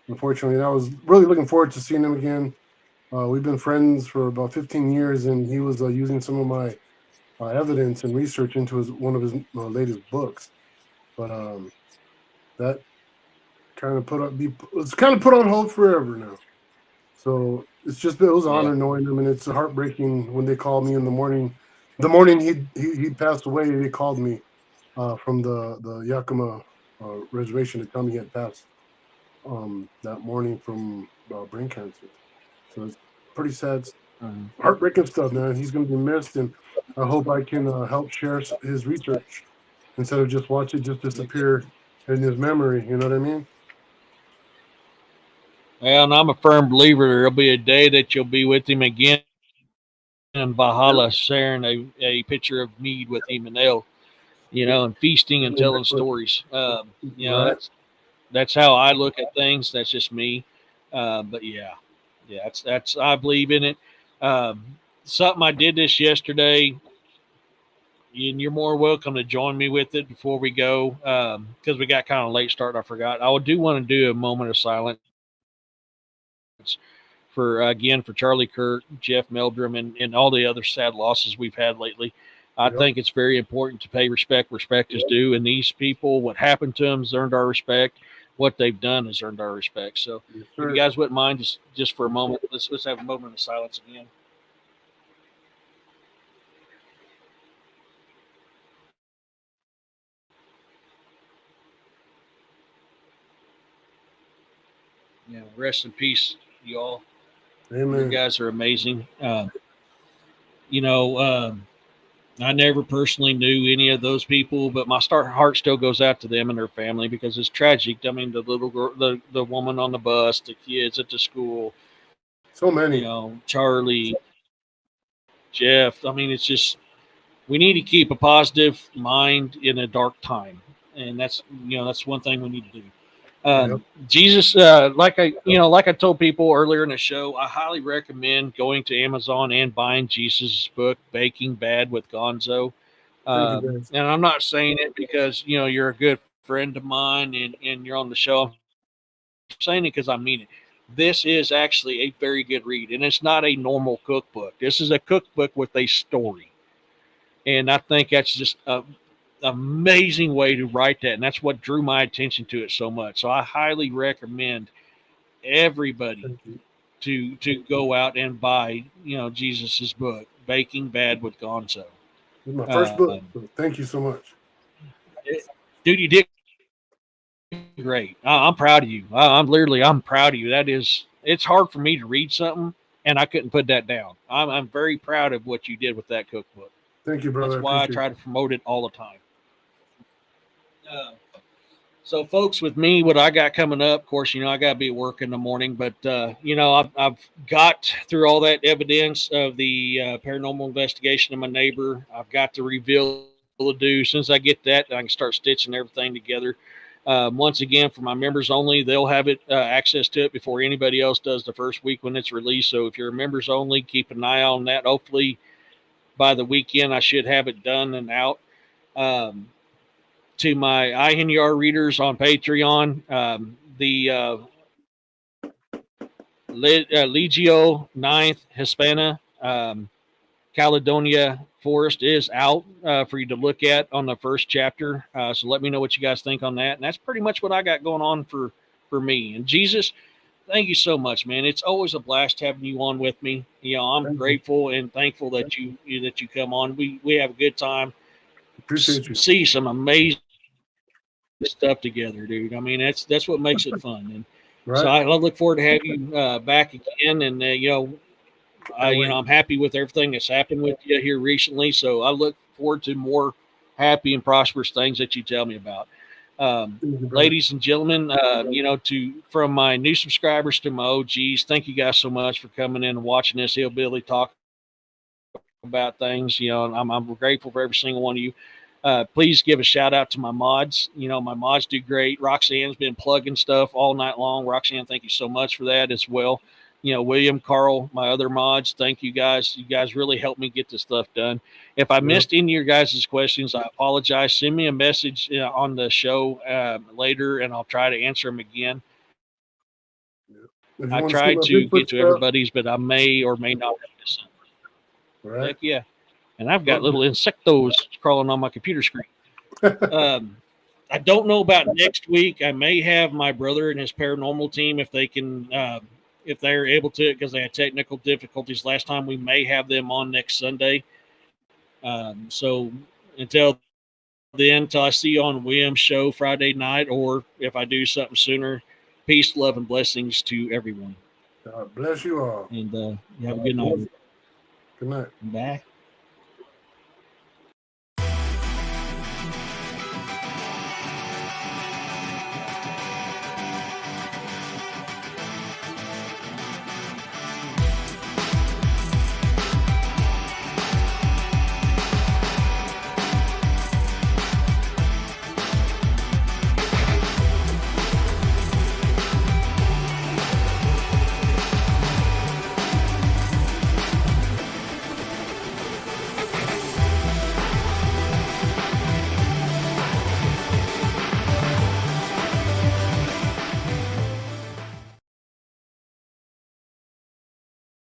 Unfortunately, and I was really looking forward to seeing him again. We've been friends for about 15 years, and he was using some of my evidence and research into one of his latest books. But that it's kind of put on hold forever now. So it was an Yeah. honor knowing him, and it's heartbreaking when they called me in the morning. The morning he passed away, they called me from the Yakima reservation to tell me he had passed that morning from brain cancer. So it's pretty sad, Mhm. heartbreaking stuff, man. He's going to be missed, and I hope I can help share his research instead of just watch it just disappear in his memory. You know what I mean? Well, and I'm a firm believer there'll be a day that you'll be with him again in Yep. Valhalla, sharing a pitcher of mead with him, and and feasting and telling stories. Right. That's how I look at things. That's just me. But yeah, that's I believe in it. Something I did this yesterday, and you're more welcome to join me with it before we go because we got kind of late start. I forgot. I do want to do a moment of silence for again for Charlie Kirk, Jeff Meldrum, and all the other sad losses we've had lately. I think it's very important to pay respect. Respect is due, and these people, what happened to them has earned our respect. What they've done has earned our respect. So, if you guys wouldn't mind, just for a moment, let's have a moment of silence again. Yeah, rest in peace, you all. Amen. You guys are amazing. I never personally knew any of those people, but my heart still goes out to them and their family because it's tragic. I mean, the little girl, the woman on the bus, the kids at the school, so many. Charlie, Jeff. I mean, it's just we need to keep a positive mind in a dark time, and that's one thing we need to do. Jesus, like I told people earlier in the show, I highly recommend going to Amazon and buying Jesus' book, Baking Bad with Gonzo. And I'm not saying it because you're a good friend of mine and you're on the show. I'm saying it because I mean it. This is actually a very good read, and it's not a normal cookbook. This is a cookbook with a story, and I think that's just a amazing way to write that, and that's what drew my attention to it so much. So I highly recommend everybody to go out and buy Jesus's book, Baking Bad with Gonzo. It's my first book. So thank you so much, dude. You did great. I'm proud of you. I'm proud of you. It's hard for me to read something and I couldn't put that down. I'm very proud of what you did with that cookbook. Thank you, brother. That's why I try to promote it all the time. So, folks, with me, what I got coming up, of course, I got to be at work in the morning, but, I've got through all that evidence of the paranormal investigation of my neighbor. I've got the reveal to do. As soon as I get that, I can start stitching everything together. Once again, for my members only, they'll have it access to it before anybody else does the first week when it's released. So if you're members only, keep an eye on that. Hopefully by the weekend, I should have it done and out. To my INR readers on Patreon, the Legio 9th Hispana Caledonia Forest is out for you to look at on the first chapter. So let me know what you guys think on that. And that's pretty much what I got going on for me. And Jesus, thank you so much, man. It's always a blast having you on with me. I'm grateful and thankful that you come on. We have a good time. Appreciate you. See some amazing stuff together, dude. I mean, that's what makes it fun. And so I look forward to having you back again. And I'm happy with everything that's happened with you here recently. So I look forward to more happy and prosperous things that you tell me about. Ladies and gentlemen, from my new subscribers to my OGs, thank you guys so much for coming in and watching this hillbilly talk about things. I'm grateful for every single one of you. Please give a shout out to my mods. My mods do great. Roxanne's been plugging stuff all night long. Roxanne, thank you so much for that as well. William, Carl, my other mods, thank you guys. You guys really helped me get this stuff done. If I missed any of your guys' questions, I apologize. Send me a message on the show later, and I'll try to answer them again. I tried to get to everybody's, but I may or may not have missed some. Heck yeah. And I've got little insectos crawling on my computer screen. I don't know about next week. I may have my brother and his paranormal team if they can, if they're able to, because they had technical difficulties last time. We may have them on next Sunday. So until I see you on William's show Friday night, or if I do something sooner, peace, love, and blessings to everyone. God bless you all. And you have a good night. Good night. Bye.